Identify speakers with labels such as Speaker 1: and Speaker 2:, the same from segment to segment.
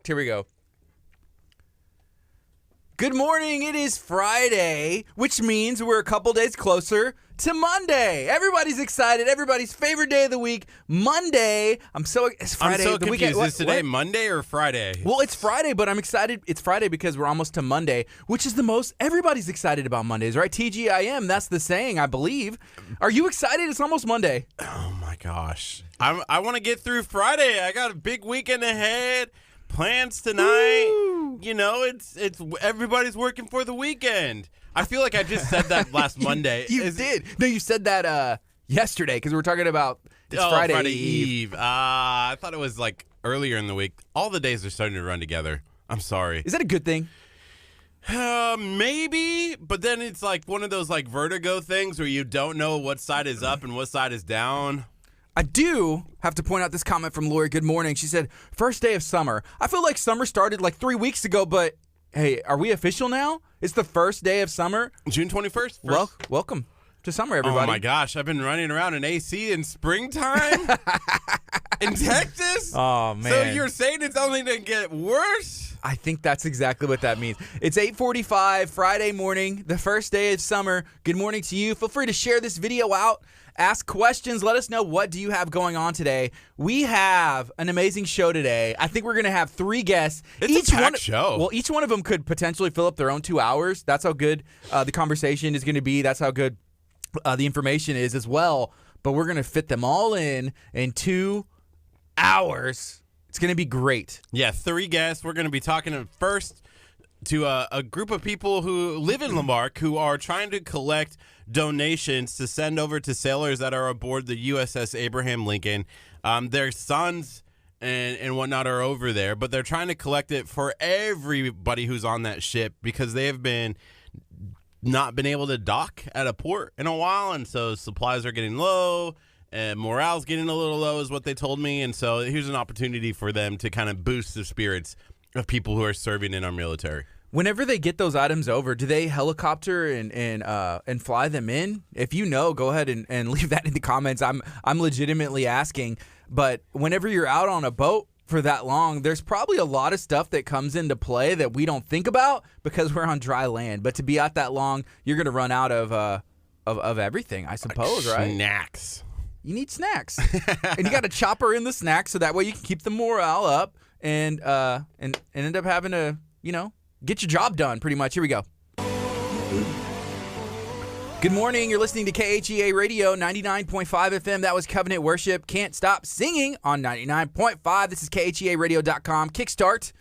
Speaker 1: Here we go. Good morning. It is Friday, which means we're a couple days closer to Monday. Everybody's excited. Everybody's favorite day of the week, Monday. It's Friday.
Speaker 2: I'm so confused. Is today Monday or Friday?
Speaker 1: Well, it's Friday, but I'm excited. It's Friday because we're almost to Monday, which is the most everybody's excited about Mondays, right? TGIM, that's the saying, I believe. Are you excited? It's almost Monday.
Speaker 2: Oh, my gosh. I want to get through Friday. I got a big weekend ahead. Plans tonight.
Speaker 1: Woo!
Speaker 2: You know, it's everybody's working for the weekend. I feel like I just said that last Monday.
Speaker 1: You did. No, you said that yesterday because we were talking about Friday
Speaker 2: Eve. I thought it was like earlier in the week. All the days are starting to run together. I'm sorry.
Speaker 1: Is that a good thing?
Speaker 2: Maybe, but then it's like one of those like vertigo things where you don't know what side is up and what side is down.
Speaker 1: I do have to point out this comment from Lori. Good morning. She said, first day of summer. I feel like summer started like 3 weeks ago, but hey, are we official now? It's the first day of summer.
Speaker 2: June 21st.
Speaker 1: Well, welcome to summer, everybody.
Speaker 2: Oh, my gosh. I've been running around in AC in springtime in Texas?
Speaker 1: Oh, man.
Speaker 2: So you're saying it's only going to get worse?
Speaker 1: I think that's exactly what that means. It's 8:45 Friday morning, the first day of summer. Good morning to you. Feel free to share this video out. Ask questions. Let us know what do you have going on today. We have an amazing show today. I think we're going to have 3 guests.
Speaker 2: It's a packed show.
Speaker 1: Well, each one of them could potentially fill up their own 2 hours. That's how good the conversation is going to be. That's how good the information is as well. But we're going to fit them all in 2 hours. It's going to be great.
Speaker 2: Yeah, 3 guests. We're going to be talking first to a group of people who live in Lamarck who are trying to collect donations to send over to sailors that are aboard the USS Abraham Lincoln. Their sons and whatnot are over there, but they're trying to collect it for everybody who's on that ship because they have not been able to dock at a port in a while, and so supplies are getting low. And morale's getting a little low is what they told me. And so here's an opportunity for them to kind of boost the spirits of people who are serving in our military.
Speaker 1: Whenever they get those items over, do they helicopter and fly them in? If you know, go ahead and leave that in the comments. I'm legitimately asking. But whenever you're out on a boat for that long, there's probably a lot of stuff that comes into play that we don't think about because we're on dry land. But to be out that long, you're going to run out of everything, I suppose, right?
Speaker 2: Snacks.
Speaker 1: You need snacks, and you got to chopper in the snacks so that way you can keep the morale up and end up having to, get your job done pretty much. Here we go. Good morning. You're listening to KHEA Radio 99.5 FM. That was Covenant Worship. Can't Stop Singing on 99.5. This is KHEARadio.com. Kickstart.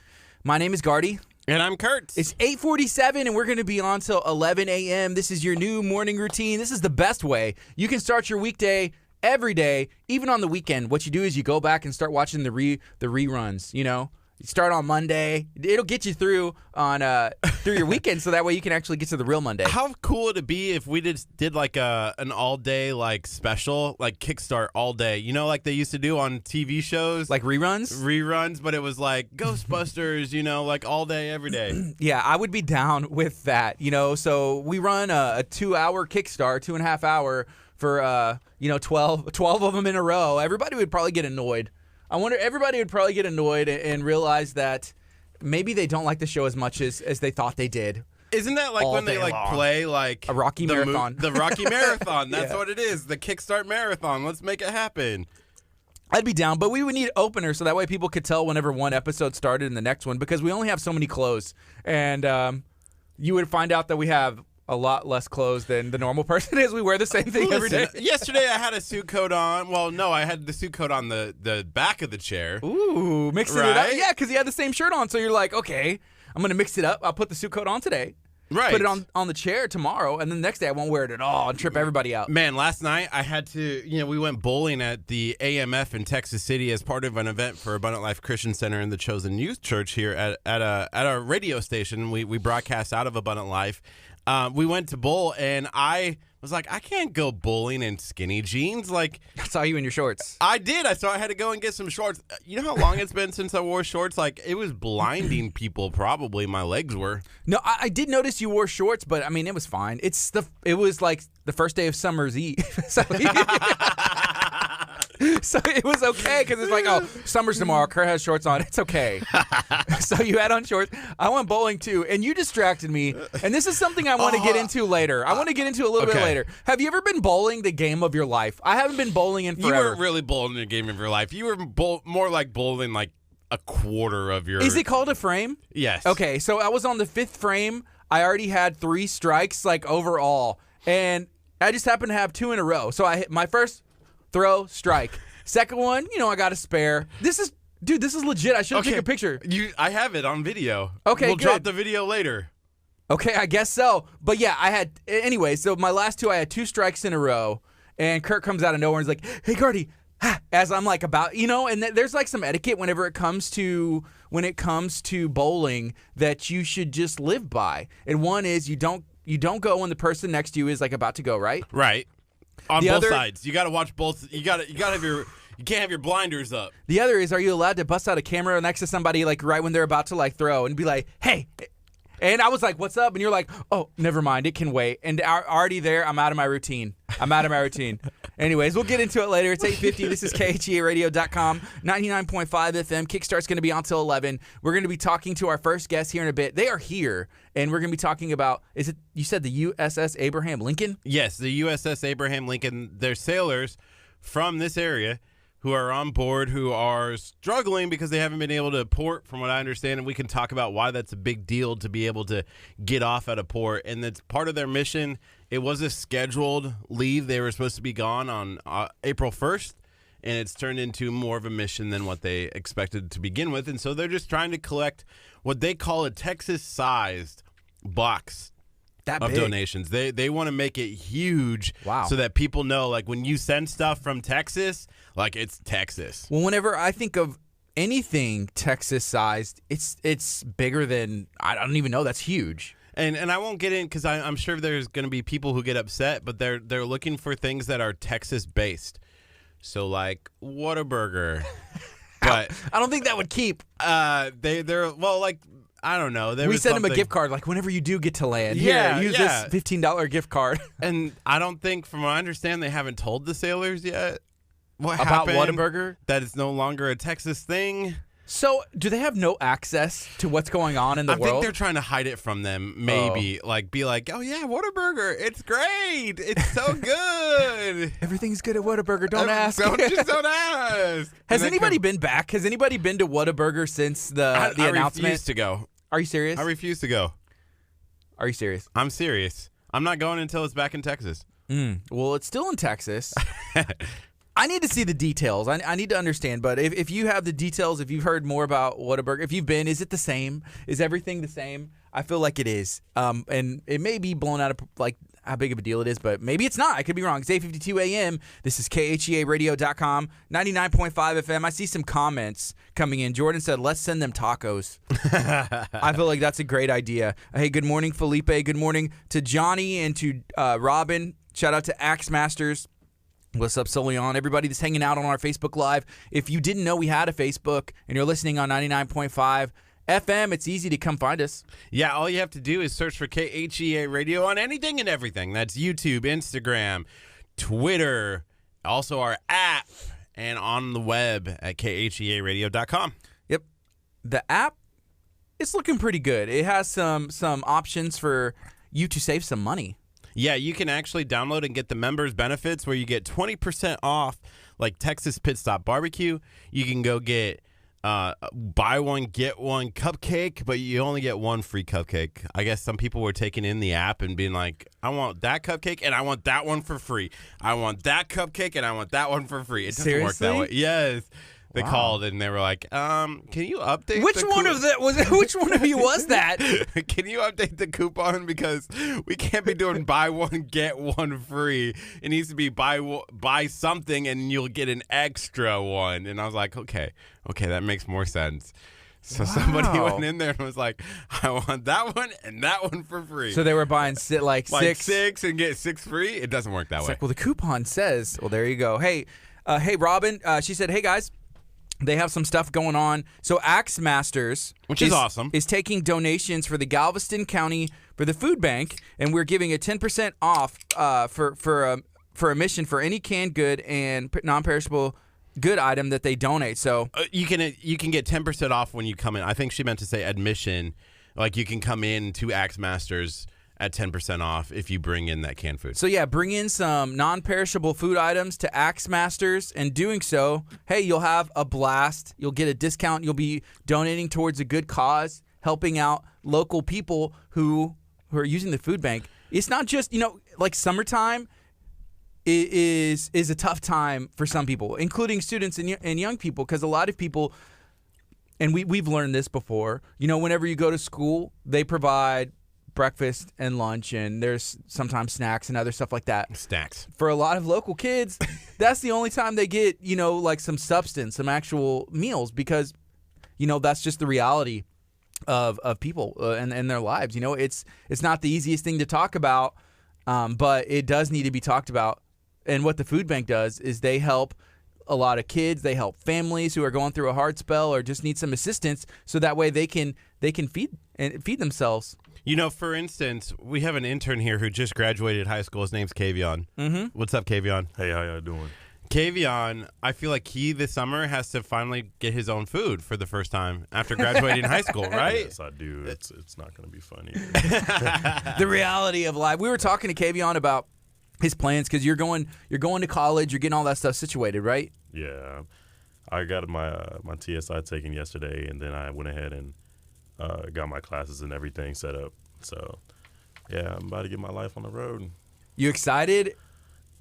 Speaker 1: My name is Gardy.
Speaker 2: And I'm Curt.
Speaker 1: It's 8:47, and we're going to be on till 11 a.m. This is your new morning routine. This is the best way. You can start your weekday every day, even on the weekend. What you do is you go back and start watching the reruns, You start on Monday. It'll get you through your weekend so that way you can actually get to the real Monday.
Speaker 2: How cool would it be if we did like an all-day like special, like Kickstart all day, like they used to do on TV shows?
Speaker 1: Like reruns?
Speaker 2: Reruns, but it was like Ghostbusters, like all day, every day.
Speaker 1: Yeah, I would be down with that, So we run a 2-hour Kickstart, 2.5 hour for 12 of them in a row. Everybody would probably get annoyed. I wonder, everybody would probably get annoyed and realize that maybe they don't like the show as much as they thought they did.
Speaker 2: Isn't that like when they play like
Speaker 1: a Rocky Marathon?
Speaker 2: The Rocky Marathon. That's
Speaker 1: Yeah.
Speaker 2: what it is. The Kickstart Marathon. Let's make it happen.
Speaker 1: I'd be down, but we would need openers so that way people could tell whenever one episode started and the next one because we only have so many clothes. And you would find out that we have a lot less clothes than the normal person is. We wear the same thing every day.
Speaker 2: Yesterday I had a suit coat on. Well, no, I had the suit coat on the back of the chair.
Speaker 1: Ooh, mixing it up. Yeah, because you had the same shirt on. So you're like, okay, I'm going to mix it up. I'll put the suit coat on today.
Speaker 2: Right.
Speaker 1: Put it on the chair tomorrow, and then the next day I won't wear it at all and trip everybody out.
Speaker 2: Man, last night I had to, we went bowling at the AMF in Texas City as part of an event for Abundant Life Christian Center and the Chosen Youth Church here at a radio station. We broadcast out of Abundant Life. We went to bowl, and I was like, I can't go bowling in skinny jeans. Like,
Speaker 1: I saw you in your shorts.
Speaker 2: I did. So I had to go and get some shorts. You know how long it's been since I wore shorts? Like, it was blinding people, probably. My legs were.
Speaker 1: No, I did notice you wore shorts, but, I mean, it was fine. It was like the first day of summer's eve. So So it was okay because it's like, oh, summer's tomorrow. Kurt has shorts on. It's okay. So you had on shorts. I went bowling too, and you distracted me. And this is something I want to get into later. I want to get into a little bit later. Have you ever been bowling the game of your life? I haven't been bowling in forever.
Speaker 2: You weren't really bowling the game of your life. You were more like bowling like a quarter of your.
Speaker 1: Is it called a frame?
Speaker 2: Yes.
Speaker 1: Okay, so I was on the 5th frame. I already had 3 strikes like overall, and I just happened to have 2 in a row. So I hit my first throw, strike. Second one, I got a spare. This is legit. I should take a picture.
Speaker 2: I have it on video.
Speaker 1: Okay,
Speaker 2: we'll
Speaker 1: good.
Speaker 2: drop the video later.
Speaker 1: Okay, I guess so. But yeah, anyway, so my last 2, I had 2 strikes in a row, and Kurt comes out of nowhere and is like, hey, Gardy, as I'm like about, and there's like some etiquette when it comes to bowling that you should just live by. And one is you don't go when the person next to you is like about to go, right?
Speaker 2: Right. On both sides. You got to watch both. You got to have you can't have your blinders up.
Speaker 1: The other is, are you allowed to bust out a camera next to somebody like right when they're about to like throw and be like, hey, and I was like, what's up? And you're like, oh, never mind. It can wait. And already there, I'm out of my routine. Anyways, we'll get into it later. It's 8:50. This is KHEARadio.com, 99.5 FM. Kickstart's going to be on till 11. We're going to be talking to our first guest here in a bit. They are here, and we're going to be talking about, you said the USS Abraham Lincoln?
Speaker 2: Yes, the USS Abraham Lincoln. They're sailors from this area who are on board, who are struggling because they haven't been able to port, from what I understand, and we can talk about why that's a big deal to be able to get off at a port. And that's part of their mission. It was a scheduled leave. They were supposed to be gone on April 1st, and it's turned into more of a mission than what they expected to begin with. And so they're just trying to collect what they call a Texas-sized box of donations. They want to make it huge.
Speaker 1: Wow.
Speaker 2: So that people know, like, when you send stuff from Texas, like, it's Texas.
Speaker 1: Well, whenever I think of anything Texas-sized, it's bigger than, I don't even know, that's huge.
Speaker 2: And I won't get in because I'm sure there's going to be people who get upset, but they're looking for things that are Texas-based. So, like, Whataburger. But
Speaker 1: I don't think that would keep.
Speaker 2: They're well, like, I don't know.
Speaker 1: We send them a gift card, like, whenever you do get to land. Here, use this $15 gift card.
Speaker 2: And I don't think, from what I understand, they haven't told the sailors yet what
Speaker 1: about
Speaker 2: happened,
Speaker 1: Whataburger?
Speaker 2: that it's no longer a Texas thing.
Speaker 1: So, do they have no access to what's going on in the world?
Speaker 2: I think they're trying to hide it from them, maybe. Like, be like, oh, yeah, Whataburger, it's great. It's so good.
Speaker 1: Everything's good at Whataburger. Don't ask.
Speaker 2: Just don't ask.
Speaker 1: Has anybody been back? Has anybody been to Whataburger since the announcement?
Speaker 2: I refuse to go.
Speaker 1: Are you serious?
Speaker 2: I refuse to go.
Speaker 1: Are you serious?
Speaker 2: I'm serious. I'm not going until it's back in Texas.
Speaker 1: Well, it's still in Texas. I need to see the details. I need to understand. But if you have the details, if you've heard more about Whataburger, if you've been, is it the same? Is everything the same? I feel like it is. And it may be blown out of like how big of a deal it is, but maybe it's not. I could be wrong. It's 8:52 a.m. This is KHEARadio.com, 99.5 FM. I see some comments coming in. Jordan said, let's send them tacos. I feel like that's a great idea. Hey, good morning, Felipe. Good morning to Johnny and to Robin. Shout out to Axe Masters. What's up, Solion? Everybody that's hanging out on our Facebook Live. If you didn't know we had a Facebook and you're listening on 99.5 FM, it's easy to come find us.
Speaker 2: Yeah, all you have to do is search for KHEA Radio on anything and everything. That's YouTube, Instagram, Twitter, also our app, and on the web at KHEARadio.com.
Speaker 1: Yep. The app, it's looking pretty good. It has some options for you to save some money.
Speaker 2: Yeah, you can actually download and get the members benefits where you get 20% off, like Texas Pit Stop Barbecue. You can go get buy one, get one cupcake, but you only get one free cupcake. I guess some people were taking in the app and being like, I want that cupcake and I want that one for free. I want that cupcake and I want that one for free. It doesn't work that way. Yes. They called and they were like, can you update
Speaker 1: Which one of you was that?
Speaker 2: Can you update the coupon? Because we can't be doing buy one, get one free. It needs to be buy something and you'll get an extra one. And I was like, okay, that makes more sense. So somebody went in there and was like, I want that one and that one for free.
Speaker 1: So they were buying six
Speaker 2: and get 6 free? It doesn't work that way.
Speaker 1: Like, well, the coupon says, well, there you go. Hey, Robin, she said, hey, guys. They have some stuff going on. So Axe Masters,
Speaker 2: which is awesome,
Speaker 1: is taking donations for the Galveston County for the food bank, and we're giving a 10% off for a mission for any canned good and non-perishable good item that they donate. So
Speaker 2: you can get 10% off when you come in. I think she meant to say admission. Like you can come in to Axe Masters at 10% off if you bring in that canned food.
Speaker 1: So yeah, bring in some non-perishable food items to Axe Masters, and doing so, hey, you'll have a blast. You'll get a discount. You'll be donating towards a good cause, helping out local people who are using the food bank. It's not just, like summertime is a tough time for some people, including students and young people, because a lot of people, and we've learned this before, whenever you go to school, they provide breakfast and lunch, and there's sometimes snacks and other stuff like that.
Speaker 2: Snacks.
Speaker 1: For a lot of local kids, that's the only time they get, like some substance, some actual meals, because, that's just the reality of people and their lives. It's not the easiest thing to talk about, but it does need to be talked about. And what the food bank does is they help a lot of kids. They help families who are going through a hard spell or just need some assistance, so that way they can feed themselves.
Speaker 2: For instance, we have an intern here who just graduated high school. His name's Kavion.
Speaker 1: Mm-hmm.
Speaker 2: What's up, Kavion?
Speaker 3: Hey, how y'all doing?
Speaker 2: Kavion, I feel like he this summer has to finally get his own food for the first time after graduating high school, right?
Speaker 3: Yes, I do. It's not going to be funny.
Speaker 1: The reality of life. We were talking to Kavion about his plans, because you're going to college, you're getting all that stuff situated, right?
Speaker 3: Yeah, I got my TSI taken yesterday, and then I went ahead and got my classes and everything set up. So, yeah, I'm about to get my life on the road.
Speaker 1: You excited?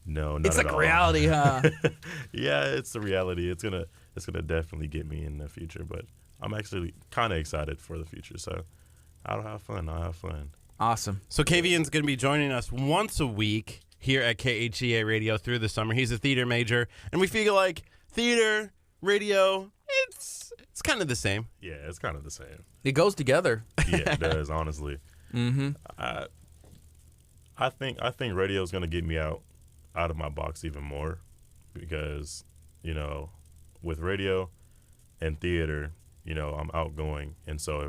Speaker 3: No, not
Speaker 1: it's
Speaker 3: at
Speaker 1: like
Speaker 3: all.
Speaker 1: reality, huh?
Speaker 3: Yeah, it's the reality. It's gonna definitely get me in the future, but I'm actually kind of excited for the future. So, I'll have fun.
Speaker 1: Awesome.
Speaker 2: So Kavion's going to be joining us once a week here at KHEA Radio through the summer. He's a theater major, and we feel like theater, radio, it's kind of the same.
Speaker 3: Yeah, it's kind of the same.
Speaker 1: It goes together.
Speaker 3: Yeah, it does, honestly.
Speaker 1: Mm-hmm.
Speaker 3: I think radio is going to get me out of my box even more, because, with radio and theater, I'm outgoing. And so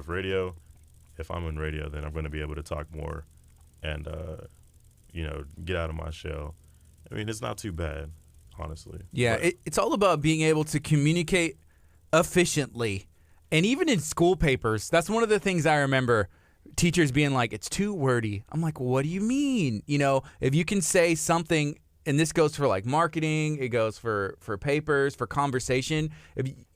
Speaker 3: if I'm in radio, then I'm going to be able to talk more and, get out of my shell. I mean, it's not too bad, honestly.
Speaker 1: Yeah, it's all about being able to communicate efficiently. And even in school papers, that's one of the things I remember teachers being like, it's too wordy. I'm like, what do you mean? If you can say something, and this goes for like marketing, it goes for papers, for conversation,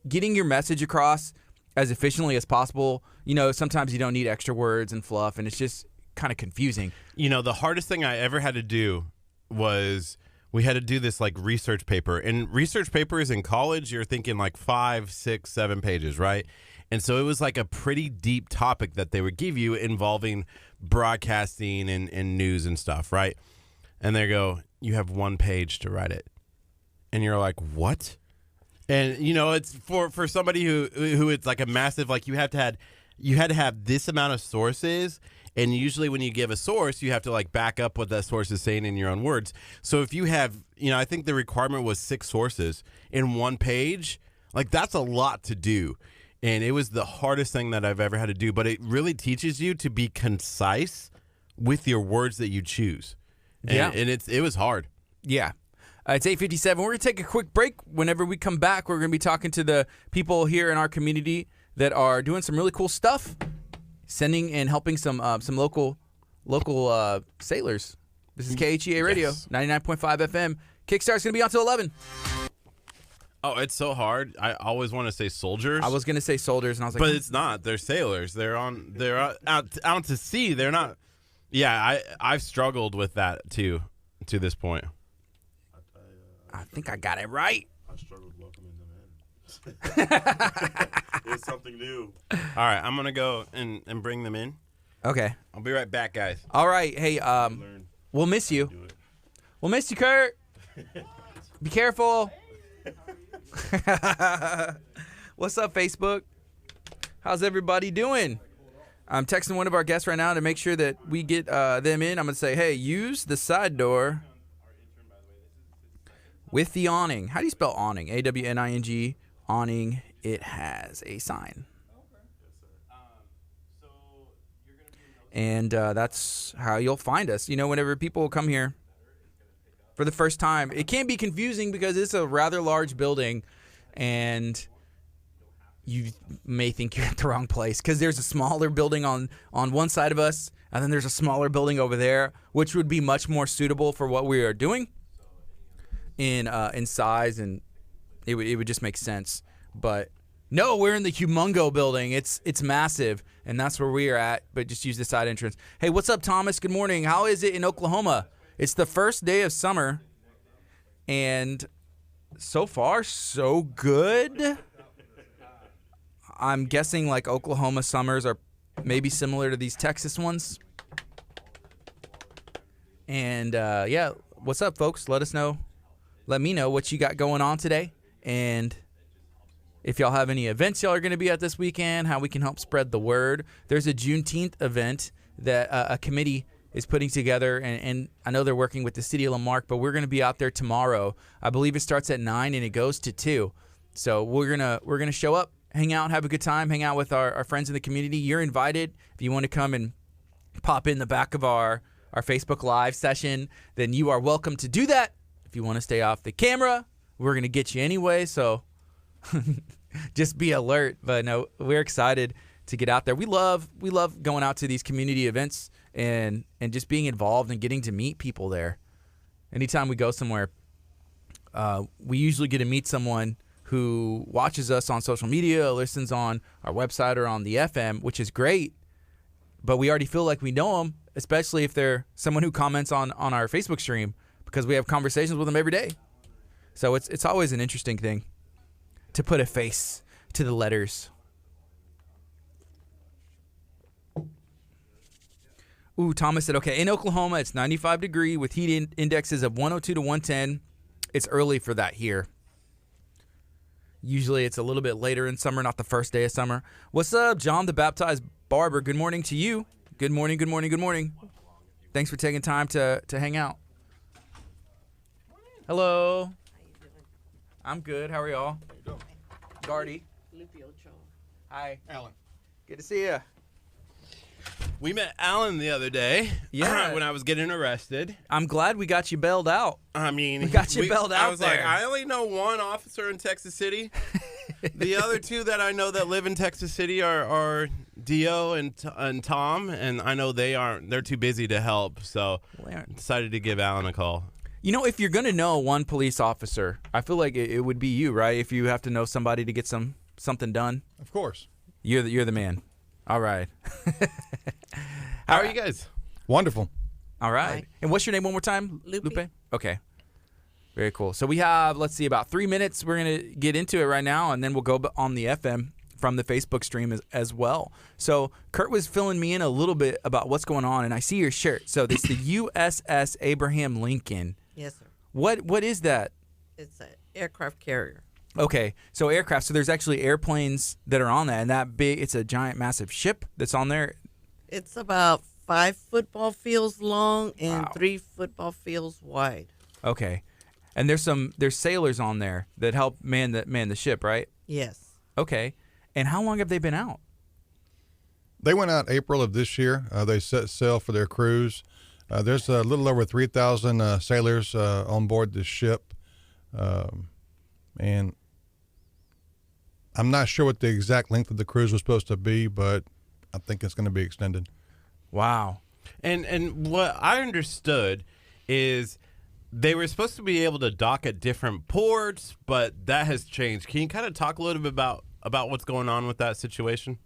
Speaker 1: getting your message across as efficiently as possible, sometimes you don't need extra words and fluff, and it's just kind of confusing.
Speaker 2: The hardest thing I ever had to do was we had to do this like research paper. And research papers in college, you're thinking like 5, 6, 7 pages, right? And so it was like a pretty deep topic that they would give you involving broadcasting and news and stuff, right? And they go, you have 1 page to write it. And you're like, what? And, it's for somebody who it's like a massive, like you had to have this amount of sources. And usually when you give a source, you have to like back up what that source is saying in your own words. So if you have, I think the requirement was 6 sources in 1 page, like that's a lot to do. And it was the hardest thing that I've ever had to do. But it really teaches you to be concise with your words that you choose. And,
Speaker 1: Yeah.
Speaker 2: And it was hard.
Speaker 1: Yeah. It's 8:57. We're going to take a quick break. Whenever we come back, we're going to be talking to the people here in our community that are doing some really cool stuff, sending and helping some local sailors. This is KHEA Radio,
Speaker 2: Yes.
Speaker 1: 99.5 FM. Kickstart's going to be on till 11.
Speaker 2: Oh, it's so hard. I always want to say soldiers.
Speaker 1: I was going to say soldiers, and I was like,
Speaker 2: But it's not. They're sailors. They're out to sea. They're not. Yeah, I've struggled with that too to this point.
Speaker 1: I think I got it right.
Speaker 3: I struggled welcoming them in. It's something new.
Speaker 2: All right, I'm gonna go and bring them in.
Speaker 1: Okay.
Speaker 2: I'll be right back, guys.
Speaker 1: All right. Hey,
Speaker 3: Learn
Speaker 1: we'll miss you.
Speaker 3: to do it.
Speaker 1: We'll miss you, Kurt. Be careful. What's up, Facebook? How's everybody doing? I'm texting one of our guests right now to make sure that we get them in. I'm going to say, hey, use the side door with the awning. How do you spell awning? A-W-N-I-N-G. Awning. It has a sign. And that's how you'll find us. Whenever people come here for the first time, it can be confusing because it's a rather large building. and you may think you're at the wrong place because there's a smaller building on one side of us, and then there's a smaller building over there, which would be much more suitable for what we are doing in size, and it would just make sense. But no, we're in the humongo building. It's massive, and that's where we are at, but just use the side entrance. Hey, what's up, Thomas? Good morning. How is it in Oklahoma? It's the first day of summer, and so far, so good. I'm guessing like Oklahoma summers are maybe similar to these Texas ones. And, yeah, what's up, folks? Let us know. Let me know what you got going on today, and if y'all have any events y'all are going to be at this weekend, how we can help spread the word. There's a Juneteenth event that a committee is putting together, and I know they're working with the city of Lamarck, but we're going to be out there tomorrow. I believe it starts at 9 and it goes to 2. So we're gonna show up, hang out, have a good time, hang out with our friends in the community. You're invited. If you want to come and pop in the back of our Facebook Live session, then you are welcome to do that. If you want to stay off the camera, we're going to get you anyway, so just be alert. But no, we're excited to get out there. We love going out to these community events and just being involved and getting to meet people there. Anytime we go somewhere, we usually get to meet someone who watches us on social media, listens on our website or on the FM, which is great. But we already feel like we know them, especially if they're someone who comments on our Facebook stream, because we have conversations with them every day. So it's always an interesting thing to put a face to the letters. Ooh, Thomas said, okay, in Oklahoma, it's 95 degrees with heat indexes of 102 to 110. It's early for that here. Usually it's a little bit later in summer, not the first day of summer. What's up, John the Baptized Barber? Good morning to you. Good morning, good morning, good morning. Thanks for taking time to hang out. Hello. How you doing? I'm good. How are y'all? How you doing? Gardy. Hi.
Speaker 4: Alan.
Speaker 1: Good to see you.
Speaker 2: We met Alan the other day.
Speaker 1: Yeah.
Speaker 2: When I was getting arrested.
Speaker 1: I'm glad we got you bailed out.
Speaker 2: I mean,
Speaker 1: we got you bailed out.
Speaker 2: I was
Speaker 1: there.
Speaker 2: like, I only know one officer in Texas City. The other two that I know that live in Texas City are Dio and Tom, and I know they're too busy to help, so I decided to give Alan a call.
Speaker 1: You know, if you're going to know one police officer, I feel like it would be you, right? If you have to know somebody to get something done.
Speaker 4: Of course.
Speaker 1: You're the man. All right.
Speaker 2: How are you guys?
Speaker 4: Wonderful.
Speaker 1: All right.
Speaker 5: Hi.
Speaker 1: And what's your name one more time?
Speaker 5: Lupe.
Speaker 1: Okay. Very cool. So we have, let's see, about 3 minutes. We're going to get into it right now, and then we'll go on the FM from the Facebook stream as well. So Curt was filling me in a little bit about what's going on, and I see your shirt. So it's the USS Abraham Lincoln.
Speaker 5: Yes, sir.
Speaker 1: What is that?
Speaker 5: It's an aircraft carrier.
Speaker 1: Okay, so aircraft. So there's actually airplanes that are on that, and that big. It's a giant, massive ship that's on there.
Speaker 5: It's about 5 football fields long and
Speaker 1: Wow.
Speaker 5: 3 football fields wide.
Speaker 1: Okay, and there's sailors on there that help man the ship, right?
Speaker 5: Yes.
Speaker 1: Okay, and how long have they been out?
Speaker 4: They went out April of this year. They set sail for their cruise. There's a little over 3,000 sailors on board this ship, and I'm not sure what the exact length of the cruise was supposed to be, but I think it's going to be extended.
Speaker 1: Wow.
Speaker 2: And what I understood is they were supposed to be able to dock at different ports, but that has changed. Can you kind of talk a little bit about what's going on with that situation?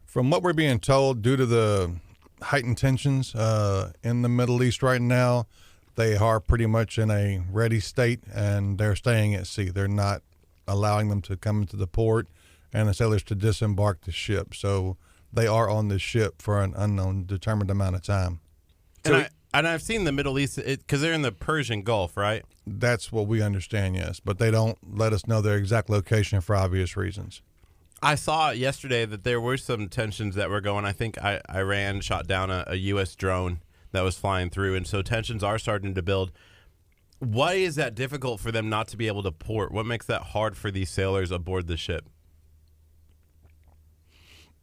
Speaker 4: From what we're being told, due to the heightened tensions in the Middle East right now, they are pretty much in a ready state, and they're staying at sea. They're not allowing them to come into the port and the sailors to disembark the ship. So they are on the ship for an unknown, determined amount of time.
Speaker 2: And I've seen the Middle East, because they're in the Persian Gulf, right?
Speaker 4: That's what we understand, yes. But they don't let us know their exact location for obvious reasons.
Speaker 2: I saw yesterday that there were some tensions that were going. I think Iran shot down a U.S. drone that was flying through, and so tensions are starting to build. Why is that difficult for them not to be able to port? What makes that hard for these sailors aboard the ship?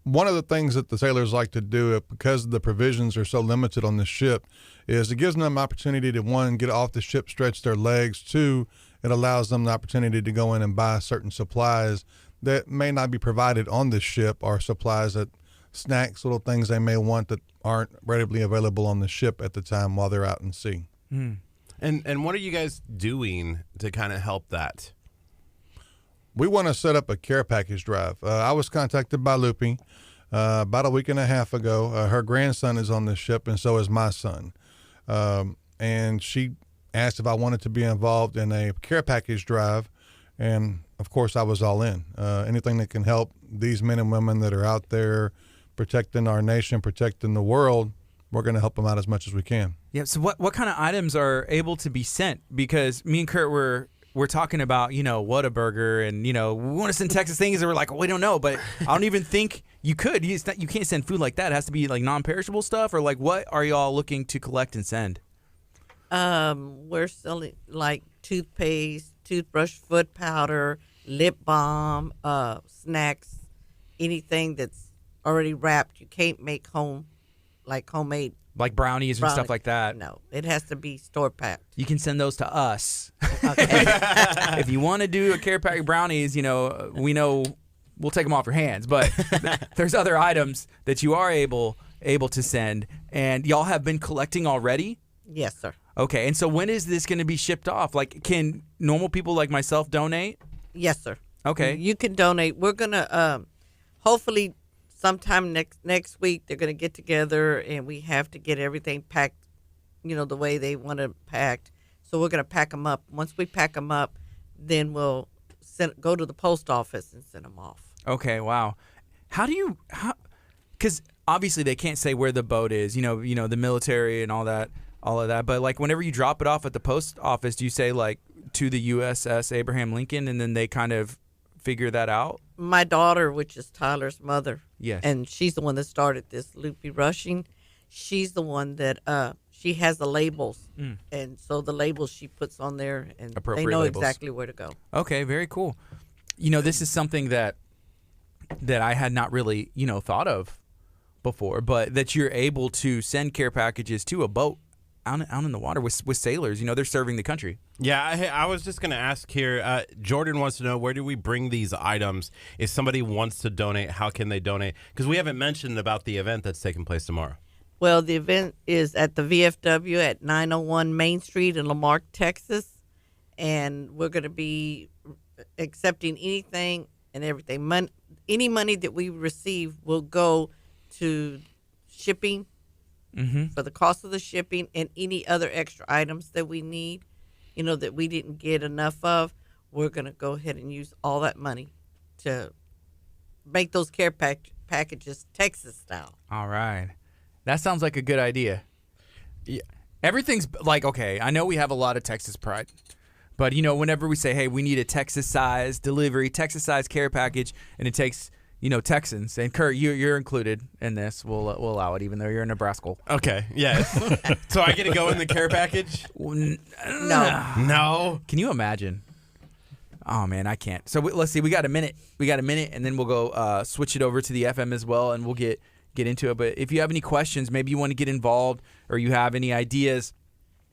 Speaker 4: One of the things that the sailors like to do, because the provisions are so limited on the ship, is it gives them an opportunity to, 1, get off the ship, stretch their legs. 2, it allows them the opportunity to go in and buy certain supplies that may not be provided on the ship, or supplies that snacks, little things they may want that aren't readily available on the ship at the time while they're out in sea.
Speaker 2: And what are you guys doing to kind of help that?
Speaker 4: We want to set up a care package drive. I was contacted by Loopy about a week and a half ago. Her grandson is on the ship, and so is my son. And she asked if I wanted to be involved in a care package drive, and of course I was all in. Anything that can help these men and women that are out there protecting our nation, protecting the world, we're going to help them out as much as we can.
Speaker 1: Yeah. So what kind of items are able to be sent? Because me and Kurt we're talking about, Whataburger, and, we want to send Texas things, and we're like, we don't know. But I don't even think you could. You can't send food like that. It has to be like non-perishable stuff, or like, what are y'all looking to collect and send?
Speaker 5: We're selling like toothpaste, toothbrush, foot powder, lip balm, snacks, anything that's already wrapped. You can't make homemade.
Speaker 1: Like brownies and stuff like that.
Speaker 5: No, it has to be store packed.
Speaker 1: You can send those to us.
Speaker 5: Okay.
Speaker 1: If you want to do a care pack brownies, we know we'll take them off your hands. But there's other items that you are able to send, and y'all have been collecting already.
Speaker 5: Yes, sir.
Speaker 1: Okay, and so when is this going to be shipped off? Like, can normal people like myself donate?
Speaker 5: Yes, sir.
Speaker 1: Okay.
Speaker 5: You can donate. We're gonna hopefully sometime next week they're gonna get together, and we have to get everything packed, the way they want it packed. So we're gonna pack them up. Once we pack them up, then we'll go to the post office and send them off.
Speaker 1: Okay. Wow. Because obviously they can't say where the boat is. The military and all of that. But like, whenever you drop it off at the post office, do you say like to the USS Abraham Lincoln, and then they kind of figure that out?
Speaker 5: My daughter, which is Tyler's mother,
Speaker 1: yes,
Speaker 5: and she's the one that started this loopy rushing. She's the one that she has the labels, and so the labels she puts on there, and they know
Speaker 1: labels.
Speaker 5: exactly where to go.
Speaker 1: Okay, very cool. This is something that I had not really thought of before, but that you're able to send care packages to a boat out in the water with sailors. They're serving the country.
Speaker 2: Yeah, I was just going to ask here. Jordan wants to know, where do we bring these items? If somebody wants to donate, how can they donate? Because we haven't mentioned about the event that's taking place tomorrow.
Speaker 5: Well, the event is at the VFW at 901 Main Street in Lamarck, Texas, and we're going to be accepting anything and everything. Any money that we receive will go to shipping, for the cost of the shipping, and any other extra items that we need, that we didn't get enough of. We're going to go ahead and use all that money to make those care packages Texas style.
Speaker 1: All right. That sounds like a good idea. Yeah. Everything's like, okay, I know we have a lot of Texas pride, but whenever we say, hey, we need a Texas-sized delivery, Texas-sized care package, and it takes Texans, and Kurt, you're included in this. We'll allow it, even though you're in Nebraska.
Speaker 2: Okay, yes. So I get to go in the care package?
Speaker 5: No.
Speaker 1: Can you imagine? Oh man, I can't. So let's see. We got a minute, and then we'll go switch it over to the FM as well, and we'll get into it. But if you have any questions, maybe you want to get involved, or you have any ideas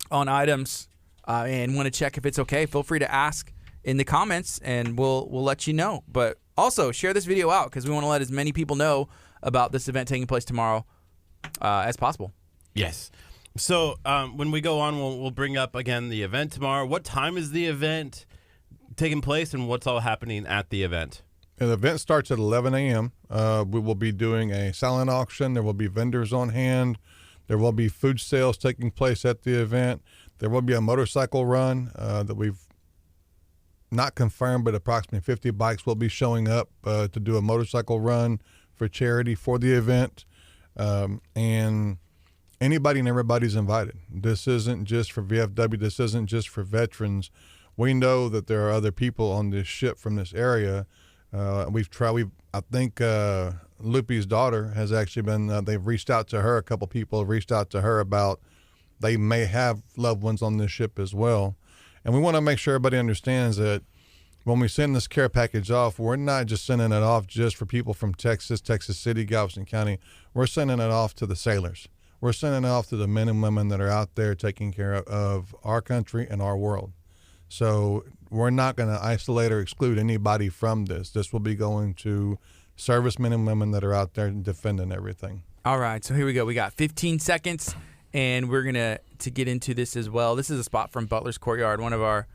Speaker 1: on items, and want to check if it's okay, feel free to ask in the comments, and we'll let you know. But also, share this video out, because we want to let as many people know about this event taking place tomorrow as possible.
Speaker 2: Yes. So when we go on, we'll bring up again the event tomorrow. What time is the event taking place, and what's all happening at the event?
Speaker 4: The event starts at 11 a.m. We will be doing a silent auction. There will be vendors on hand. There will be food sales taking place at the event. There will be a motorcycle run that we've not confirmed, but approximately 50 bikes will be showing up to do a motorcycle run for charity for the event. And anybody and everybody's invited. This isn't just for VFW. This isn't just for veterans. We know that there are other people on this ship from this area. I think Loopy's daughter has actually been, they've reached out to her. A couple people have reached out to her about they may have loved ones on this ship as well. And we want to make sure everybody understands that when we send this care package off, we're not just sending it off just for people from Texas, Texas City, Galveston County. We're sending it off to the sailors. We're sending it off to the men and women that are out there taking care of our country and our world. So we're not going to isolate or exclude anybody from this. This will be going to servicemen and women that are out there defending everything.
Speaker 1: All right, so here we go. We got 15 seconds, and we're going to get into this as well. This is a spot from Butler's Courtyard, one of our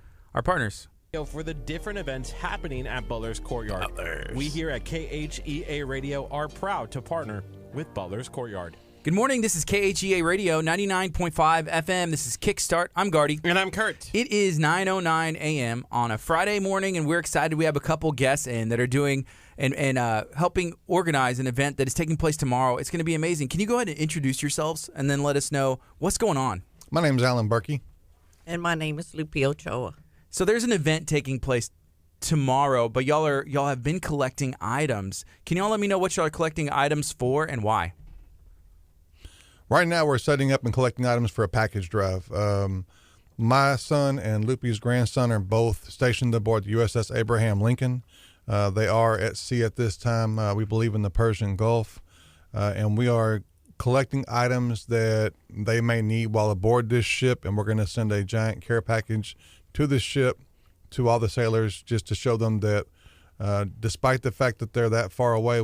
Speaker 1: partners.
Speaker 6: For the different events happening at Butler's Courtyard. We here at KHEA Radio are proud to partner with Butler's Courtyard.
Speaker 1: Good morning. This is KHEA Radio, 99.5 FM. This is Kickstart. I'm Gardy.
Speaker 2: And I'm Curt.
Speaker 1: It is 9:09 a.m. on a Friday morning, and we're excited. We have a couple guests in that are doing and helping organize an event that is taking place tomorrow. It's going to be amazing. Can you go ahead and introduce yourselves and then let us know what's going on?
Speaker 4: My name is Alan Berkey.
Speaker 5: And my name is Lupe Ochoa.
Speaker 1: So there's an event taking place tomorrow, but y'all have been collecting items. Can y'all let me know what y'all are collecting items for and why?
Speaker 4: Right now, we're setting up and collecting items for a package drive. My son and Lupe's grandson are both stationed aboard the USS Abraham Lincoln. They are at sea at this time, we believe, in the Persian Gulf, and we are collecting items that they may need while aboard this ship, and we're going to send a giant care package to the ship, to all the sailors, just to show them that despite the fact that they're that far away,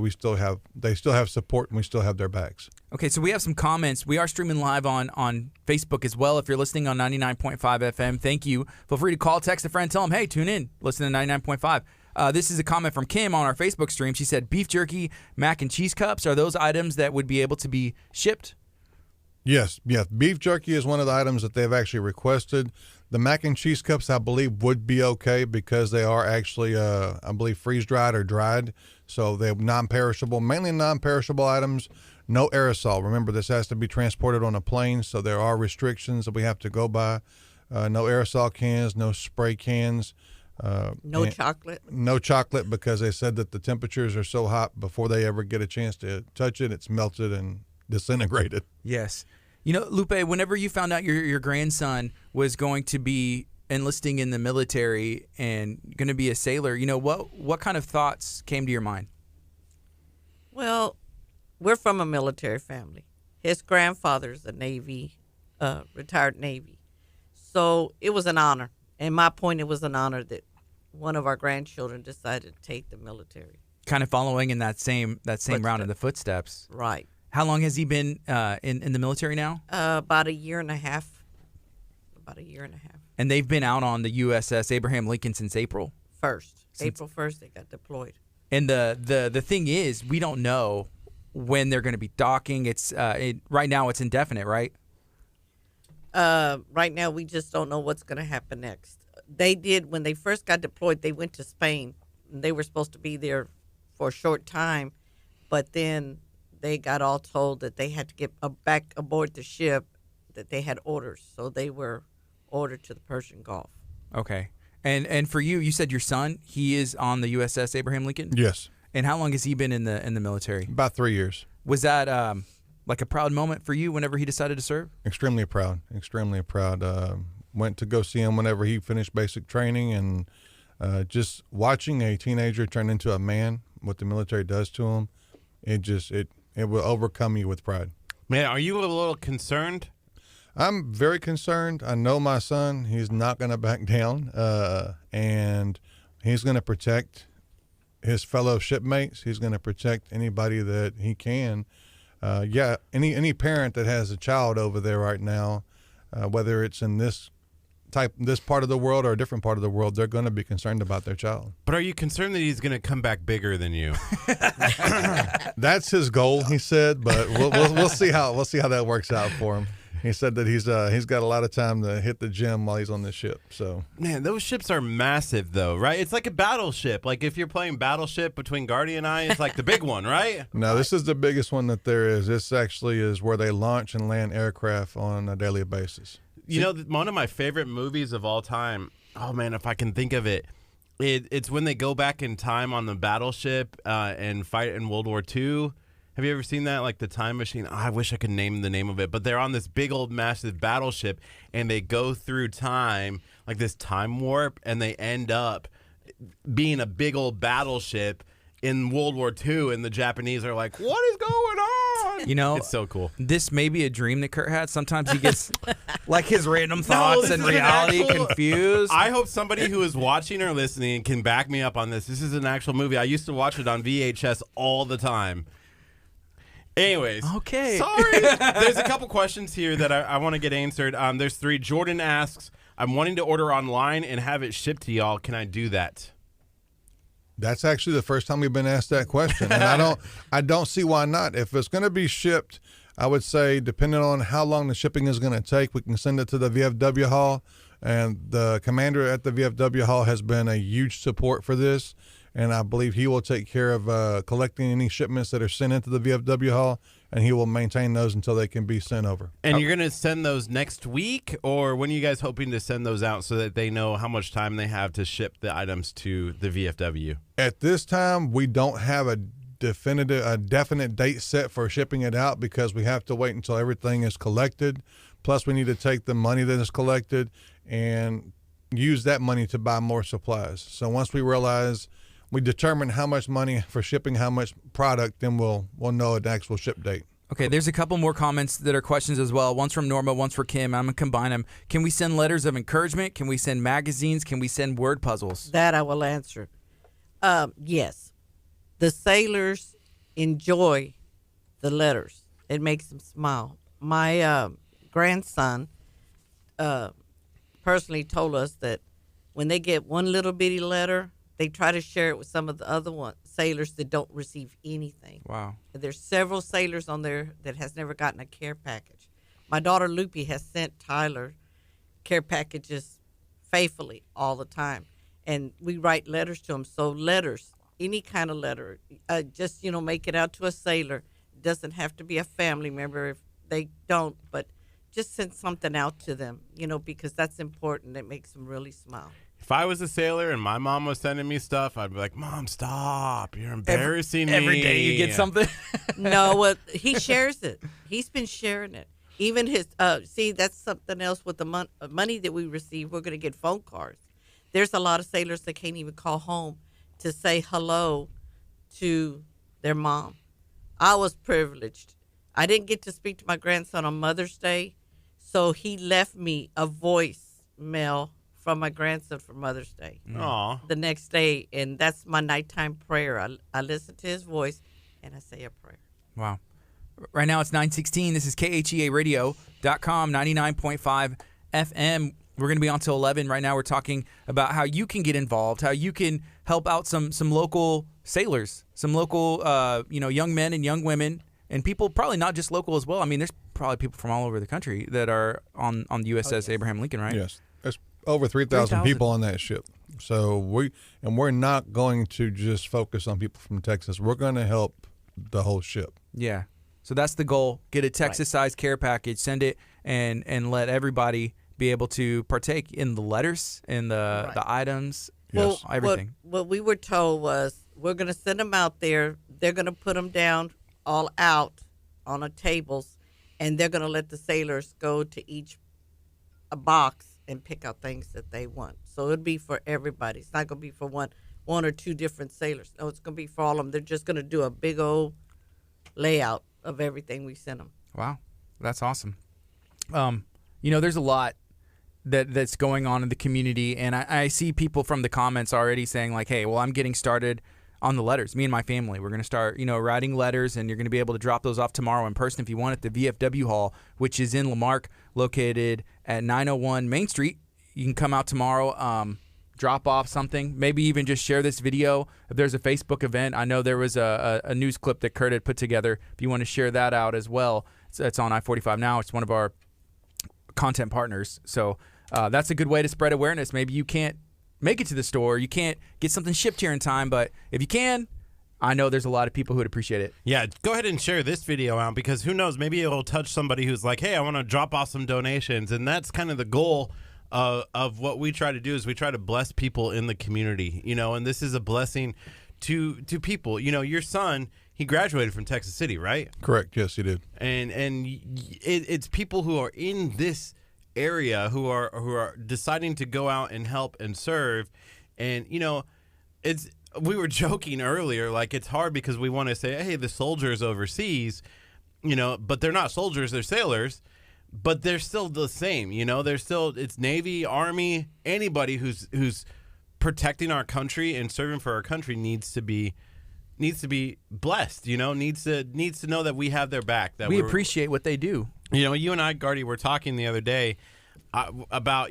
Speaker 4: they still have support and we still have their backs.
Speaker 1: Okay, so we have some comments. We are streaming live on Facebook as well. If you're listening on 99.5 FM, thank you. Feel free to call, text a friend, tell them, hey, tune in, listen to 99.5. This is a comment from Kim on our Facebook stream. She said, beef jerky, mac and cheese cups, are those items that would be able to be shipped?
Speaker 4: Yes. Beef jerky is one of the items that they've actually requested. The mac and cheese cups, I believe, would be okay because they are actually, I believe, freeze-dried or dried. So they're non-perishable, mainly non-perishable items. No aerosol. Remember, this has to be transported on a plane, so there are restrictions that we have to go by. No aerosol cans, no spray cans.
Speaker 5: No chocolate.
Speaker 4: No chocolate because they said that the temperatures are so hot before they ever get a chance to touch it, it's melted and disintegrated.
Speaker 1: Yes. You know, Lupe, whenever you found out your grandson was going to be enlisting in the military and going to be a sailor, you know, what kind of thoughts came to your mind?
Speaker 5: Well, we're from a military family. His grandfather's a Navy, retired Navy. So it was an honor. And my point, it was an honor that one of our grandchildren decided to take the military.
Speaker 1: Kind of following in that same round of the footsteps.
Speaker 5: Right.
Speaker 1: How long has he been in the military now?
Speaker 5: About a year and a half.
Speaker 1: And they've been out on the USS Abraham Lincoln since April.
Speaker 5: April 1st, they got deployed.
Speaker 1: And the thing is, we don't know when they're going to be docking. It's right now it's indefinite, right?
Speaker 5: Right now, we just don't know what's going to happen next. They did, when they first got deployed, they went to Spain. They were supposed to be there for a short time, but then they got all told that they had to get back aboard the ship, that they had orders. So they were ordered to the Persian Gulf.
Speaker 1: Okay. And for you said your son, he is on the USS Abraham Lincoln?
Speaker 4: Yes.
Speaker 1: And how long has he been in the military?
Speaker 4: About 3 years.
Speaker 1: Was that like a proud moment for you whenever he decided to serve?
Speaker 4: Extremely proud. Went to go see him whenever he finished basic training, and just watching a teenager turn into a man, what the military does to him, it will overcome you with pride.
Speaker 2: Man, are you a little concerned?
Speaker 4: I'm very concerned. I know my son. He's not going to back down, and he's going to protect his fellow shipmates. He's going to protect anybody that he can. Any parent that has a child over there right now, whether it's in this part of the world or a different part of the world, they're going to be concerned about their child.
Speaker 2: But are you concerned that he's going to come back bigger than you?
Speaker 4: That's his goal, he said. But we'll see how that works out for him. He said that he's got a lot of time to hit the gym while he's on the ship. So
Speaker 2: man, those ships are massive, though, right? It's like a battleship. Like if you're playing Battleship between Gardy and I, it's like the big one, right?
Speaker 4: No, this is the biggest one that there is. This actually is where they launch and land aircraft on a daily basis.
Speaker 2: You know, one of my favorite movies of all time, oh man, if I can think of it, it's when they go back in time on the battleship and fight in World War II. Have you ever seen that, like the time machine? Oh, I wish I could name the name of it, but they're on this big old massive battleship and they go through time, like this time warp, and they end up being a big old battleship in World War II, and the Japanese are like, "What is going on?"
Speaker 1: You know,
Speaker 2: it's so cool.
Speaker 1: This may be a dream that Kurt had. Sometimes he gets like his random thoughts
Speaker 2: this
Speaker 1: and
Speaker 2: is an
Speaker 1: reality
Speaker 2: actual-
Speaker 1: confused.
Speaker 2: I hope somebody who is watching or listening can back me up on this. This is an actual movie. I used to watch it on VHS all the time. Anyways.
Speaker 1: Okay.
Speaker 2: Sorry. There's a couple questions here that I want to get answered. There's 3. Jordan asks, I'm wanting to order online and have it shipped to y'all. Can I do that?
Speaker 4: That's actually the first time we've been asked that question, and I don't see why not. If it's going to be shipped, I would say, depending on how long the shipping is going to take, we can send it to the VFW hall, and the commander at the VFW hall has been a huge support for this, and I believe he will take care of collecting any shipments that are sent into the VFW hall, and he will maintain those until they can be sent over.
Speaker 2: And you're going to send those next week, or when are you guys hoping to send those out so that they know how much time they have to ship the items to the VFW?
Speaker 4: At this time, we don't have a definite date set for shipping it out because we have to wait until everything is collected. Plus, we need to take the money that is collected and use that money to buy more supplies. So once we determine how much money for shipping, how much product, then we'll know an actual ship date.
Speaker 1: Okay, there's a couple more comments that are questions as well. One's from Norma, one's for Kim. I'm going to combine them. Can we send letters of encouragement? Can we send magazines? Can we send word puzzles?
Speaker 5: That I will answer. Yes. The sailors enjoy the letters. It makes them smile. My grandson personally told us that when they get one little bitty letter, they try to share it with some of the other sailors that don't receive anything.
Speaker 1: Wow.
Speaker 5: There's several sailors on there that has never gotten a care package. My daughter Loopy has sent Tyler care packages faithfully all the time, and we write letters to him. So letters, any kind of letter, just make it out to a sailor. It doesn't have to be a family member if they don't, but just send something out to them, because that's important. It makes them really smile.
Speaker 2: If I was a sailor and my mom was sending me stuff, I'd be like, Mom, stop. You're embarrassing me.
Speaker 1: Every day you get something.
Speaker 5: No, well, he shares it. He's been sharing it. Even his, that's something else with the money that we receive. We're going to get phone cards. There's a lot of sailors that can't even call home to say hello to their mom. I was privileged. I didn't get to speak to my grandson on Mother's Day, so he left me a voicemail from my grandson for Mother's Day.
Speaker 2: Aw.
Speaker 5: The next day, and that's my nighttime prayer. I listen to his voice, and I say a prayer.
Speaker 1: Wow. Right now it's 9:16. This is KHEARadio.com, 99.5 FM. We're going to be on till 11. Right now we're talking about how you can get involved, how you can help out some local sailors, some local young men and young women, and people probably not just local as well. I mean, there's probably people from all over the country that are on the USS Abraham Lincoln, right?
Speaker 4: Yes. There's over 3,000 people on that ship. So we're not going to just focus on people from Texas. We're going to help the whole ship.
Speaker 1: Yeah. So that's the goal. Get a Texas-sized care package, send it, and let everybody be able to partake in the letters, in the items,
Speaker 4: Yes.
Speaker 1: everything.
Speaker 5: What we were told was we're going to send them out there. They're going to put them down all out on tables, and they're going to let the sailors go to each a box and pick out things that they want. So it'll be for everybody. It's not going to be for one or two different sailors. No, it's going to be for all of them. They're just going to do a big old layout of everything we send them.
Speaker 1: Wow. That's awesome. There's a lot that's going on in the community, and I see people from the comments already saying like, hey, well, I'm getting started on the letters. Me and my family, we're going to start, writing letters, and you're going to be able to drop those off tomorrow in person if you want at the VFW Hall, which is in Lamarck, located at 901 Main Street. You can come out tomorrow, drop off something, maybe even just share this video. If there's a Facebook event, I know there was a news clip that Kurt had put together. If you want to share that out as well, it's on I-45 now. It's one of our content partners. So that's a good way to spread awareness. Maybe you can't make it to the store, you can't get something shipped here in time, but if you can, I know there's a lot of people who would appreciate it.
Speaker 2: Yeah, go ahead and share this video out, because who knows, maybe it'll touch somebody who's like, hey, I want to drop off some donations. And that's kind of the goal of what we try to do, is we try to bless people in the community, and this is a blessing to people. Your son, he graduated from Texas City, right?
Speaker 4: Correct. Yes, he did.
Speaker 2: And it's people who are in this area who are deciding to go out and help and serve. And we were joking earlier, like it's hard because we want to say, hey, the soldiers overseas, but they're not soldiers, they're sailors, but they're still the same, it's Navy, Army, anybody who's protecting our country and serving for our country needs to be blessed, needs to know that we have their back, that
Speaker 1: we appreciate what they do.
Speaker 2: You and I, Gardy, were talking the other day about,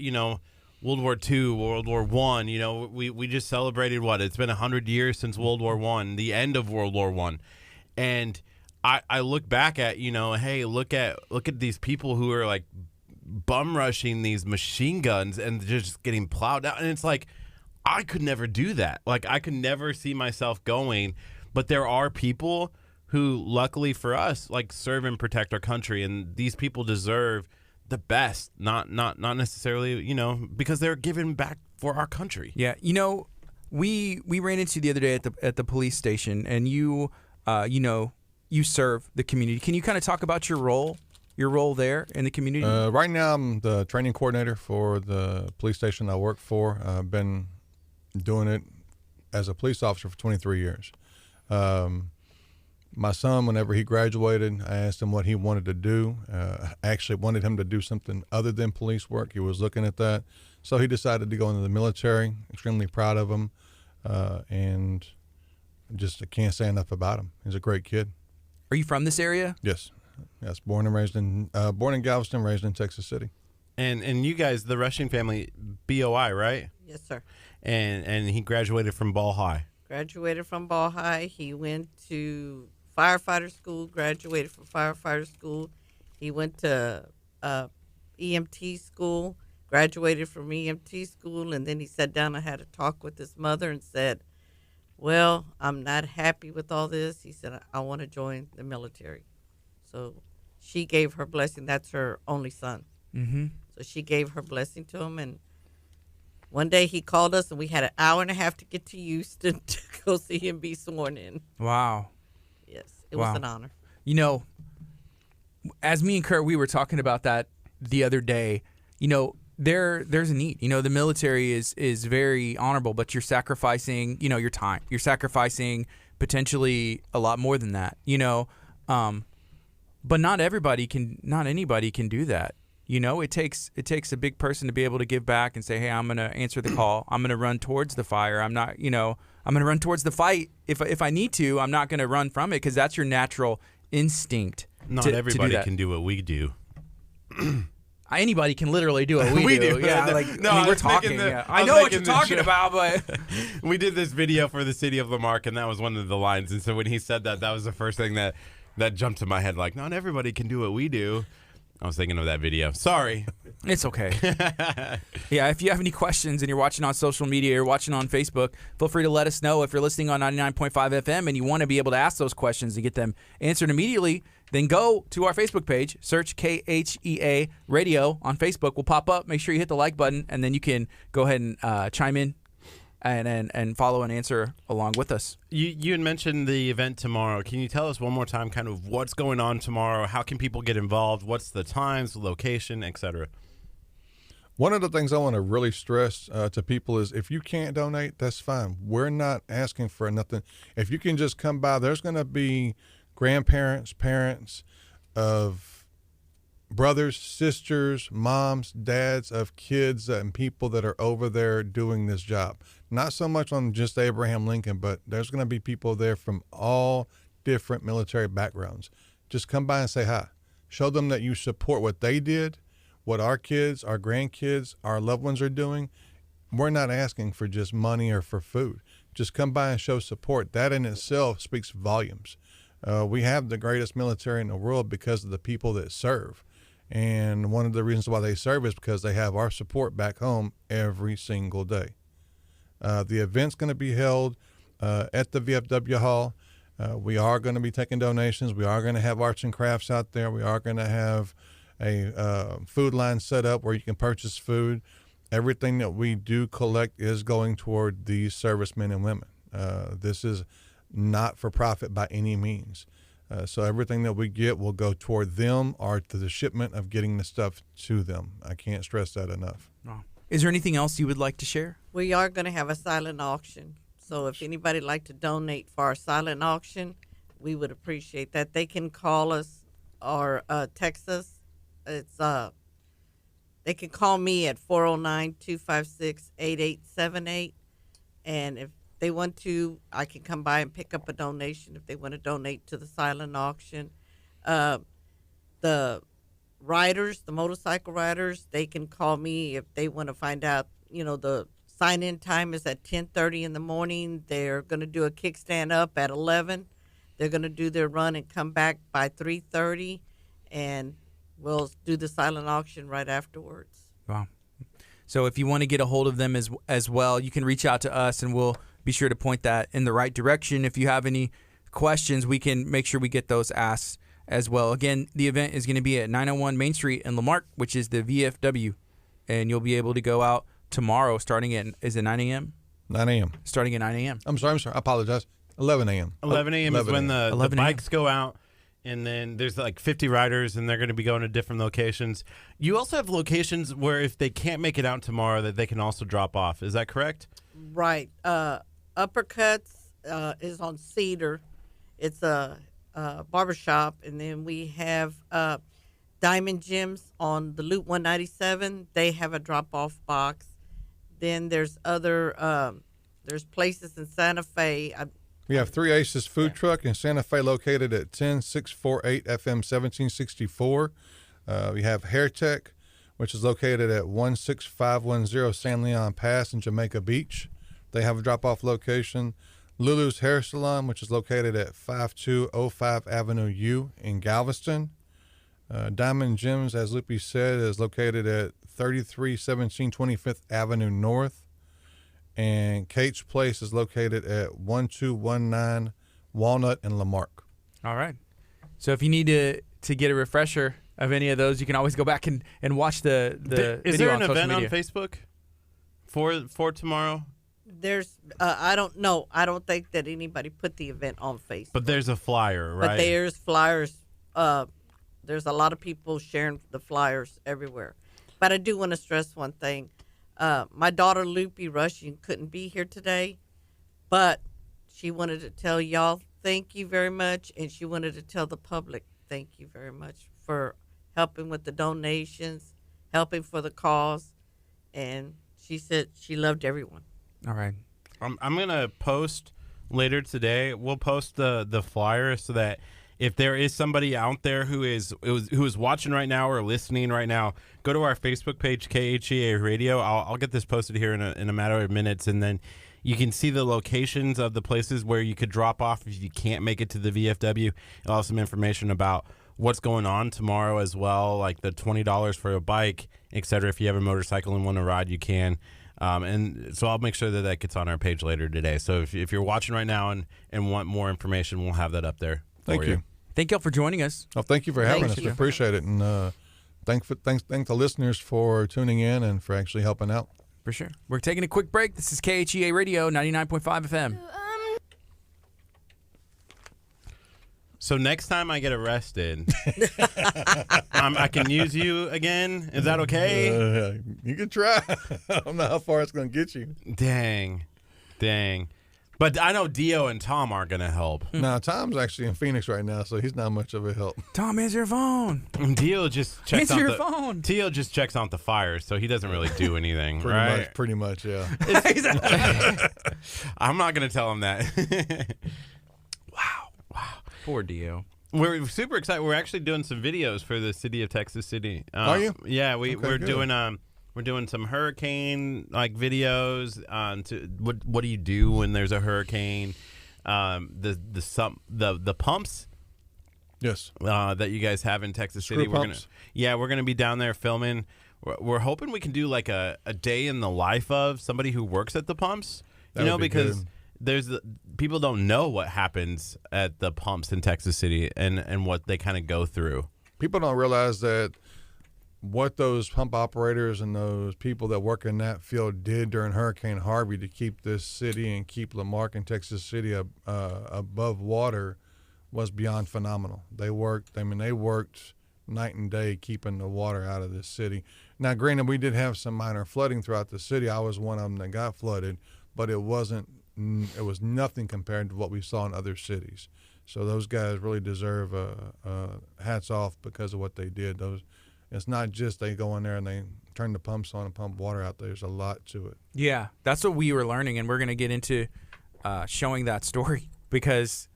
Speaker 2: World War II, World War I. We just celebrated it's been 100 years since World War I, the end of World War I. And I look back at, hey, look at these people who are like bum rushing these machine guns and just getting plowed out. And it's like, I could never do that. Like, I could never see myself going. But there are people who, luckily for us, like serve and protect our country. And these people deserve the best, not necessarily, because they're giving back for our country.
Speaker 1: Yeah, we ran into the other day at the police station, and you serve the community. Can you kind of talk about your role there in the community?
Speaker 4: Right now, I'm the training coordinator for the police station I work for. I've been doing it as a police officer for 23 years. My son, whenever he graduated, I asked him what he wanted to do. I actually wanted him to do something other than police work. He was looking at that. So he decided to go into the military. Extremely proud of him. And just I can't say enough about him. He's a great kid.
Speaker 1: Are you from this area?
Speaker 4: Yes. Yes, born in Galveston, raised in Texas City.
Speaker 2: And you guys, the Rushing family, BOI, right?
Speaker 5: Yes, sir.
Speaker 2: And he graduated from Ball High.
Speaker 5: Graduated from Ball High. He went to firefighter school, graduated from firefighter school. He went to EMT school, graduated from EMT school, and then he sat down and had a talk with his mother and said, well, I'm not happy with all this. He said, I want to join the military. So she gave her blessing. That's her only son.
Speaker 1: Mm-hmm.
Speaker 5: So she gave her blessing to him, and one day he called us, and we had an hour and a half to get to Houston to go see him be sworn in.
Speaker 1: Wow.
Speaker 5: Yes, it was an honor.
Speaker 1: As me and Curt, we were talking about that the other day, there's a need. The military is very honorable, but you're sacrificing, your time. You're sacrificing potentially a lot more than that, but not anybody can do that. It takes a big person to be able to give back and say, hey, I'm going to answer the call. I'm going to run towards the fire. I'm not, I'm going to run towards the fight. If I need to, I'm not going to run from it because that's your natural instinct.
Speaker 2: Not everybody can do what we do.
Speaker 1: Anybody can literally do what we do. Yeah, we're talking. I know what you're talking about, but
Speaker 2: we did this video for the city of Lamarck, and that was one of the lines. And so when he said that was the first thing that jumped to my head. Like, not everybody can do what we do. I was thinking of that video. Sorry.
Speaker 1: It's okay. Yeah, if you have any questions and you're watching on social media or watching on Facebook, feel free to let us know. If you're listening on 99.5 FM and you want to be able to ask those questions and get them answered immediately, then go to our Facebook page, search KHEA Radio on Facebook. Will pop up. Make sure you hit the like button, and then you can go ahead and chime in and follow and answer along with us.
Speaker 2: You had mentioned the event tomorrow. Can you tell us one more time kind of what's going on tomorrow? How can people get involved? What's the times, the location, etc.?
Speaker 4: One of the things I want to really stress to people is if you can't donate, that's fine. We're not asking for nothing. If you can just come by, there's going to be grandparents, parents of brothers, sisters, moms, dads of kids and people that are over there doing this job. Not so much on just Abraham Lincoln, but there's going to be people there from all different military backgrounds. Just come by and say hi. Show them that you support what they did, what our kids, our grandkids, our loved ones are doing. We're not asking for just money or for food. Just come by and show support. That in itself speaks volumes. We have the greatest military in the world because of the people that serve. And one of the reasons why they serve is because they have our support back home every single day. The event's going to be held at the VFW Hall. We are going to be taking donations. We are going to have arts and crafts out there. We are going to have a food line set up where you can purchase food. Everything that we do collect is going toward these servicemen and women. This is not for profit by any means. So everything that we get will go toward them or to the shipment of getting the stuff to them. I can't stress that enough.
Speaker 1: Is there anything else you would like to share?
Speaker 5: We are going to have a silent auction. So if anybody would like to donate for our silent auction, we would appreciate that. They can call us or text us. It's they can call me at 409-256-8878. And if they want to, I can come by and pick up a donation if they want to donate to the silent auction. The riders, the motorcycle riders, they can call me if they want to find out, the sign-in time is at 10:30 in the morning. They're going to do a kickstand up at 11. They're going to do their run and come back by 3:30, and we'll do the silent auction right afterwards.
Speaker 1: Wow. So if you want to get a hold of them as well, you can reach out to us, and we'll be sure to point that in the right direction. If you have any questions, we can make sure we get those asked as well. Again, the event is going to be at 901 Main Street in Lamarck, which is the VFW, and you'll be able to go out tomorrow starting at, is it 9 a.m.?
Speaker 4: 9 a.m.
Speaker 1: Starting at 9 a.m.
Speaker 4: I'm sorry. I apologize. 11 a.m.
Speaker 2: 11 a.m. is when the
Speaker 1: 11 a.m.
Speaker 2: bikes go out, and then there's like 50 riders, and they're going to be going to different locations. You also have locations where if they can't make it out tomorrow, that they can also drop off. Is that correct?
Speaker 5: Right. Uppercuts is on Cedar. It's a barbershop, and then we have Diamond Gyms on the Loop 197. They have a drop-off box. Then there's other there's places in Santa Fe.
Speaker 4: We have 3 Aces Food Truck in Santa Fe located at 10648 FM 1764. We have Hair Tech, which is located at 16510 San Leon Pass in Jamaica Beach. They have a drop-off location. Lulu's Hair Salon, which is located at 5205 Avenue U in Galveston. Diamond Gyms, as Lippy said, is located at 3317 25th Avenue North. And Kate's Place is located at 1219 Walnut in Lamarck.
Speaker 1: All right. So if you need to get a refresher of any of those, you can always go back and watch the
Speaker 2: Is
Speaker 1: video
Speaker 2: there
Speaker 1: on
Speaker 2: an
Speaker 1: social
Speaker 2: event
Speaker 1: media.
Speaker 2: on Facebook for tomorrow?
Speaker 5: There's I don't know. I don't think that anybody put the event on Facebook.
Speaker 2: But there's a flyer, right?
Speaker 5: But there's flyers. There's a lot of people sharing the flyers everywhere. But I do want to stress one thing. My daughter, Loopy Rushing, couldn't be here today, but she wanted to tell y'all thank you very much, and she wanted to tell the public thank you very much for helping with the donations, helping for the cause, and she said she loved everyone.
Speaker 1: All right.
Speaker 2: I'm gonna post later today. We'll post the flyer so that if there is somebody out there who is watching right now or listening right now, go to our Facebook page, KHEA Radio. I'll get this posted here in a matter of minutes, and then you can see the locations of the places where you could drop off if you can't make it to the VFW. I'll have some information about what's going on tomorrow as well, like the $20 for a bike, etc. If you have a motorcycle and want to ride, you can. And so I'll make sure that gets on our page later today. So if you're watching right now and want more information, we'll have that up there.
Speaker 4: Thank you.
Speaker 1: Thank y'all for joining us.
Speaker 4: Oh, thank you for having
Speaker 5: Thank
Speaker 4: us.
Speaker 5: you.
Speaker 4: We appreciate it. And thank the listeners for tuning in and for actually helping out.
Speaker 1: For sure. We're taking a quick break. This is KHEA Radio, 99.5 FM.
Speaker 2: So next time I get arrested, I can use you again. Is that okay?
Speaker 4: You can try. I don't know how far it's going to get you.
Speaker 2: Dang. But I know Dio and Tom aren't going to help.
Speaker 4: Now, Tom's actually in Phoenix right now, so he's not much of a help.
Speaker 1: Tom, answer your phone.
Speaker 2: And Dio just checks
Speaker 1: Answer
Speaker 2: out
Speaker 1: your phone.
Speaker 2: Dio just checks out the fires, so he doesn't really do anything, right?
Speaker 4: Pretty much, yeah.
Speaker 2: I'm not going to tell him that.
Speaker 1: Poor Dio.
Speaker 2: We're super excited. We're actually doing some videos for the city of Texas City.
Speaker 4: Are you?
Speaker 2: Yeah, we're
Speaker 4: good.
Speaker 2: doing some hurricane like videos on to what do you do when there's a hurricane? The pumps
Speaker 4: Yes.
Speaker 2: that you guys have in Texas City.
Speaker 4: pumps.
Speaker 2: We're gonna be down there filming. We're hoping we can do like a day in the life of somebody who works at the pumps.
Speaker 4: That would be
Speaker 2: because
Speaker 4: good.
Speaker 2: people don't know what happens at the pumps in Texas City and what they kind of go through.
Speaker 4: People don't realize that what those pump operators and those people that work in that field did during Hurricane Harvey to keep this city and keep Lamarck and Texas City above water was beyond phenomenal. They worked night and day keeping the water out of this city. Now, granted, we did have some minor flooding throughout the city. I was one of them that got flooded, but it wasn't it was nothing compared to what we saw in other cities. So those guys really deserve hats off because of what they did. It's not just they go in there and they turn the pumps on and pump water out. There's a lot to it.
Speaker 1: Yeah, that's what we were learning, and we're going to get into showing that story because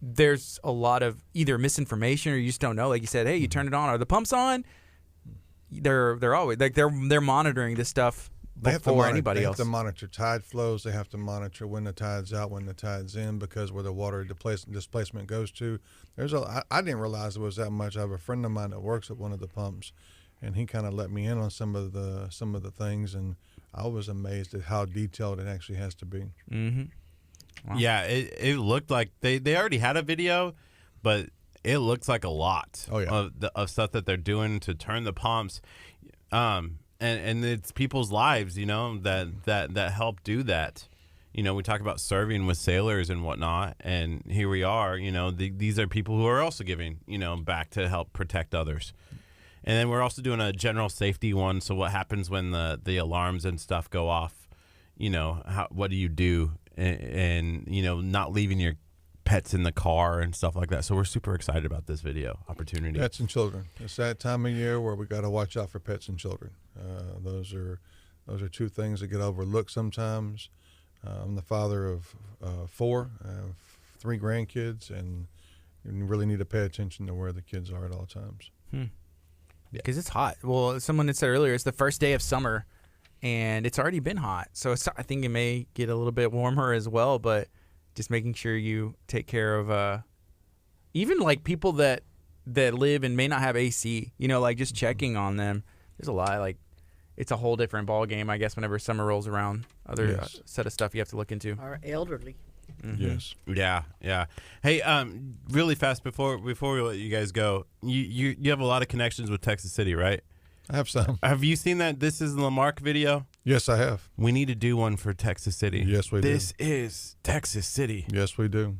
Speaker 1: there's a lot of either misinformation or you just don't know. Like you said, hey, you turn it on. Are the pumps on? They're always like they're monitoring this stuff before anybody else.
Speaker 4: They have to monitor tide flows. They have to monitor when the tide's out, when the tide's in, because where the water displacement goes to. I didn't realize there was that much. I have a friend of mine that works at one of the pumps, and he kind of let me in on some of the things, and I was amazed at how detailed it actually has to be.
Speaker 1: Mm-hmm. Wow.
Speaker 2: Yeah, it looked like they already had a video, but it looks like a lot of stuff that they're doing to turn the pumps, and it's people's lives, that help do that. We talk about serving with sailors and whatnot, and here we are. These are people who are also giving, back to help protect others. And then we're also doing a general safety one. So what happens when the alarms and stuff go off? What do you do? And not leaving your pets in the car and stuff like that. So we're super excited about this video opportunity.
Speaker 4: Pets and children. It's that time of year where we got to watch out for pets and children. Those are two things that get overlooked sometimes. I'm the father of 4. I have 3 grandkids, and you really need to pay attention to where the kids are at all times.
Speaker 1: Because it's hot. Well, someone had said earlier, it's the first day of summer, and it's already been hot. So I think it may get a little bit warmer as well, but just making sure you take care of even like people that live and may not have AC, like just checking on them. There's a lot. Like it's a whole different ball game, I guess, whenever summer rolls around. Other set of stuff you have to look into.
Speaker 5: Our elderly.
Speaker 4: Mm-hmm. Yes.
Speaker 2: Yeah. Hey, really fast before we let you guys go, you have a lot of connections with Texas City, right?
Speaker 4: I have some.
Speaker 2: Have you seen that This Is Lamarck video?
Speaker 4: Yes, I have.
Speaker 2: We need to do one for Texas City.
Speaker 4: Yes, we do.
Speaker 2: This is Texas City.
Speaker 4: Yes, we do.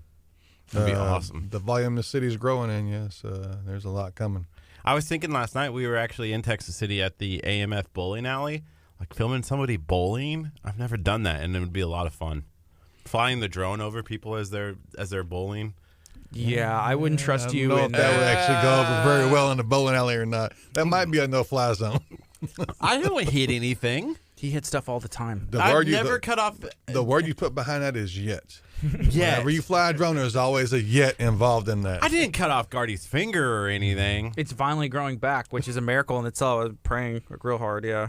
Speaker 2: That'd be awesome.
Speaker 4: The volume the city's growing in, yes. There's a lot coming.
Speaker 2: I was thinking last night we were actually in Texas City at the AMF bowling alley, like filming somebody bowling. I've never done that, and it would be a lot of fun. Flying the drone over people as they're bowling.
Speaker 1: Yeah, I wouldn't trust you.
Speaker 4: I don't know if that would actually go over very well in the bowling alley or not. That might be a no-fly zone.
Speaker 2: I don't hit anything.
Speaker 1: He hits stuff all the time.
Speaker 2: I've never cut off.
Speaker 4: The word you put behind that is yet.
Speaker 2: Yet.
Speaker 4: Whenever you fly a drone, there's always a yet involved in that.
Speaker 2: I didn't cut off Gardy's finger or anything.
Speaker 1: It's finally growing back, which is a miracle in itself. I was praying real hard, yeah.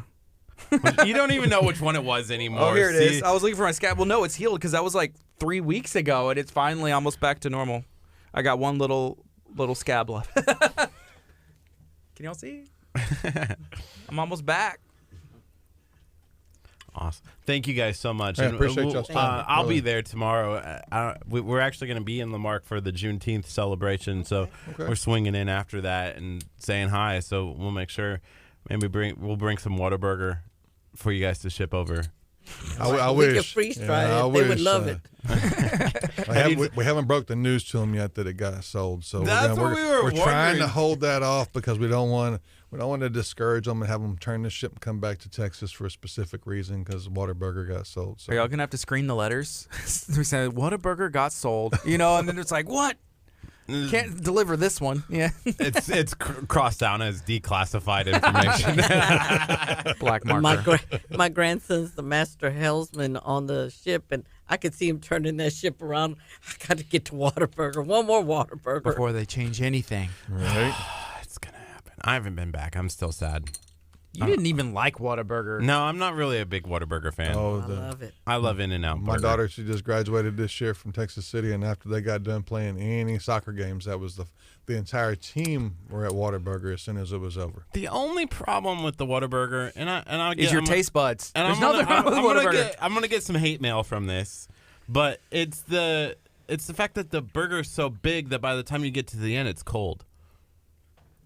Speaker 2: You don't even know which one it was anymore.
Speaker 1: Oh, here it is. I was looking for my scab. Well, no, it's healed because that was like 3 weeks ago, and it's finally almost back to normal. I got one little scab left. Can y'all see? I'm almost back.
Speaker 2: Awesome. Thank you guys so much.
Speaker 4: I appreciate y'all's time.
Speaker 2: I'll be there tomorrow. We're actually going to be in Lamarck for the Juneteenth celebration, so we're swinging in after that and saying hi. So we'll make sure maybe we'll bring some Whataburger for you guys to ship over.
Speaker 4: I
Speaker 5: we
Speaker 4: wish.
Speaker 5: could freeze try it. They would love it.
Speaker 4: We haven't broke the news to them yet that it got sold, so
Speaker 2: we're
Speaker 4: trying to hold that off because we don't want to discourage them and have them turn the ship and come back to Texas for a specific reason because Whataburger got sold. So.
Speaker 1: Are y'all gonna have to screen the letters? We said Whataburger got sold, and then it's like what? Can't deliver this one. Yeah,
Speaker 2: it's crossed down as declassified information.
Speaker 1: Black marker.
Speaker 5: My grandson's the master helmsman on the ship, and I could see him turning that ship around. I got to get to Whataburger. One more Whataburger
Speaker 1: before they change anything.
Speaker 4: Right.
Speaker 2: It's gonna happen. I haven't been back. I'm still sad.
Speaker 1: You didn't even like Whataburger.
Speaker 2: No, I'm not really a big Whataburger fan.
Speaker 5: I love it.
Speaker 2: I love In-N-Out
Speaker 4: My
Speaker 2: Burger.
Speaker 4: daughter, she just graduated this year from Texas City, and after they got done playing any soccer games, that was the entire team were at Whataburger as soon as it was over.
Speaker 2: The only problem with the Whataburger,
Speaker 1: is your taste buds.
Speaker 2: And
Speaker 1: There's nothing wrong with Whataburger.
Speaker 2: I'm gonna get some hate mail from this, but it's the fact that the burger is so big that by the time you get to the end, it's cold.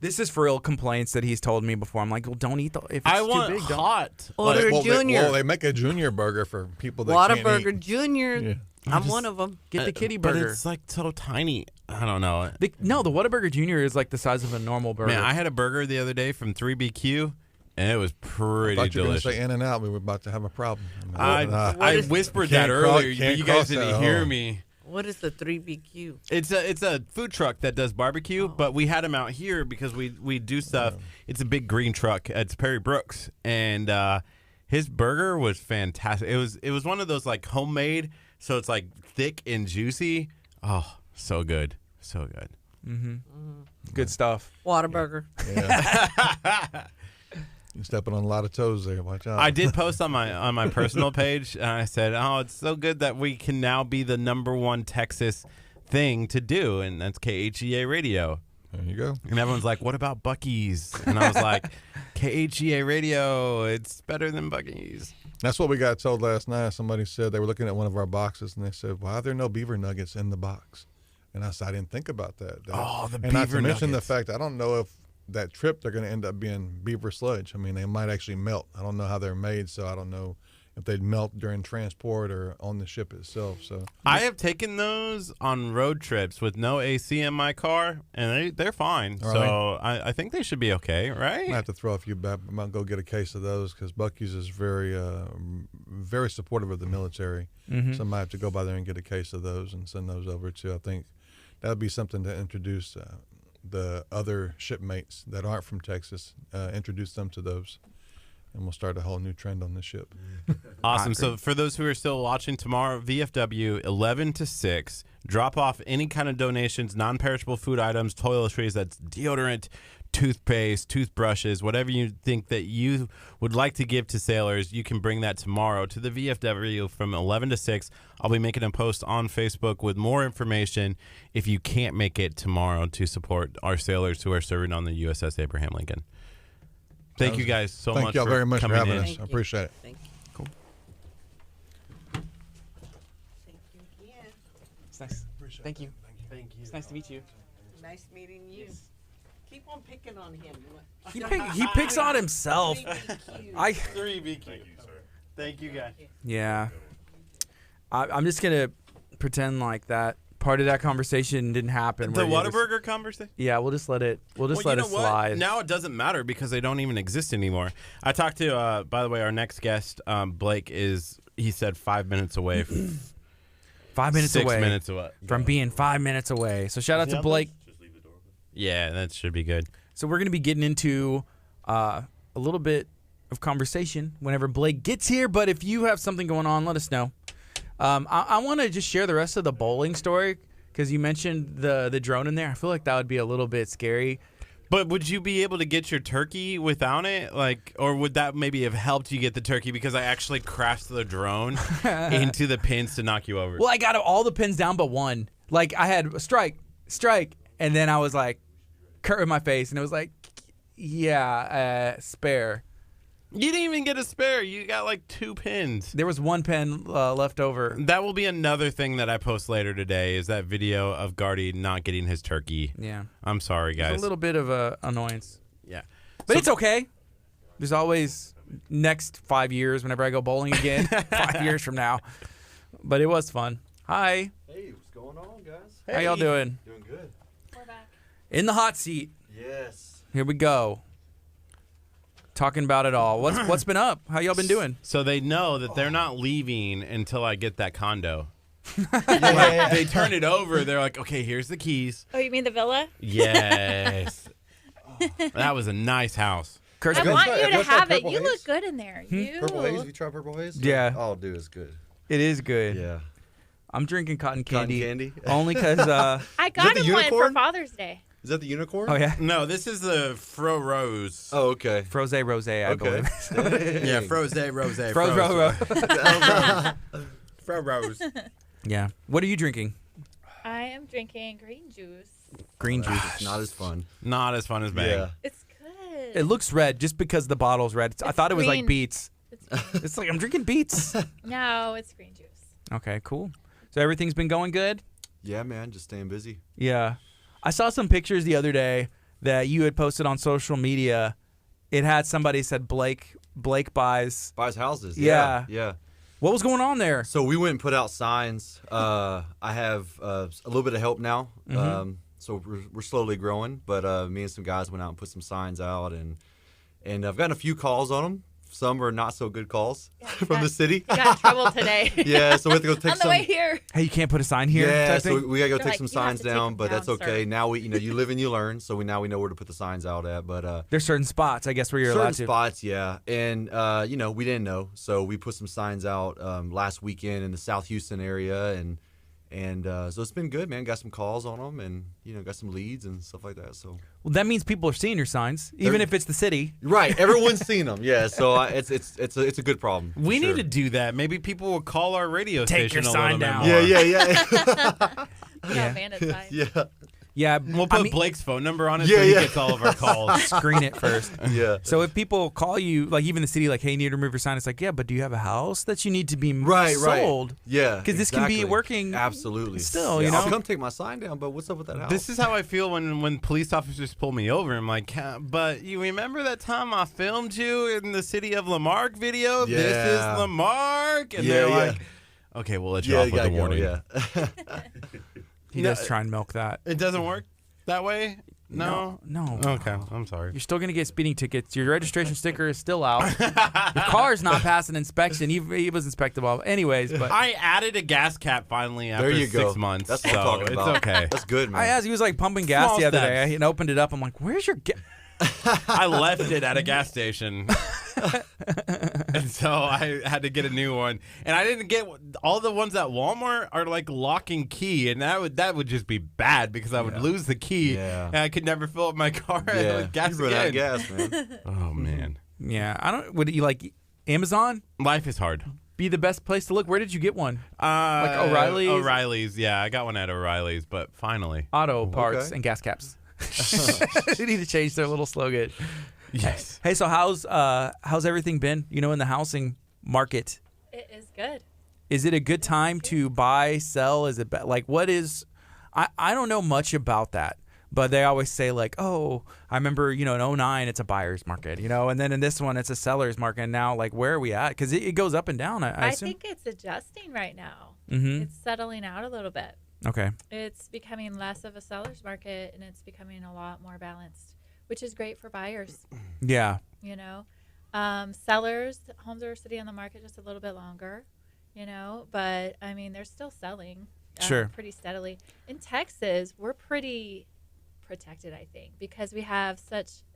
Speaker 1: This is for real complaints that he's told me before. I'm like, well, don't eat if it's
Speaker 2: I
Speaker 1: too
Speaker 2: want
Speaker 1: big.
Speaker 2: hot.
Speaker 5: Order Junior.
Speaker 4: They make a Junior burger for people that can't
Speaker 5: Whataburger
Speaker 4: eat.
Speaker 5: Junior.
Speaker 4: Yeah.
Speaker 5: I'm one of them.
Speaker 1: Get the kitty
Speaker 2: But
Speaker 1: burger.
Speaker 2: it's like so tiny. I don't know.
Speaker 1: The Whataburger Junior is like the size of a normal burger.
Speaker 2: Man, I had a burger the other day from 3BQ, And it was pretty
Speaker 4: thought you were going
Speaker 2: delicious.
Speaker 4: to say In-N-Out. We were about to have a problem.
Speaker 2: I whispered that
Speaker 4: Can't
Speaker 2: earlier,
Speaker 4: can't
Speaker 2: but you guys
Speaker 4: cross that
Speaker 2: didn't hear
Speaker 4: hole.
Speaker 2: me.
Speaker 5: What is the 3BQ?
Speaker 2: It's a food truck that does barbecue, but we had him out here because we do stuff. It's a big green truck. It's Perry Brooks, and his burger was fantastic. It was one of those like homemade, so it's like thick and juicy. Oh, so good, so good.
Speaker 1: Good stuff.
Speaker 5: Whataburger.
Speaker 4: Yeah. You're stepping on a lot of toes there. Watch out.
Speaker 2: I did post on my personal page, and I said, "Oh, it's so good that we can now be the #1 Texas thing to do, and that's KHEA Radio."
Speaker 4: There you go.
Speaker 2: And everyone's like, "What about Buc-ee's?" And I was like, "KHEA Radio, it's better than Buc-ee's."
Speaker 4: That's what we got told last night. Somebody said they were looking at one of our boxes, and they said, "Why are there no beaver nuggets in the box?" And I said, "I didn't think about that."
Speaker 2: Oh, the
Speaker 4: and not
Speaker 2: beaver
Speaker 4: to mention the
Speaker 2: nuggets.
Speaker 4: fact I don't know if that trip they're going to end up being beaver sludge. I mean, they might actually melt. I don't know how they're made, so I don't know if they'd melt during transport or on the ship itself. So
Speaker 2: I have taken those on road trips with no AC in my car, and they're fine.
Speaker 4: All
Speaker 2: So I think they should be okay, right?
Speaker 4: I have to throw a few back. I might go get a case of those because Buc-ee's is very supportive of the military. So I might have to go by there and get a case of those and send those over too. I think that would be something to introduce the other shipmates that aren't from Texas, introduce them to those, and we'll start a whole new trend on this ship.
Speaker 2: Awesome. So for those who are still watching tomorrow, VFW 11 to 6, drop off any kind of donations, non-perishable food items, toiletries, that's deodorant, toothpaste, toothbrushes, whatever you think that you would like to give to sailors, you can bring that tomorrow to the VFW from 11 to 6. I'll be making a post on Facebook with more information if you can't make it tomorrow to support our sailors who are serving on the USS Abraham Lincoln. Thank you guys so much.
Speaker 4: Thank y'all very much for
Speaker 2: coming
Speaker 4: having
Speaker 2: in.
Speaker 4: us. I appreciate it.
Speaker 5: Thank you.
Speaker 2: Cool.
Speaker 5: Thank you again.
Speaker 1: It's nice. Thank you. Thank you. It's nice to meet you.
Speaker 5: Nice meeting you. Keep on picking on him.
Speaker 1: He picks on himself.
Speaker 5: 3BQ.
Speaker 1: I
Speaker 2: 3BQ.
Speaker 3: Thank you, sir.
Speaker 2: Thank you, guys.
Speaker 1: yeah. I'm just gonna pretend like that part of that conversation didn't happen.
Speaker 2: The
Speaker 1: where you just-
Speaker 2: Whataburger conversation?
Speaker 1: Yeah, we'll just let it. We'll just
Speaker 2: Well,
Speaker 1: let
Speaker 2: you
Speaker 1: it
Speaker 2: know what?
Speaker 1: slide.
Speaker 2: Now it doesn't matter because they don't even exist anymore. I talked to, by the way, our next guest, Blake, he said 5 minutes away.
Speaker 1: 5 minutes
Speaker 2: 6
Speaker 1: away
Speaker 2: minutes away.
Speaker 1: from being 5 minutes away. So shout out to
Speaker 2: Yeah,
Speaker 1: Blake.
Speaker 3: Just leave the door open.
Speaker 2: Yeah, that should be good.
Speaker 1: So we're gonna be getting into a little bit of conversation whenever Blake gets here. But if you have something going on, let us know. I want to just share the rest of the bowling story because you mentioned the drone in there. I feel like that would be a little bit scary.
Speaker 2: But would you be able to get your turkey without it? Like, or would that maybe have helped you get the turkey because I actually crashed the drone into the pins to knock you over?
Speaker 1: Well, I got all the pins down but one. Like I had strike, and then I was like, Kurt in my face, and it was like, yeah, spare.
Speaker 2: You didn't even get a spare. You got like 2 pins.
Speaker 1: There was one pin left over.
Speaker 2: That will be another thing that I post later today is that video of Gardy not getting his turkey.
Speaker 1: Yeah,
Speaker 2: I'm sorry,
Speaker 1: it's
Speaker 2: guys.
Speaker 1: a little bit of a annoyance,
Speaker 2: Yeah.
Speaker 1: but
Speaker 2: So-
Speaker 1: it's okay. There's always next 5 years whenever I go bowling again. 5 years from now, but it was fun. Hi,
Speaker 7: Hey, what's going on, guys?
Speaker 1: how y'all doing?
Speaker 7: Doing good.
Speaker 8: We're back.
Speaker 1: In the hot seat.
Speaker 7: Yes.
Speaker 1: Here we go. Talking about it all. What's been up? How y'all been doing?
Speaker 2: So they know that they're not leaving until I get that condo.
Speaker 7: Yeah.
Speaker 2: They turn it over. They're like, okay, here's the keys.
Speaker 8: Oh, you mean the villa?
Speaker 2: Yes. That was a nice house.
Speaker 1: Kurt's
Speaker 8: I
Speaker 1: good.
Speaker 8: want
Speaker 7: try-
Speaker 8: you
Speaker 7: have
Speaker 8: to
Speaker 7: y'all tried
Speaker 8: have it.
Speaker 7: Purple
Speaker 8: You
Speaker 7: Haze?
Speaker 8: look good in there. You.
Speaker 7: Purple Haze? Have you tried Purple Haze?
Speaker 1: Yeah.
Speaker 7: Oh, dude, it's good.
Speaker 1: It is good.
Speaker 7: Yeah.
Speaker 1: I'm drinking cotton
Speaker 7: Cotton
Speaker 1: candy.
Speaker 7: candy?
Speaker 1: Only because
Speaker 8: I got
Speaker 7: the
Speaker 8: him one for
Speaker 7: unicorn?
Speaker 8: Father's Day.
Speaker 7: Is that the unicorn?
Speaker 1: oh yeah,
Speaker 2: No, this is the Fro Rose.
Speaker 7: Oh, okay.
Speaker 1: Froze Rose, I
Speaker 7: Okay.
Speaker 1: believe.
Speaker 2: Yeah, Froze Rose. Fro Rose.
Speaker 1: Yeah. What are you drinking?
Speaker 8: I am drinking green juice.
Speaker 1: Green juice.
Speaker 7: It's not as fun.
Speaker 2: Not as fun as Bang.
Speaker 7: Yeah.
Speaker 8: It's good.
Speaker 1: It looks red just because the bottle's red. I
Speaker 8: It's
Speaker 1: thought it was like
Speaker 8: green.
Speaker 1: beets.
Speaker 8: It's
Speaker 1: It's like I'm drinking beets.
Speaker 8: no, it's green juice.
Speaker 1: Okay, cool. So everything's been going good?
Speaker 7: Yeah, man, just staying busy.
Speaker 1: Yeah. I saw some pictures the other day that you had posted on social media. It had somebody said Blake buys.
Speaker 7: Buys houses.
Speaker 1: Yeah.
Speaker 7: Yeah.
Speaker 1: What was going on there?
Speaker 7: So we went and put out signs. I have a little bit of help now. So we're slowly growing, but me and some guys went out and put some signs out, and And I've gotten a few calls on them. Some are not so good calls from the city.
Speaker 8: You got in trouble today.
Speaker 7: Yeah, so we have to go take
Speaker 8: On the
Speaker 7: some.
Speaker 8: way here.
Speaker 1: Hey, you can't put a sign here.
Speaker 7: Yeah,
Speaker 1: type
Speaker 7: so
Speaker 1: thing?
Speaker 7: we gotta go
Speaker 8: They're
Speaker 7: take
Speaker 8: like,
Speaker 7: some
Speaker 8: "You have
Speaker 7: signs
Speaker 8: to take
Speaker 7: down,
Speaker 8: them
Speaker 7: but that's
Speaker 8: down,
Speaker 7: okay.
Speaker 8: sir."
Speaker 7: Now you live and you learn, so now we know where to put the signs out at. But
Speaker 1: There's certain spots, I guess, where you're
Speaker 7: certain
Speaker 1: allowed to.
Speaker 7: spots, yeah, and we didn't know, so we put some signs out last weekend in the South Houston area, and so it's been good, man. Got some calls on them, and got some leads and stuff like that. So
Speaker 1: Well, that means people are seeing your signs, even if it's the city.
Speaker 7: right, everyone's seen them, yeah. So it's a good problem. for
Speaker 2: We
Speaker 7: sure.
Speaker 2: need to do that. Maybe people will call our radio
Speaker 1: Take
Speaker 2: station
Speaker 1: your
Speaker 2: a
Speaker 1: sign
Speaker 2: little bit
Speaker 1: down.
Speaker 2: more.
Speaker 7: Yeah.
Speaker 8: Yeah, bandit sign.
Speaker 7: yeah.
Speaker 1: Yeah,
Speaker 2: We'll put Blake's phone number on it so
Speaker 7: Yeah,
Speaker 2: he
Speaker 7: yeah.
Speaker 2: gets all of our calls.
Speaker 1: screen it first.
Speaker 7: Yeah.
Speaker 1: So if people call you, like even the city, like, hey, you need to remove your sign, it's like, yeah, but do you have a house that you need to be
Speaker 7: Right.
Speaker 1: sold?
Speaker 7: Yeah.
Speaker 1: 'Cause this can be working
Speaker 7: Absolutely.
Speaker 1: still,
Speaker 7: Yeah,
Speaker 1: you
Speaker 7: I'll
Speaker 1: know?
Speaker 7: come take my sign down, but what's up with that house?
Speaker 2: This is how I feel when police officers pull me over. I'm like, but you remember that time I filmed you in the City of Lamarck video?
Speaker 7: Yeah.
Speaker 2: This is Lamarck. And
Speaker 7: Yeah,
Speaker 2: they're
Speaker 7: yeah.
Speaker 2: like, okay, we'll let you
Speaker 7: yeah,
Speaker 2: off
Speaker 7: you
Speaker 2: with
Speaker 7: gotta
Speaker 2: the
Speaker 7: go,
Speaker 2: warning.
Speaker 7: yeah.
Speaker 1: He
Speaker 2: No,
Speaker 1: does try and milk that.
Speaker 2: It doesn't work that way? No?
Speaker 1: No.
Speaker 2: Okay, I'm sorry.
Speaker 1: You're still going to get speeding tickets. Your registration sticker is still out. Your car's not passing inspection. He was inspectable. Anyways, but
Speaker 2: I added a gas cap finally after
Speaker 7: There you go.
Speaker 2: 6 months.
Speaker 7: That's what I'm
Speaker 2: so
Speaker 7: talking about.
Speaker 2: It's okay.
Speaker 7: That's good, man.
Speaker 1: I asked, he was like pumping gas
Speaker 2: Small
Speaker 1: the other
Speaker 2: steps.
Speaker 1: day and opened it up. I'm like, where's your gas?
Speaker 2: I left it at a gas station. And so I had to get a new one. And I didn't get all the ones at Walmart are like lock and key, and that would just be bad because I would lose the key
Speaker 7: Yeah.
Speaker 2: and I could never fill up my car
Speaker 7: yeah.
Speaker 2: with gas
Speaker 7: You run out of
Speaker 2: again.
Speaker 7: gas, man.
Speaker 2: Oh man.
Speaker 1: Yeah, I don't. Would you like Amazon
Speaker 2: Life is hard.
Speaker 1: be the best place to look? Where did you get one?
Speaker 2: Like
Speaker 1: O'Reilly's?
Speaker 2: O'Reilly's, yeah. I got one at O'Reilly's, but finally.
Speaker 1: Auto parts
Speaker 7: Okay.
Speaker 1: and gas caps. They need to change their little slogan.
Speaker 2: Yes.
Speaker 1: Hey, so how's everything been? In the housing market,
Speaker 8: It is good.
Speaker 1: is it a good time to buy, sell? Is it like what is? I don't know much about that, but they always say like, oh, I remember in 2009 it's a buyer's market, and then in this one it's a seller's market. And now like where are we at? Because it goes up and down. I assume.
Speaker 8: think it's adjusting right now.
Speaker 1: Mm-hmm.
Speaker 8: It's settling out a little bit.
Speaker 1: Okay.
Speaker 8: It's becoming less of a seller's market and it's becoming a lot more balanced, which is great for buyers.
Speaker 1: Yeah.
Speaker 8: Sellers, homes are sitting on the market just a little bit longer, but I mean, they're still selling
Speaker 1: Sure.
Speaker 8: pretty steadily. In Texas, we're pretty protected, I think, because we have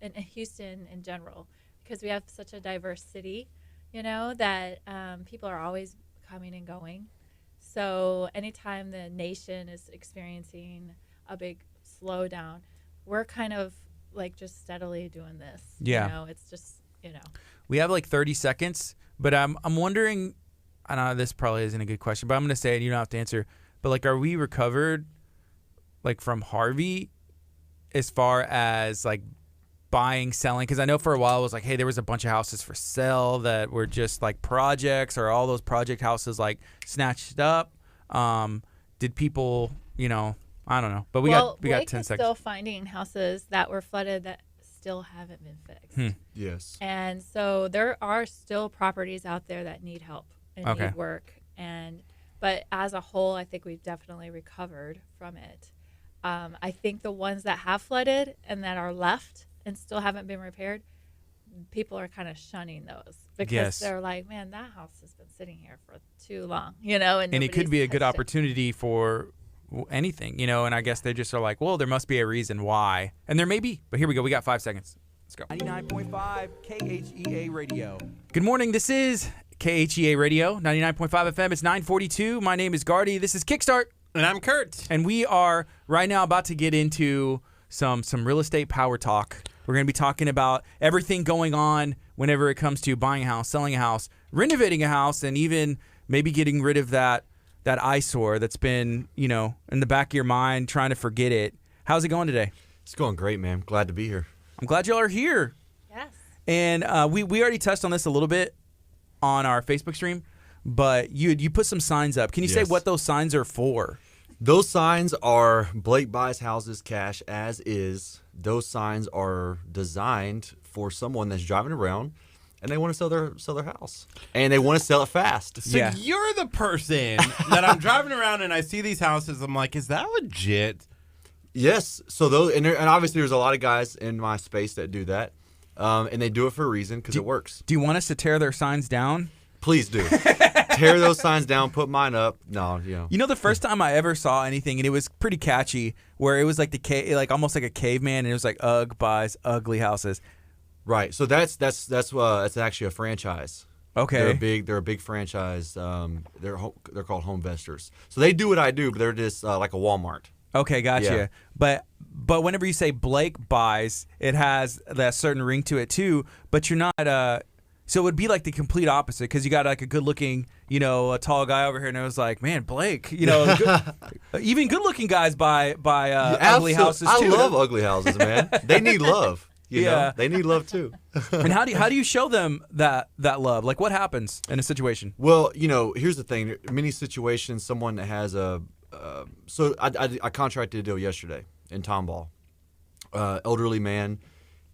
Speaker 8: in Houston in general, because we have such a diverse city, that people are always coming and going. So anytime the nation is experiencing a big slowdown, we're kind of like just steadily doing this.
Speaker 1: Yeah.
Speaker 8: It's just,
Speaker 1: We have like 30 seconds, but I'm wondering. I know this probably isn't a good question, but I'm gonna say it. You don't have to answer. But like, are we recovered, like from Harvey, as far as like buying, selling? Because I know for a while it was like, hey, there was a bunch of houses for sale that were just like projects, or all those project houses like snatched up. Did people, I don't know. But we got
Speaker 8: Blake
Speaker 1: 10
Speaker 8: is
Speaker 1: seconds.
Speaker 8: still finding houses that were flooded that still haven't been fixed.
Speaker 7: Yes.
Speaker 8: And so there are still properties out there that need help and
Speaker 1: Okay.
Speaker 8: need work. But as a whole, I think we've definitely recovered from it. I think the ones that have flooded and that are left and still haven't been repaired, people are kind of shunning those because
Speaker 1: Yes.
Speaker 8: they're like, man, that house has been sitting here for too long,
Speaker 1: And it could be a good
Speaker 8: nobody's touched it.
Speaker 1: opportunity for anything, and I guess they just are like, well, there must be a reason why. And there may be, but here we go. We got 5 seconds. Let's go. 99.5 KHEA Radio. Good morning. This is KHEA Radio, 99.5 FM. It's 9:42. My name is Gardy. This is Kickstart.
Speaker 2: And I'm Curt.
Speaker 1: And we are right now about to get into some real estate power talk. We're going to be talking about everything going on whenever it comes to buying a house, selling a house, renovating a house, and even maybe getting rid of that eyesore that's been, in the back of your mind, trying to forget it. How's it going today?
Speaker 7: It's going great, man. Glad to be here.
Speaker 1: I'm glad y'all are here.
Speaker 8: Yes.
Speaker 1: And we already touched on this a little bit on our Facebook stream, but you put some signs up. Can you say
Speaker 7: Yes.
Speaker 1: what those signs are for?
Speaker 7: Those signs are Blake buys houses cash as is. Those signs are designed for someone that's driving around and they want to sell their house. And they want to sell it fast.
Speaker 2: So
Speaker 1: Yeah.
Speaker 2: you're the person that I'm driving around and I see these houses. I'm like, is that legit?
Speaker 7: Yes. So those and obviously there's a lot of guys in my space that do that. And they do it for a reason because it works.
Speaker 1: Do you want us to tear their signs down?
Speaker 7: Please do. Tear those signs down, put mine up. No,
Speaker 1: You know, the first time I ever saw anything, and it was pretty catchy, where it was like almost like a caveman, and it was like Ugg buys ugly houses.
Speaker 7: Right. So that's actually a franchise.
Speaker 1: Okay.
Speaker 7: They're a big franchise. They're called Home Investors. So they do what I do, but they're just like a Walmart.
Speaker 1: Okay, gotcha.
Speaker 7: Yeah.
Speaker 1: But whenever you say Blake buys, it has that certain ring to it too. But you're not. So it would be like the complete opposite because you got like a good-looking, a tall guy over here, and it was like, man, Blake, even good-looking guys buy ugly houses too.
Speaker 7: I love ugly houses, man. They need love. You know? They need love too.
Speaker 1: And how do you show them that love? Like, what happens in a situation?
Speaker 7: Well, here's the thing. In many situations, someone that has so I contracted a deal yesterday in Tomball, elderly man.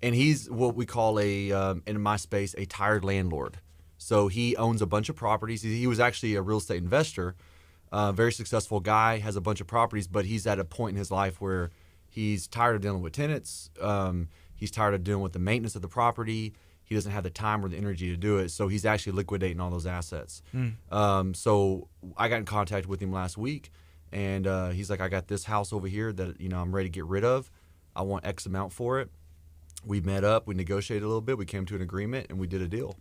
Speaker 7: And he's what we call in my space, a tired landlord. So he owns a bunch of properties. He was actually a real estate investor, very successful guy, has a bunch of properties, but he's at a point in his life where he's tired of dealing with tenants. He's tired of dealing with the maintenance of the property. He doesn't have the time or the energy to do it. So he's actually liquidating all those assets. So I got in contact with him last week, and he's like, I got this house over here that I'm ready to get rid of. I want X amount for it. We met up, we negotiated a little bit, we came to an agreement, and we did a deal.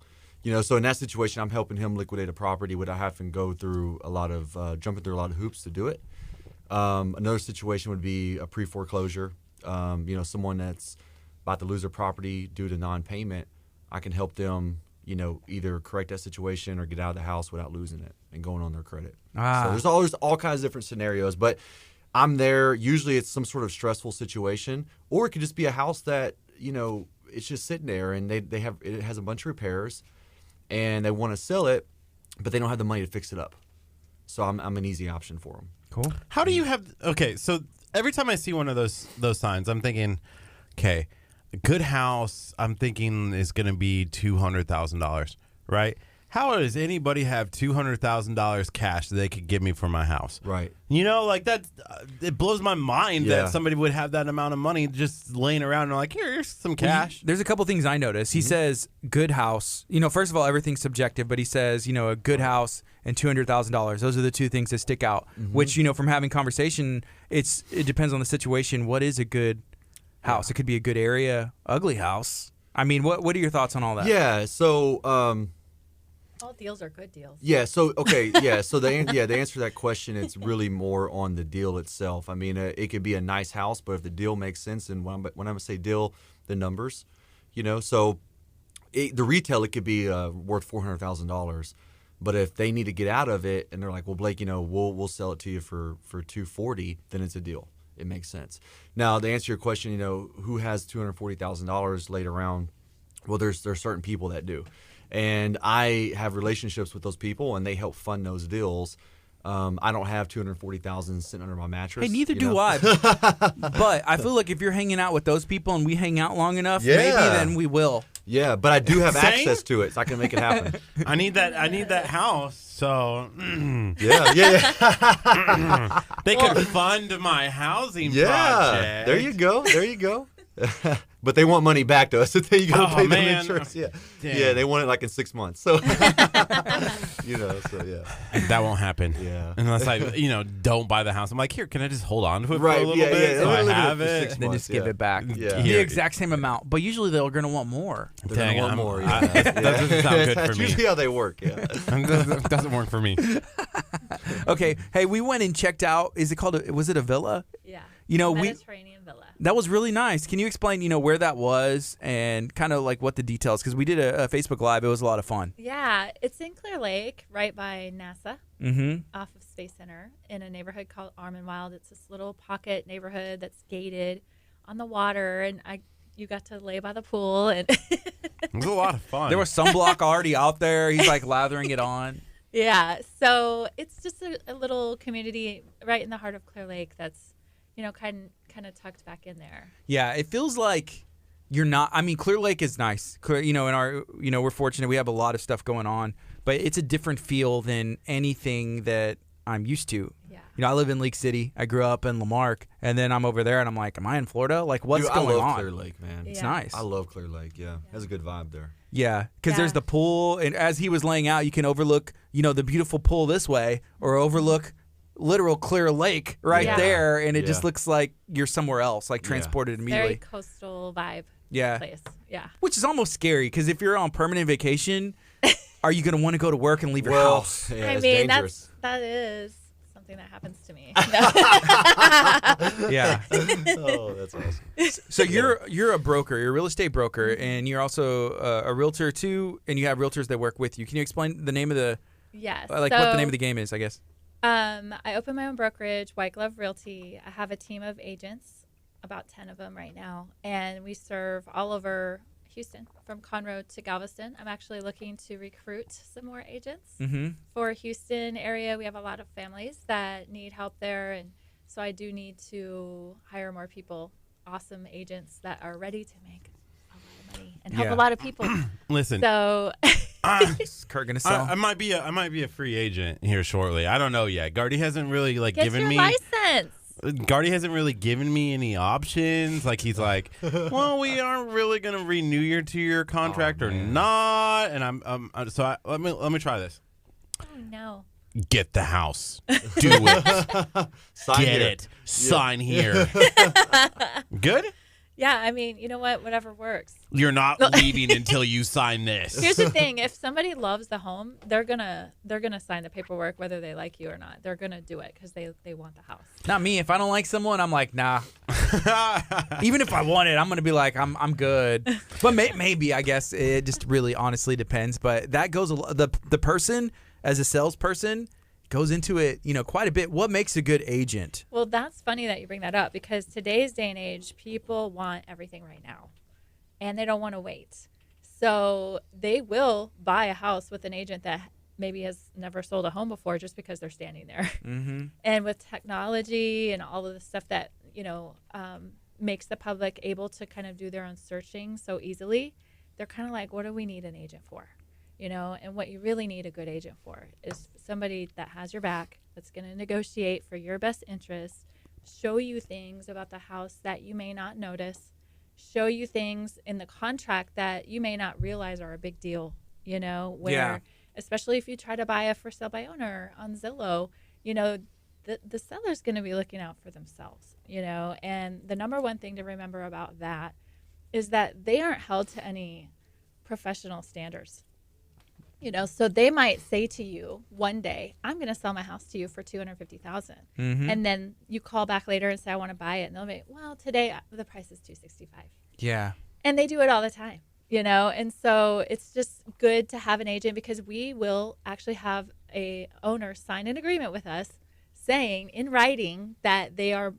Speaker 7: So in that situation, I'm helping him liquidate a property without having to go through jumping through a lot of hoops to do it. Another situation would be a pre-foreclosure. Someone that's about to lose their property due to non-payment, I can help them, either correct that situation or get out of the house without losing it and going on their credit. So there's all kinds of different scenarios, but I'm there. Usually it's some sort of stressful situation, or it could just be a house that, it's just sitting there and it has a bunch of repairs and they want to sell it, but they don't have the money to fix it up. So I'm an easy option for them.
Speaker 1: Cool.
Speaker 2: How do you have? Okay, so every time I see one of those signs, I'm thinking, okay, a good house, I'm thinking is going to be $200,000, right? How does anybody have $200,000 cash that they could give me for my house?
Speaker 7: Right.
Speaker 2: Like that, it blows my mind that somebody would have that amount of money just laying around and like, here's some cash.
Speaker 1: There's a couple things I noticed. He says good house. First of all, everything's subjective, but he says, a good house and $200,000. Those are the two things that stick out, which, from having conversation, it depends on the situation. What is a good house? It could be a good area, ugly house. I mean, what are your thoughts on all that?
Speaker 7: Yeah, so
Speaker 8: all deals are good deals.
Speaker 7: Yeah. So So the answer to that question, it's really more on the deal itself. I mean, it could be a nice house, but if the deal makes sense, and when I'm going to say deal, the numbers, So the retail, it could be worth $400,000, but if they need to get out of it, and they're like, well, Blake, we'll sell it to you for $240,000, then it's a deal. It makes sense. Now, to answer your question, who has $240,000 laid around? Well, there's certain people that do. And I have relationships with those people, and they help fund those deals. I don't have $240,000 sitting under my mattress.
Speaker 1: Hey, neither do I. But I feel like if you're hanging out with those people and we hang out long enough, maybe then we will.
Speaker 7: Yeah, but I do have access to it, so I can make it happen.
Speaker 2: I need that house. So
Speaker 7: yeah.
Speaker 2: They could fund my housing project.
Speaker 7: There you go. But they want money back to us, so you got to pay them insurance. Yeah, yeah, they want it like in 6 months. So,
Speaker 2: that won't happen.
Speaker 7: Yeah,
Speaker 2: unless I, don't buy the house. I'm like, here, can I just hold on to it for a little bit? So I have it,
Speaker 1: and then just give it back.
Speaker 7: Yeah,
Speaker 1: the exact same amount. But usually they're going to want more.
Speaker 7: They're going to want more. Yeah.
Speaker 2: That doesn't sound good for me.
Speaker 7: That's usually how they work. Yeah,
Speaker 2: doesn't work for me.
Speaker 1: Okay, hey, we went and checked out. Was it a villa?
Speaker 8: Yeah.
Speaker 1: Mediterranean
Speaker 8: villa.
Speaker 1: That was really nice. Can you explain, where that was and kind of like what the details? Because we did a Facebook Live. It was a lot of fun.
Speaker 8: Yeah, it's in Clear Lake, right by NASA, off of Space Center, in a neighborhood called Arm & Wild. It's this little pocket neighborhood that's gated on the water, and you got to lay by the pool, and
Speaker 2: it was a lot of fun.
Speaker 1: There was sunblock already out there. He's like lathering it on.
Speaker 8: Yeah, so it's just a little community right in the heart of Clear Lake that's kind of tucked back in there.
Speaker 1: Yeah, it feels like you're not. I mean, Clear Lake is nice. In our, we're fortunate. We have a lot of stuff going on, but it's a different feel than anything that I'm used to.
Speaker 8: Yeah.
Speaker 1: You know, I live in League City. I grew up in Lamarck, and then I'm over there, and I'm like, am I in Florida? Like, what's
Speaker 7: Dude,
Speaker 1: going
Speaker 7: I love
Speaker 1: on?
Speaker 7: Clear Lake, man.
Speaker 1: It's
Speaker 8: Yeah.
Speaker 1: nice.
Speaker 7: I love Clear Lake. Yeah, it has a good vibe there.
Speaker 1: Yeah, because there's
Speaker 8: Yeah.
Speaker 1: the pool, and as he was laying out, you can overlook, you know, the beautiful pool this way, or overlook literal Clear Lake right
Speaker 8: Yeah.
Speaker 1: there, and it
Speaker 7: Yeah.
Speaker 1: just looks like you're somewhere else, like
Speaker 7: Yeah.
Speaker 1: transported
Speaker 8: Very
Speaker 1: immediately.
Speaker 8: coastal vibe
Speaker 1: Yeah,
Speaker 8: place. Yeah.
Speaker 1: which is almost scary because if you're on permanent vacation, are you going to want to go to work and leave your house?
Speaker 7: Yeah,
Speaker 8: I
Speaker 7: it's
Speaker 8: mean,
Speaker 7: dangerous.
Speaker 8: that is something that happens to me.
Speaker 1: Yeah.
Speaker 7: Oh, that's awesome.
Speaker 1: So you're a broker, you're a real estate broker, and you're also a realtor too, and you have realtors that work with you. Can you explain the name of the
Speaker 8: Yes.
Speaker 1: what the name of the game is? I guess.
Speaker 8: I opened my own brokerage, White Glove Realty. I have a team of agents, about 10 of them right now, and we serve all over Houston, from Conroe to Galveston. I'm actually looking to recruit some more agents for Houston area. We have a lot of families that need help there, and so I do need to hire more people, awesome agents that are ready to make a lot of money and help
Speaker 1: Yeah.
Speaker 8: a lot of people.
Speaker 2: Listen,
Speaker 8: So
Speaker 1: Is Kurt gonna sell?
Speaker 2: I might be a free agent here shortly. I don't know yet. Gardy hasn't really
Speaker 8: get
Speaker 2: given
Speaker 8: your
Speaker 2: me.
Speaker 8: license.
Speaker 2: Gardy hasn't really given me any options. Like he's like, well, we aren't really gonna renew your 2-year contract or not. And let me try this.
Speaker 8: Oh no.
Speaker 2: Get the house. Do it.
Speaker 7: Sign
Speaker 2: Get
Speaker 7: here.
Speaker 2: it. Sign here. Good.
Speaker 8: Yeah, I mean, you know what? Whatever works.
Speaker 2: You're not leaving until you sign this.
Speaker 8: Here's the thing: if somebody loves the home, they're gonna sign the paperwork whether they like you or not. They're gonna do it because they want the house.
Speaker 1: Not me. If I don't like someone, I'm like, nah. Even if I want it, I'm gonna be like, I'm good. But maybe I guess it just really honestly depends. But that goes the person as a salesperson goes into it, you know, quite a bit. What makes a good agent?
Speaker 8: Well, that's funny that you bring that up because today's day and age, people want everything right now, and they don't want to wait. So they will buy a house with an agent that maybe has never sold a home before just because they're standing there.
Speaker 1: Mm-hmm.
Speaker 8: And with technology and all of the stuff that, makes the public able to kind of do their own searching so easily, they're kind of like, what do we need an agent for? And what you really need a good agent for is somebody that has your back, that's going to negotiate for your best interest, show you things about the house that you may not notice, show you things in the contract that you may not realize are a big deal, where especially if you try to buy a for sale by owner on Zillow, the seller's going to be looking out for themselves, and the number one thing to remember about that is that they aren't held to any professional standards. So they might say to you one day, I'm going to sell my house to you for $250,000. And then you call back later and say, I want to buy it. And they'll be, well, today the price is $265.
Speaker 1: Yeah.
Speaker 8: And they do it all the time, and so it's just good to have an agent because we will actually have a owner sign an agreement with us saying in writing that they are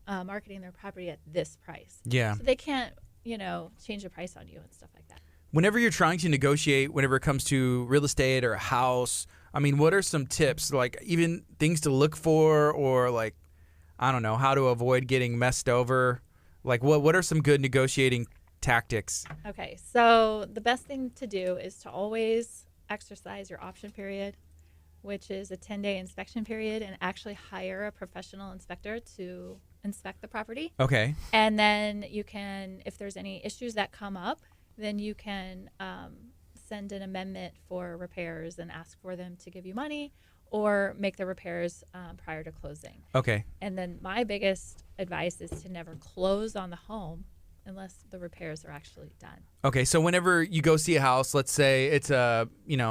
Speaker 8: marketing their property at this price.
Speaker 1: Yeah.
Speaker 8: So they can't, change the price on you and stuff like that.
Speaker 1: Whenever you're trying to negotiate, whenever it comes to real estate or a house, I mean, what are some tips, like even things to look for, or like, I don't know, how to avoid getting messed over? Like, what are some good negotiating tactics?
Speaker 8: Okay, so the best thing to do is to always exercise your option period, which is a 10-day inspection period, and actually hire a professional inspector to inspect the property.
Speaker 1: Okay.
Speaker 8: And then you can, if there's any issues that come up, then you can send an amendment for repairs and ask for them to give you money or make the repairs prior to closing.
Speaker 1: Okay.
Speaker 8: And then my biggest advice is to never close on the home unless the repairs are actually done.
Speaker 1: Okay, so whenever you go see a house, let's say it's a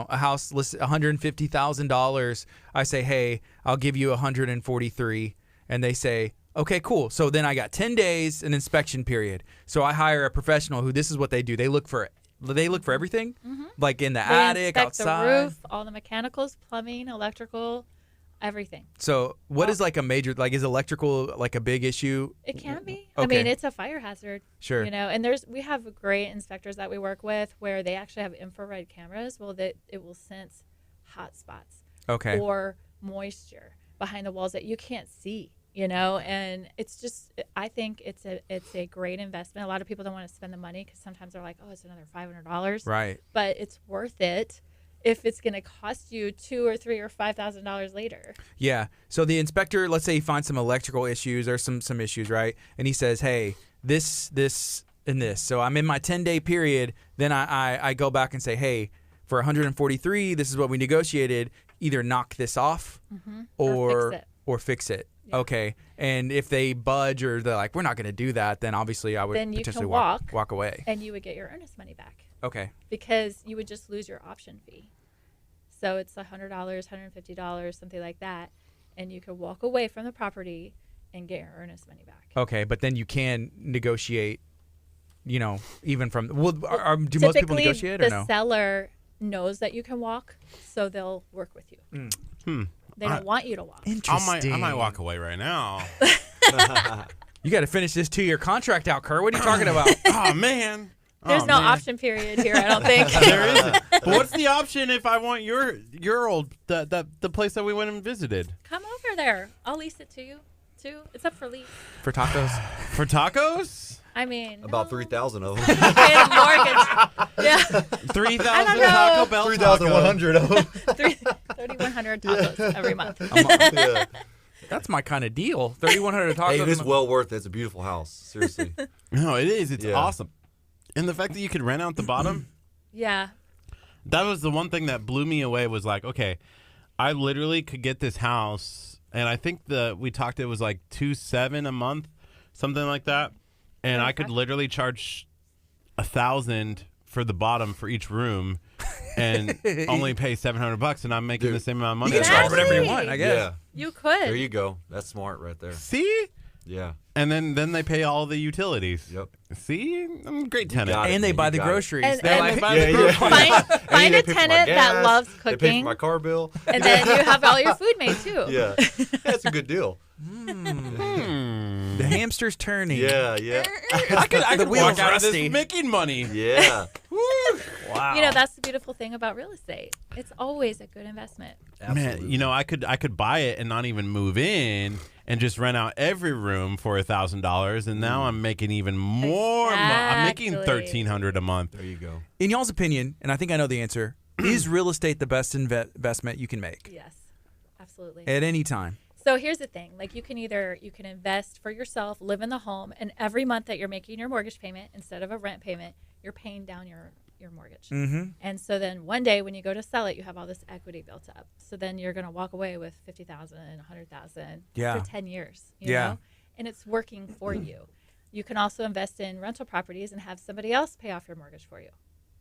Speaker 1: house listed $150,000, I say, hey, I'll give you $143,000, and they say, okay, cool. So then I got 10 days an inspection period. So I hire a professional who, this is what they do. They look for everything, like in the attic,
Speaker 8: They inspect
Speaker 1: outside.
Speaker 8: the roof, all the mechanicals, plumbing, electrical, everything.
Speaker 1: So what is like a major, like is electrical like a big issue?
Speaker 8: It can be.
Speaker 1: Okay.
Speaker 8: I mean, it's a fire hazard.
Speaker 1: Sure.
Speaker 8: And we have great inspectors that we work with where they actually have infrared cameras. Well, that it will sense hot spots
Speaker 1: Okay.
Speaker 8: or moisture behind the walls that you can't see. And it's just, I think it's a great investment. A lot of people don't want to spend the money because sometimes they're like, oh, it's another $500.
Speaker 1: Right.
Speaker 8: But it's worth it if it's going to cost you $2,000 or $3,000 or $5,000 later.
Speaker 1: Yeah. So the inspector, let's say he finds some electrical issues or some issues, right? And he says, hey, this, and this. So I'm in my 10-day period. Then I go back and say, hey, for 143, this is what we negotiated. Either knock this off or fix it. Yeah. Okay. And if they budge or they're like, we're not going to do that, then obviously I would potentially walk away.
Speaker 8: And you would get your earnest money back.
Speaker 1: Okay.
Speaker 8: Because you would just lose your option fee. So it's $100, $150, something like that. And you could walk away from the property and get your earnest money back.
Speaker 1: Okay. But then you can negotiate, even from, do most people negotiate or no?
Speaker 8: The seller knows that you can walk, so they'll work with you. They don't want you to walk.
Speaker 1: Interesting.
Speaker 2: I might walk away right now.
Speaker 1: You got to finish this 2-year contract out, Kurt. What are you talking about?
Speaker 2: Oh, man.
Speaker 8: There's no option period here, I don't think.
Speaker 2: There isn't. But what's the option if I want your old the place that we went and visited?
Speaker 8: Come over there. I'll lease it to you too. It's up for lease.
Speaker 1: For tacos?
Speaker 2: For tacos?
Speaker 8: I mean,
Speaker 7: about 3,000 of them.
Speaker 8: Paying a mortgage. Yeah.
Speaker 2: 3,000 Taco Bell.
Speaker 7: 3,100 of them.
Speaker 8: 3,100 tacos every month.
Speaker 7: Yeah.
Speaker 1: That's my kind of deal. 3,100 tacos.
Speaker 7: Hey, it is well worth it. It's a beautiful house. Seriously.
Speaker 2: No, it is. It's awesome. And the fact that you could rent out the bottom.
Speaker 8: Yeah.
Speaker 2: That was the one thing that blew me away was like, okay, I literally could get this house, and I think we talked it was like $2,700 a month, something like that. And I could literally charge $1,000 for the bottom for each room, and only pay $700, and I'm making the same amount of money.
Speaker 1: You can charge whatever you want, I guess.
Speaker 7: Yeah.
Speaker 8: You could.
Speaker 7: There you go. That's smart right there.
Speaker 2: See?
Speaker 7: Yeah.
Speaker 2: And then they pay all the utilities.
Speaker 7: Yep.
Speaker 2: See? I'm a great tenant.
Speaker 1: And they buy the groceries.
Speaker 8: And,
Speaker 1: They're
Speaker 8: and
Speaker 1: like,
Speaker 8: find a tenant that loves
Speaker 7: They pay for
Speaker 8: cooking,
Speaker 7: my car bill.
Speaker 8: and then you have all your food made too.
Speaker 7: Yeah. That's a good deal.
Speaker 1: the hamster's turning.
Speaker 7: Yeah.
Speaker 2: I could
Speaker 1: wheel's
Speaker 2: walk out of
Speaker 1: rusty.
Speaker 2: this making money.
Speaker 7: Yeah.
Speaker 1: Wow.
Speaker 8: You know, that's the beautiful thing about real estate. It's always a good investment.
Speaker 7: Absolutely.
Speaker 2: Man, I could buy it and not even move in and just rent out every room for $1,000, and now I'm making even more. I'm making $1,300 a month.
Speaker 7: There you go.
Speaker 1: In y'all's opinion, and I think I know the answer, is real estate the best investment you can make
Speaker 8: Yes, absolutely.
Speaker 1: at any time?
Speaker 8: So here's the thing: like you can invest for yourself, live in the home, and every month that you're making your mortgage payment instead of a rent payment, you're paying down your mortgage.
Speaker 1: Mm-hmm.
Speaker 8: And so then one day when you go to sell it, you have all this equity built up. So then you're going to walk away with $50,000, $100,000 for 10 years. You know? And it's working for you. You can also invest in rental properties and have somebody else pay off your mortgage for you.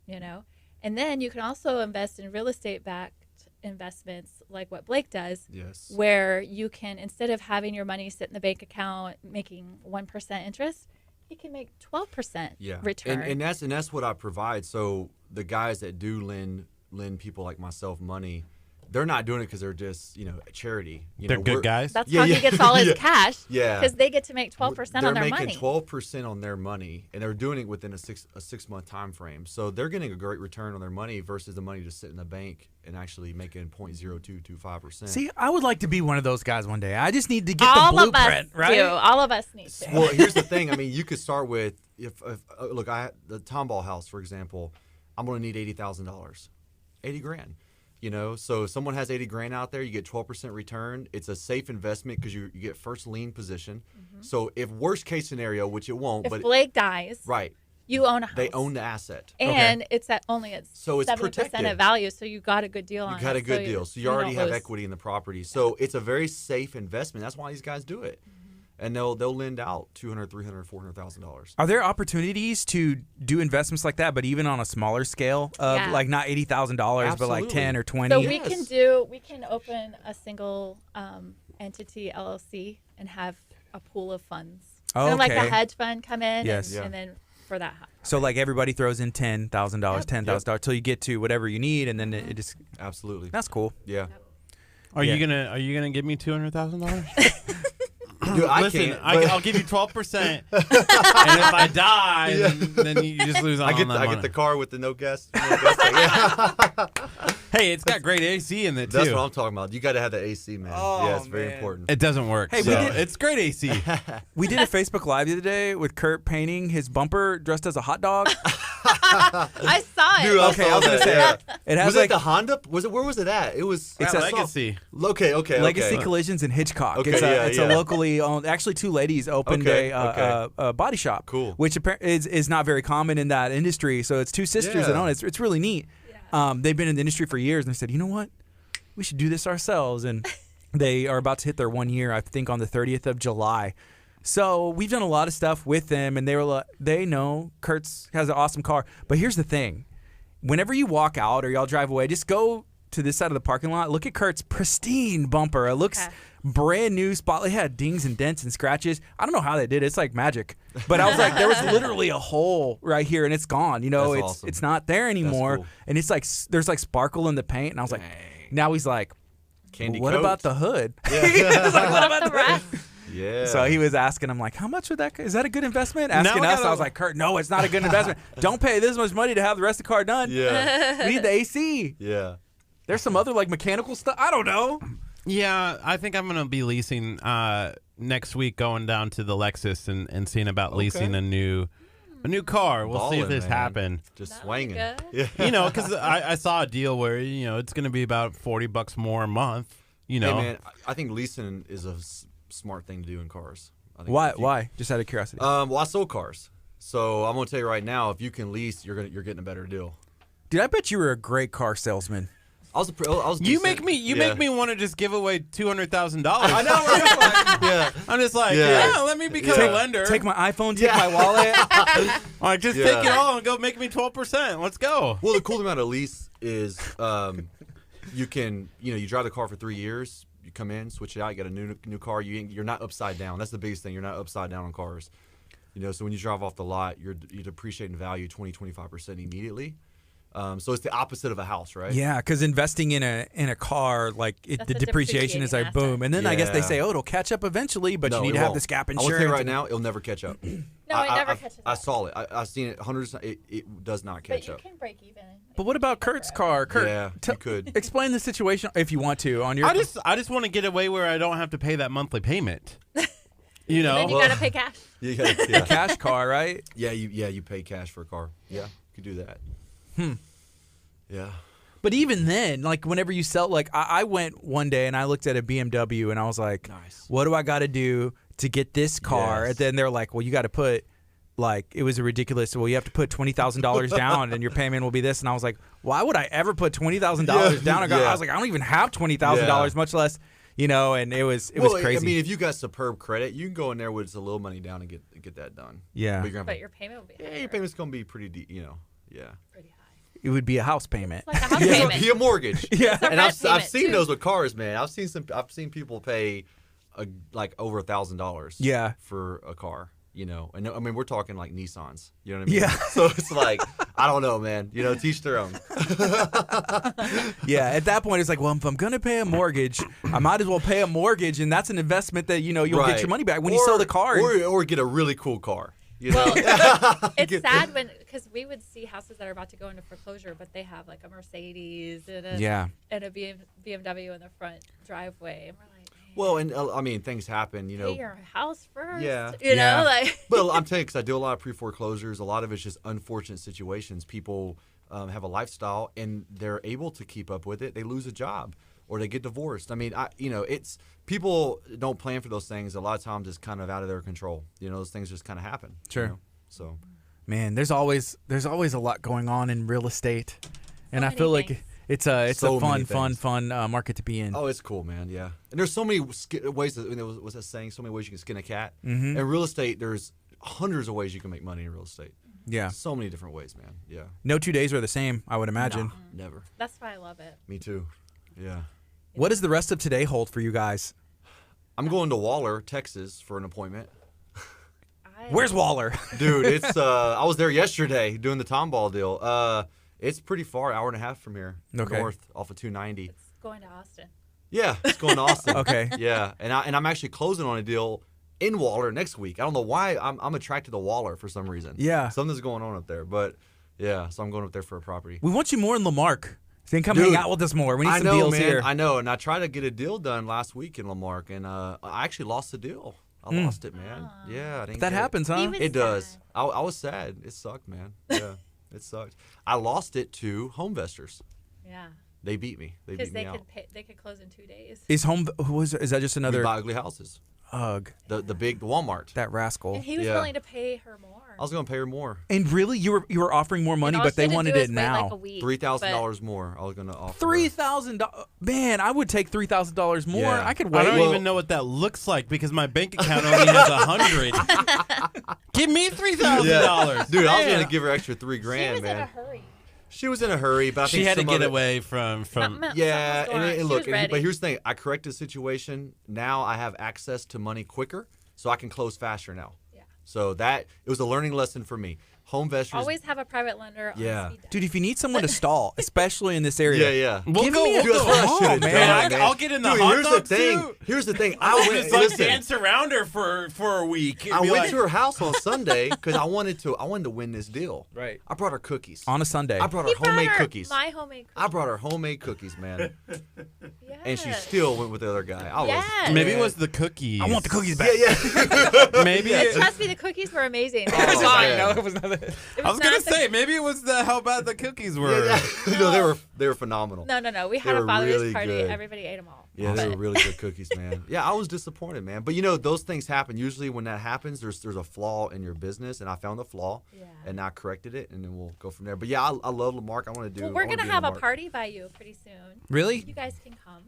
Speaker 8: You know, and then you can also invest in real estate backed investments like what Blake does.
Speaker 7: Yes.
Speaker 8: Where you can, instead of having your money sit in the bank account making 1% interest, he can make 12% return.
Speaker 7: And that's what I provide. So the guys that do lend people like myself money, they're not doing it because they're just charity.
Speaker 2: They're good guys.
Speaker 8: That's how he gets all his cash.
Speaker 7: Yeah,
Speaker 8: because they get to make 12% on their money.
Speaker 7: They're making 12% on their money, and they're doing it within a 6-month time frame. So they're getting a great return on their money versus the money just sitting in the bank and actually making 0.0225%.
Speaker 1: See, I would like to be one of those guys one day. I just need to get
Speaker 8: all
Speaker 1: the blueprint,
Speaker 8: of us
Speaker 1: right?
Speaker 8: do. All of us need to.
Speaker 7: Well, here's the thing. I mean, you could start with if look, I the Tomball house, for example. I'm going to need $80,000, $80,000. So if someone has $80,000 out there, you get 12% return. It's a safe investment because you get first lien position. Mm-hmm. So if worst case scenario, which it won't,
Speaker 8: if Blake dies,
Speaker 7: right,
Speaker 8: you own a house.
Speaker 7: They own the asset,
Speaker 8: and it's only at
Speaker 7: so it's
Speaker 8: 70% of value. So you got a good deal on it.
Speaker 7: You got a good deal. So you already have equity in the property. So it's a very safe investment. That's why these guys do it. And they'll lend out $200,000, $300,000, $400,000.
Speaker 1: Are there opportunities to do investments like that, but even on a smaller scale of like not $80,000, but like 10 or 20?
Speaker 8: So we can open a single entity LLC and have a pool of funds. Kind of like a hedge fund come in, and then for that.
Speaker 1: So like everybody throws in $10,000, $10,000 till you get to whatever you need, and then it just
Speaker 7: absolutely.
Speaker 1: That's cool.
Speaker 7: Yeah.
Speaker 2: Are you gonna give me $200,000?
Speaker 7: Dude,
Speaker 2: Listen, I'll give you 12%, and if I die, then you just lose on that money.
Speaker 7: I get the car with the no gas.
Speaker 2: Hey, it's got great AC in it too.
Speaker 7: That's what I'm talking about. You got to have the AC, man.
Speaker 1: Oh,
Speaker 7: it's very important.
Speaker 2: It doesn't work. Hey, it's great AC.
Speaker 1: We did a Facebook Live the other day with Kurt painting his bumper dressed as a hot dog.
Speaker 8: I saw it.
Speaker 7: Dude,
Speaker 1: I was gonna say It has
Speaker 7: Was it
Speaker 1: like
Speaker 7: the Honda? Where was it at? It was
Speaker 1: It's
Speaker 2: At
Speaker 1: a-
Speaker 2: Legacy.
Speaker 7: Okay.
Speaker 1: Legacy Collisions in Hitchcock.
Speaker 7: Okay,
Speaker 1: It's a
Speaker 7: yeah.
Speaker 1: locally owned. Actually, two ladies opened
Speaker 7: Okay,
Speaker 1: a body shop.
Speaker 7: Cool.
Speaker 1: Which is not very common in that industry. So it's two sisters that
Speaker 7: Yeah.
Speaker 1: own it. It's really neat. They've been in the industry for years, and they said, you know what, we should do this ourselves. And they are about to hit their 1 year, I think, on the 30th of July. So we've done a lot of stuff with them, and they know Kurt's has an awesome car. But here's the thing. Whenever you walk out or y'all drive away, just go to this side of the parking lot. Look at Kurt's pristine bumper. It looks brand new. Spotlight had dings and dents and scratches. I don't know how they did it. It's like magic. But I was like, there was literally a hole right here, and it's gone. You know,
Speaker 7: That's
Speaker 1: it's
Speaker 7: awesome.
Speaker 1: it's not there anymore.
Speaker 7: cool.
Speaker 1: And it's like there's like sparkle in the paint. And I was like, now he's like,
Speaker 7: Candy
Speaker 1: what
Speaker 7: coat.
Speaker 1: about the hood?
Speaker 8: What about the rest?
Speaker 7: Yeah.
Speaker 1: So he was asking, I'm like, how much would that? Is that a good investment? Asking
Speaker 2: I
Speaker 1: us,
Speaker 2: gotta-
Speaker 1: I was like, Kurt, no, it's not a good investment. Don't pay this much money to have the rest of the car done.
Speaker 7: Yeah.
Speaker 1: We need the AC.
Speaker 7: Yeah.
Speaker 1: There's some other like mechanical stuff. I don't know.
Speaker 2: Yeah, I think I'm gonna be leasing next week, going down to the Lexus and seeing about leasing a new car. We'll see if
Speaker 7: Ballin',
Speaker 2: this
Speaker 7: man.
Speaker 2: happen.
Speaker 7: Just
Speaker 8: That'd be
Speaker 7: swinging.
Speaker 8: good.
Speaker 7: Yeah.
Speaker 2: You know, because I saw a deal where it's gonna be about $40 more a month. You know,
Speaker 7: Hey, man, I think leasing is a smart thing to do in cars. I think
Speaker 1: Why?
Speaker 7: if you-
Speaker 1: Why? Just out of curiosity.
Speaker 7: Well, I sold cars, so I'm gonna tell you right now, if you can lease, you're getting a better deal.
Speaker 1: Dude, I bet you were a great car salesman.
Speaker 7: I was
Speaker 2: you
Speaker 7: decent.
Speaker 2: make me
Speaker 7: Yeah.
Speaker 2: want to just give away $200,000.
Speaker 7: I know. Right? Yeah.
Speaker 2: I'm just like,
Speaker 7: Yeah.
Speaker 2: let me become a lender.
Speaker 1: Take my iPhone, take my wallet.
Speaker 2: Like, just
Speaker 7: Yeah.
Speaker 2: take it all and go make me 12%. Let's go.
Speaker 7: Well, the cool thing about a lease is you can, you drive the car for 3 years. You come in, switch it out, you get a new car. You're not upside down. That's the biggest thing. You're not upside down on cars. So when you drive off the lot, you depreciate in value 20-25% immediately. So it's the opposite of a house, right?
Speaker 1: Yeah, because investing in a car, like
Speaker 8: That's
Speaker 1: the
Speaker 8: a
Speaker 1: depreciation is like
Speaker 8: depreciating
Speaker 1: boom, and then I guess they
Speaker 7: Yeah.
Speaker 1: say, oh, it'll catch up eventually, but
Speaker 7: No,
Speaker 1: you need
Speaker 7: it
Speaker 1: to have
Speaker 7: won't.
Speaker 1: this gap
Speaker 7: I will
Speaker 1: insurance.
Speaker 7: tell you right now, it'll never catch up.
Speaker 8: No, it never catches
Speaker 7: I
Speaker 8: up.
Speaker 7: saw it. I've seen it hundreds. It does not
Speaker 8: But
Speaker 7: catch
Speaker 8: you
Speaker 7: up.
Speaker 8: can break even.
Speaker 1: But what about Kurt's car? Kurt,
Speaker 7: Yeah, you could.
Speaker 1: explain the situation if you want to on your.
Speaker 2: I just want to get away where I don't have to pay that monthly payment. You know,
Speaker 8: Then you gotta pay cash.
Speaker 7: Yeah.
Speaker 1: cash car, right?
Speaker 7: You pay cash for a car. Yeah, you could do that. Yeah.
Speaker 1: But even then, like whenever you sell, like I went one day and I looked at a BMW and I was like,
Speaker 7: Nice.
Speaker 1: what do I got to do to get this car?
Speaker 7: Yes.
Speaker 1: And then they're like, well, you got to put, like, it was a ridiculous. Well, you have to put $20,000 down and your payment will be this. And I was like, why would I ever put $20,000 down? I was like, I don't even have $20,000, much less, and it was crazy.
Speaker 7: I mean, if you got superb credit, you can go in there with a little money down and get that done.
Speaker 1: Yeah.
Speaker 7: But, you're gonna
Speaker 8: But
Speaker 7: have,
Speaker 8: your payment will be
Speaker 7: your
Speaker 8: higher,
Speaker 7: payment's gonna be pretty deep. Yeah.
Speaker 8: pretty high.
Speaker 1: it would be a house payment.
Speaker 8: It's like a house
Speaker 7: Yeah,
Speaker 8: payment.
Speaker 7: be a mortgage.
Speaker 1: Yeah.
Speaker 7: And
Speaker 8: rent
Speaker 7: I've
Speaker 8: payment,
Speaker 7: seen
Speaker 8: too.
Speaker 7: those with cars, man. I've seen people pay like over $1,000.
Speaker 1: Yeah.
Speaker 7: For a car. And I mean we're talking like Nissans. You know what I mean?
Speaker 1: Yeah.
Speaker 7: So it's like I don't know, man. Teach their own.
Speaker 1: Yeah, at that point, it's like, well, if I'm going to pay a mortgage, I might as well pay a mortgage, and that's an investment that, you'll get
Speaker 7: Right.
Speaker 1: your money back when you sell the car.
Speaker 7: or get a really cool car.
Speaker 8: Well, it's sad because we would see houses that are about to go into foreclosure, but they have like a Mercedes and a BMW in the front driveway, and we're like, man,
Speaker 7: Well, and I mean things happen.
Speaker 8: pay your house first.
Speaker 7: Yeah.
Speaker 8: You
Speaker 1: Yeah.
Speaker 8: know, like.
Speaker 7: But I'm telling you, because I do a lot of pre-foreclosures, a lot of it's just unfortunate situations. People have a lifestyle and they're able to keep up with it. They lose a job or they get divorced. I mean, it's people don't plan for those things. A lot of times it's kind of out of their control. Those things just kind of happen.
Speaker 1: Sure.
Speaker 7: So.
Speaker 1: Man, there's always a lot going on in real estate, and I
Speaker 8: many
Speaker 1: feel like
Speaker 8: things.
Speaker 1: it's a
Speaker 7: So many
Speaker 1: fun
Speaker 7: things.
Speaker 1: market to be in.
Speaker 7: Oh, it's cool, man. Yeah, and there's so many ways. There was that saying, so many ways you can skin a cat.
Speaker 1: Mm-hmm.
Speaker 7: In real estate, there's hundreds of ways you can make money in real estate.
Speaker 1: Yeah,
Speaker 7: So many different ways, man. Yeah.
Speaker 1: no 2 days are the same, I would imagine.
Speaker 7: Never.
Speaker 8: That's why I love it.
Speaker 7: Me too. Yeah.
Speaker 1: What does the rest of today hold for you guys?
Speaker 7: I'm going to Waller, Texas, for an appointment.
Speaker 1: Where's Waller?
Speaker 7: Dude, it's I was there yesterday doing the Tomball deal. It's pretty far, hour and a half from here,
Speaker 1: Okay.
Speaker 7: north off of 290.
Speaker 8: It's going to Austin.
Speaker 7: Yeah, it's going to Austin.
Speaker 1: Okay.
Speaker 7: Yeah, and I'm actually closing on a deal in Waller next week. I don't know why I'm attracted to Waller for some reason.
Speaker 1: Yeah.
Speaker 7: Something's going on up there, but yeah, so I'm going up there for a property.
Speaker 1: We want you more in Lamarck. Then come
Speaker 7: Dude,
Speaker 1: hang out with us more. We need
Speaker 7: I
Speaker 1: some
Speaker 7: know,
Speaker 1: deals
Speaker 7: man.
Speaker 1: here.
Speaker 7: I know, and I tried to get a deal done last week in Lamarck, and I actually lost the deal. I lost it, man. Yeah, I didn't
Speaker 1: That
Speaker 7: get it.
Speaker 1: happens, huh?
Speaker 8: He was
Speaker 7: It does.
Speaker 8: sad.
Speaker 7: I was sad. It sucked, man. Yeah, it sucked. I lost it to Homevestors.
Speaker 8: Yeah.
Speaker 7: They beat me. They
Speaker 8: Because
Speaker 7: beat me out.
Speaker 8: they could close in 2 days.
Speaker 1: Is that just
Speaker 7: We
Speaker 1: another
Speaker 7: buy ugly houses.
Speaker 1: ugh?
Speaker 7: The big Walmart.
Speaker 1: That rascal.
Speaker 8: And he was
Speaker 7: Yeah.
Speaker 8: willing to pay her more.
Speaker 7: I was going to pay her more.
Speaker 1: And really, you were offering more money,
Speaker 8: And all
Speaker 1: but
Speaker 8: she
Speaker 1: they
Speaker 8: had to
Speaker 1: wanted
Speaker 8: do
Speaker 1: it
Speaker 8: is wait
Speaker 1: now.
Speaker 8: Like a week,
Speaker 7: $3,000 more. I was going to offer. her.
Speaker 1: $3,000. Man, I would take $3,000 more.
Speaker 7: Yeah.
Speaker 1: I could
Speaker 2: I
Speaker 1: wait.
Speaker 2: don't even know what that looks like because my bank account only has 100. Give me $3,000.
Speaker 7: Dude, I was
Speaker 2: Man.
Speaker 7: going to give her extra $3
Speaker 8: She
Speaker 7: grand,
Speaker 8: was
Speaker 7: man.
Speaker 8: in a hurry.
Speaker 7: She was in a hurry, but I
Speaker 2: She
Speaker 7: think
Speaker 2: had to
Speaker 7: some
Speaker 2: get
Speaker 7: of it-
Speaker 2: away from.
Speaker 7: Yeah,
Speaker 8: Something was going on. She
Speaker 7: and look,
Speaker 8: was ready.
Speaker 7: but here's the thing: I corrected the situation. Now I have access to money quicker, so I can close faster now.
Speaker 8: Yeah.
Speaker 7: So it was a learning lesson for me. Home investors.
Speaker 8: Always have a private lender on
Speaker 7: Yeah.
Speaker 8: speed dial.
Speaker 1: Dude, if you need someone to stall, especially in this area,
Speaker 7: Yeah.
Speaker 2: We'll
Speaker 1: give
Speaker 2: go-
Speaker 1: me a
Speaker 2: we'll
Speaker 7: Dude, that's
Speaker 2: go
Speaker 7: what I
Speaker 1: call,
Speaker 7: should have
Speaker 1: man.
Speaker 7: done, man.
Speaker 2: I'll get in the
Speaker 7: Dude,
Speaker 2: hot
Speaker 7: here's
Speaker 2: dog
Speaker 7: the thing.
Speaker 2: suit.
Speaker 7: Here's the thing.
Speaker 2: I'll
Speaker 7: I went.
Speaker 2: just like
Speaker 7: Listen,
Speaker 2: dance around her for a week.
Speaker 7: I went to her house on Sunday because I wanted to win this deal.
Speaker 1: Right.
Speaker 7: I brought her cookies.
Speaker 1: On a Sunday.
Speaker 7: I brought
Speaker 8: He
Speaker 7: her
Speaker 8: brought
Speaker 7: homemade
Speaker 8: her
Speaker 7: cookies.
Speaker 8: My homemade cookies.
Speaker 7: I brought her homemade cookies, man,
Speaker 8: Yes.
Speaker 7: and she still went with the other guy. I was.
Speaker 8: Yes.
Speaker 2: Maybe it was the cookies.
Speaker 1: I want the cookies back.
Speaker 7: Yeah.
Speaker 2: Maybe.
Speaker 8: Trust me, the cookies were amazing.
Speaker 7: Oh,
Speaker 8: It was
Speaker 7: man.
Speaker 1: No, it was nothing.
Speaker 2: I was gonna say maybe it was how bad the cookies were.
Speaker 7: No, they were phenomenal.
Speaker 8: No. We had
Speaker 7: They
Speaker 8: a
Speaker 7: were
Speaker 8: Father's
Speaker 7: really
Speaker 8: party.
Speaker 7: good.
Speaker 8: Everybody ate them all.
Speaker 7: Yeah, they
Speaker 8: But-
Speaker 7: were really good cookies, man. Yeah, I was disappointed, man. But you know, those things happen. Usually, when that happens, there's a flaw in your business, and I found the flaw,
Speaker 8: Yeah.
Speaker 7: and I corrected it, and then we'll go from there. But yeah, I love Lamarck. I want to do.
Speaker 8: Well, we're
Speaker 7: I wanna
Speaker 8: gonna
Speaker 7: do
Speaker 8: have a
Speaker 7: Lamarck.
Speaker 8: party by you pretty soon.
Speaker 1: Really?
Speaker 8: You guys can come.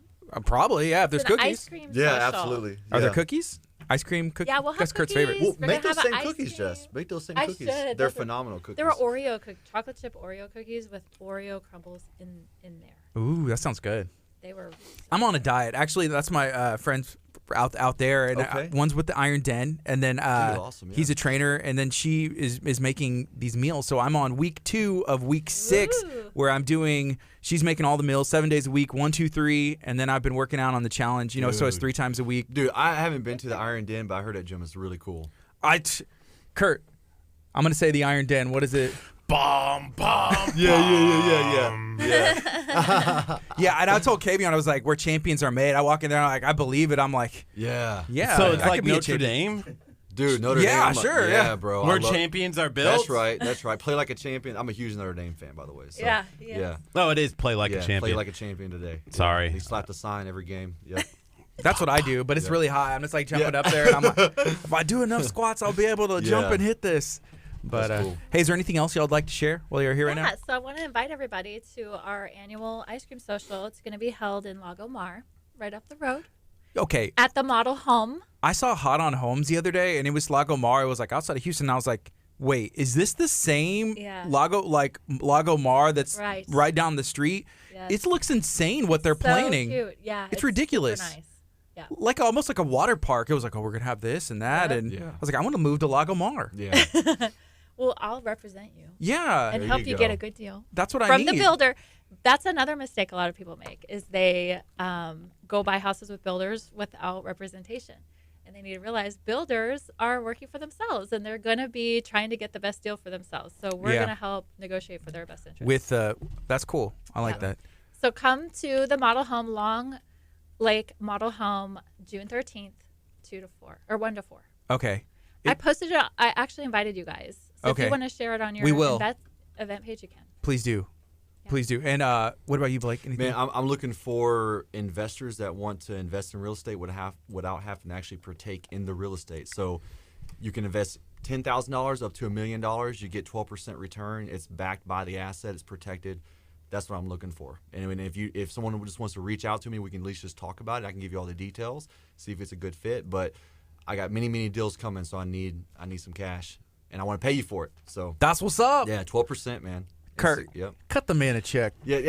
Speaker 1: Probably, yeah. If there's
Speaker 8: It's an
Speaker 1: cookies.
Speaker 8: Ice cream
Speaker 7: Yeah,
Speaker 8: social.
Speaker 7: absolutely.
Speaker 1: Are there
Speaker 7: Yeah.
Speaker 1: cookies? Ice cream cookies?
Speaker 8: Yeah, we'll have
Speaker 1: That's Kurt's
Speaker 8: cookies.
Speaker 1: favorite.
Speaker 7: Well,
Speaker 8: We're
Speaker 7: make
Speaker 8: gonna
Speaker 7: those
Speaker 8: have
Speaker 7: same
Speaker 8: an ice
Speaker 7: cookies,
Speaker 8: cream.
Speaker 7: Jess. Make those same
Speaker 8: I
Speaker 7: cookies.
Speaker 8: should.
Speaker 7: They're
Speaker 8: Those are-
Speaker 7: phenomenal cookies.
Speaker 8: There were Oreo chocolate chip Oreo cookies with Oreo crumbles in there.
Speaker 1: Ooh, that sounds good.
Speaker 8: They were.
Speaker 1: I'm on a diet. Actually, that's my friends out there, and
Speaker 7: Okay.
Speaker 1: one's with the Iron Den, and then
Speaker 7: awesome, yeah.
Speaker 1: he's a trainer, and then she is making these meals. So I'm on week 2 of week 6,
Speaker 8: Ooh.
Speaker 1: where I'm doing. She's making all the meals 7 days a week, 1, 2, 3, and then I've been working out on the challenge. You know, so it's
Speaker 7: Dude.
Speaker 1: 3 times a week.
Speaker 7: Dude, I haven't been to the Iron Den, but I heard that gym is really cool.
Speaker 1: Kurt, I'm gonna say the Iron Den. What is it?
Speaker 2: Bomb.
Speaker 7: Yeah.
Speaker 1: Yeah, and I told Kavion, I was like, "Where champions are made." I walk in there, I'm like, I believe it. I'm like,
Speaker 7: Yeah.
Speaker 1: yeah.
Speaker 2: So it's
Speaker 1: I
Speaker 2: like
Speaker 1: could be a
Speaker 2: Notre
Speaker 1: champion.
Speaker 2: Dame,
Speaker 7: Dude, Notre
Speaker 1: Yeah,
Speaker 7: Dame. I'm
Speaker 1: sure,
Speaker 7: yeah,
Speaker 1: yeah.
Speaker 7: bro.
Speaker 2: where
Speaker 7: I love-
Speaker 2: champions are built.
Speaker 7: That's right. Play like a champion. I'm a huge Notre Dame fan, by the way. So,
Speaker 8: Yeah.
Speaker 7: Yeah.
Speaker 2: No, it is play like a champion.
Speaker 7: Play like a champion today.
Speaker 2: Sorry.
Speaker 7: Yeah. He slapped a sign every game. Yep.
Speaker 1: That's what I do, but it's really high. I'm just like jumping up there, and I'm like, if I do enough squats, I'll be able to jump
Speaker 7: Yeah.
Speaker 1: and hit this. But
Speaker 7: That's cool.
Speaker 1: hey, is there anything else y'all would like to share while you're here right now?
Speaker 8: So I want to invite everybody to our annual ice cream social. It's going to be held in Lago Mar, right up the road,
Speaker 1: Okay,
Speaker 8: at the model home.
Speaker 1: I saw Hot on Homes the other day, and it was Lago Mar. It was like outside of Houston. And I was like, wait, is this the same
Speaker 8: Yeah.
Speaker 1: Lago Mar that's
Speaker 8: Right.
Speaker 1: down the street?
Speaker 8: Yes.
Speaker 1: It looks insane what they're
Speaker 8: So
Speaker 1: planning.
Speaker 8: cute. Yeah.
Speaker 1: It's ridiculous.
Speaker 8: Super nice. Yeah.
Speaker 1: Like almost like a water park. It was like, oh, we're gonna have this and that,
Speaker 8: Yep.
Speaker 1: and
Speaker 7: Yeah.
Speaker 1: I was like, I want to move to Lago Mar.
Speaker 7: Yeah.
Speaker 8: Well, I'll represent you
Speaker 1: Yeah,
Speaker 8: and
Speaker 7: There
Speaker 8: help
Speaker 7: you
Speaker 8: you get
Speaker 7: go.
Speaker 8: a good deal.
Speaker 1: that's what I
Speaker 8: From
Speaker 1: need.
Speaker 8: the builder. That's another mistake a lot of people make is they go buy houses with builders without representation. And they need to realize builders are working for themselves and they're going to be trying to get the best deal for themselves. So we're
Speaker 1: Yeah.
Speaker 8: going to help negotiate for their best interest.
Speaker 1: With that's cool. I like
Speaker 8: Yeah.
Speaker 1: that.
Speaker 8: So come to the model home, Long Lake Model Home, June 13th, 2 to 4 or 1 to 4.
Speaker 1: Okay.
Speaker 8: I posted it. I actually invited you guys. So if
Speaker 1: Okay.
Speaker 8: you want to share it on your
Speaker 1: We will.
Speaker 8: event page, you can.
Speaker 1: Please do. Please do. And what about you, Blake? Anything?
Speaker 7: Man, I'm looking for investors that want to invest in real estate without having to actually partake in the real estate. So you can invest $10,000 up to $1 million. You get 12% return. It's backed by the asset. It's protected. That's what I'm looking for. And I mean, if someone just wants to reach out to me, we can at least just talk about it. I can give you all the details, see if it's a good fit. But I got many deals coming, so I need some cash, and I want to pay you for it. So
Speaker 1: That's what's up.
Speaker 7: yeah, 12%, man.
Speaker 1: Kurt,
Speaker 7: Yep.
Speaker 1: cut the man a check.
Speaker 7: Yeah.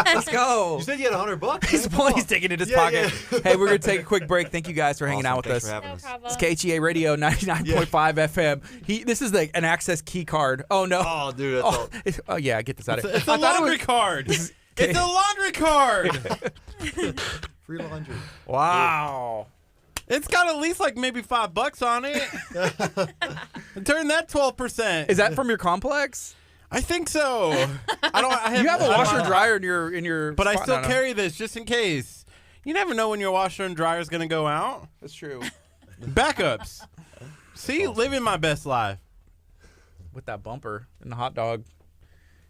Speaker 1: Let's go.
Speaker 7: You said you had $100.
Speaker 1: He's taking it in his
Speaker 7: Yeah,
Speaker 1: pocket.
Speaker 7: yeah.
Speaker 1: Hey, we're going to take a quick break. Thank you guys for hanging out with
Speaker 7: Thanks
Speaker 1: us.
Speaker 7: for having
Speaker 8: No
Speaker 7: us.
Speaker 8: problem.
Speaker 1: It's KHEA Radio 99.5 FM. This is an access key card. Oh, no.
Speaker 7: Oh, dude, that's all.
Speaker 1: Oh, yeah, get this out of here.
Speaker 2: It's a laundry card. It's a laundry card.
Speaker 7: Free laundry.
Speaker 1: Wow.
Speaker 2: It's got at least like maybe $5 on it. Turn that 12%.
Speaker 1: Is that from your complex?
Speaker 2: I think so.
Speaker 1: You have a washer and dryer in your
Speaker 2: but I
Speaker 1: spot?
Speaker 2: still
Speaker 1: No, no.
Speaker 2: carry this just in case. You never know when your washer and dryer is gonna go out.
Speaker 1: That's true.
Speaker 2: Backups. See, living my best life.
Speaker 1: With that bumper and the hot dog.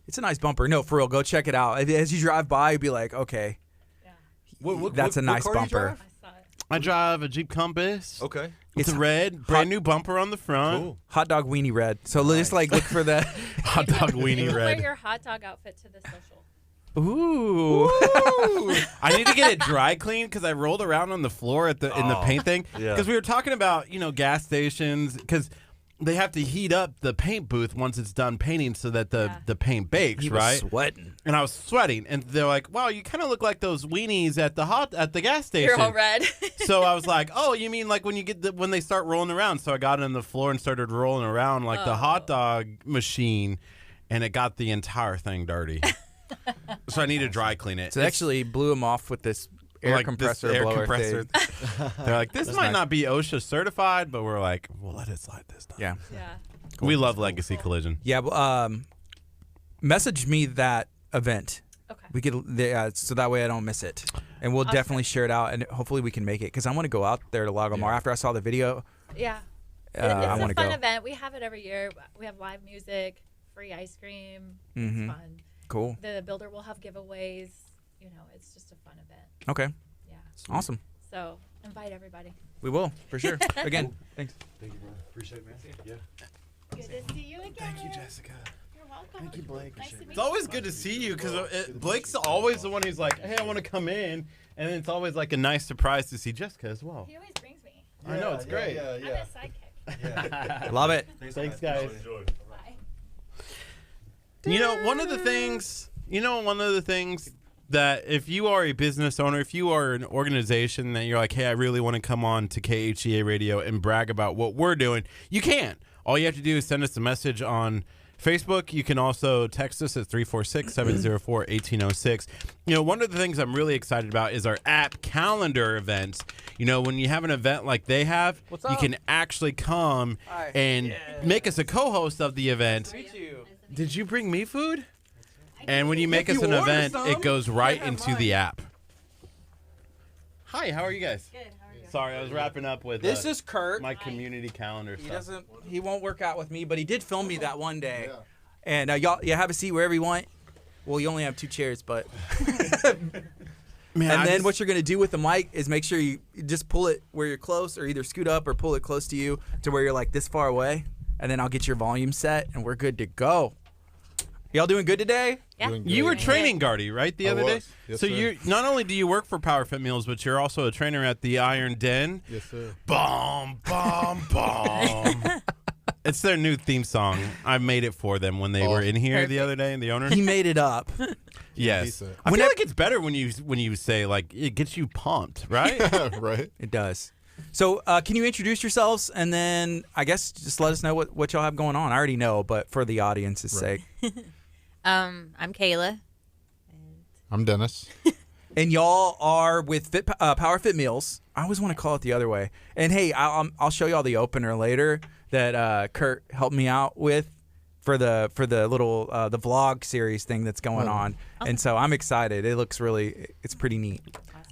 Speaker 1: It's a nice bumper. No, for real, go check it out. As you drive by, you'll be like, okay, that's a nice
Speaker 7: car do you
Speaker 1: bumper.
Speaker 7: drive?
Speaker 8: I saw it.
Speaker 2: I drive a Jeep Compass.
Speaker 7: Okay.
Speaker 2: It's a red, brand new bumper on the front.
Speaker 7: Cool.
Speaker 1: Hot dog weenie red. So just like look for the.
Speaker 2: Hot dog weenie
Speaker 8: You wear
Speaker 2: red.
Speaker 8: your hot dog outfit to the social.
Speaker 1: Ooh.
Speaker 2: I need to get it dry cleaned because I rolled around on the floor in the paint thing.
Speaker 7: Yeah.
Speaker 2: Because we were talking about gas stations because they have to heat up the paint booth once it's done painting so that the paint bakes,
Speaker 1: He was
Speaker 2: right?
Speaker 1: sweating.
Speaker 2: And I was sweating, and they're like, "Wow, you kind of look like those weenies at the gas station."
Speaker 8: You're all red.
Speaker 2: So I was like, "Oh, you mean like when you get when they start rolling around?" So I got on the floor and started rolling around like the hot dog machine, and it got the entire thing dirty. So I need to dry clean it.
Speaker 1: So they actually blew him off with this air
Speaker 2: Like this
Speaker 1: compressor
Speaker 2: air
Speaker 1: blower
Speaker 2: compressor.
Speaker 1: thing.
Speaker 2: They're like, "This might
Speaker 1: nice.
Speaker 2: not be OSHA certified," but we're like, "We'll let it slide this time."
Speaker 1: Yeah.
Speaker 8: Yeah.
Speaker 2: We love Legacy Collision.
Speaker 1: Yeah. Message me that event.
Speaker 8: Okay.
Speaker 1: We could, so that way I don't miss it, and we'll definitely share it out, and hopefully we can make it because I want to go out there to Lagomar after I saw the video.
Speaker 8: Yeah.
Speaker 1: I
Speaker 8: It's
Speaker 1: want
Speaker 8: a
Speaker 1: to
Speaker 8: fun
Speaker 1: go.
Speaker 8: event. We have it every year. We have live music, free ice cream.
Speaker 1: Mhm.
Speaker 8: It's fun.
Speaker 1: Cool.
Speaker 8: The builder will have giveaways. You know, it's just a fun event.
Speaker 1: Okay.
Speaker 8: Yeah.
Speaker 1: Awesome.
Speaker 8: So invite everybody.
Speaker 1: We will for sure. Again, thanks.
Speaker 7: Thank you, bro. Appreciate it, man. Yeah.
Speaker 8: Good to see you again.
Speaker 2: Thank you, Jessica.
Speaker 8: You're welcome.
Speaker 2: Thank you, Blake.
Speaker 8: Nice to meet
Speaker 2: It's always good to see you because Blake's always the one who's like, "Hey, I want to come in," and it's always like a nice surprise to see Jessica as well.
Speaker 8: He always brings me.
Speaker 2: I know, it's great.
Speaker 8: I'm a sidekick.
Speaker 1: Love it.
Speaker 2: Thanks, guys.
Speaker 3: Enjoy.
Speaker 8: Bye.
Speaker 2: You know, one of the things that if you are a business owner, if you are an organization that you're like, "Hey, I really want to come on to KHEA radio and brag about what we're doing," you can. All you have to do is send us a message on Facebook. You can also text us at 346-704-1806. You know, one of the things I'm really excited about is our app calendar events. You know, when you have an event like they have, you can actually come and make us a co-host of the event. Did you bring me food? And when you make us an event, it goes right into the app. Hi, how are you guys?
Speaker 8: Good. How are you?
Speaker 2: Sorry, I was wrapping up with
Speaker 1: This is Kurt.
Speaker 2: my community calendar stuff.
Speaker 1: He won't work out with me, but he did film me that one day. And y'all, you have a seat wherever you want. Well, you only have 2 chairs, but.
Speaker 2: Man,
Speaker 1: And then what you're going to do with the mic is make sure you just pull it where you're close, or either scoot up or pull it close to you to where you're like this far away. And then I'll get your volume set, and we're good to go. Y'all doing good today?
Speaker 8: Yeah.
Speaker 2: You were training Gardy, right, the
Speaker 4: I
Speaker 2: other day?
Speaker 4: was. Yes,
Speaker 2: so
Speaker 4: sir.
Speaker 2: you not only do you work for Power Fit Meals, but you're also a trainer at the Iron Den.
Speaker 4: Yes, sir.
Speaker 2: Bomb, bomb, bomb. It's their new theme song. I made it for them when they were in here the other day, the owner.
Speaker 1: He made it up.
Speaker 2: Yes.
Speaker 4: Decent.
Speaker 2: I feel like it's better when you say, like, it gets you pumped, right?
Speaker 4: Right.
Speaker 1: It does. So can you introduce yourselves, and then I guess just let us know what y'all have going on. I already know, but for the audience's sake.
Speaker 9: I'm Kayla.
Speaker 4: I'm Dennis.
Speaker 1: And y'all are with Power Fit Meals. I always want to call it the other way. And hey, I'll show y'all the opener later that Kurt helped me out with for the little the vlog series thing that's going on. And so I'm excited. It's pretty neat.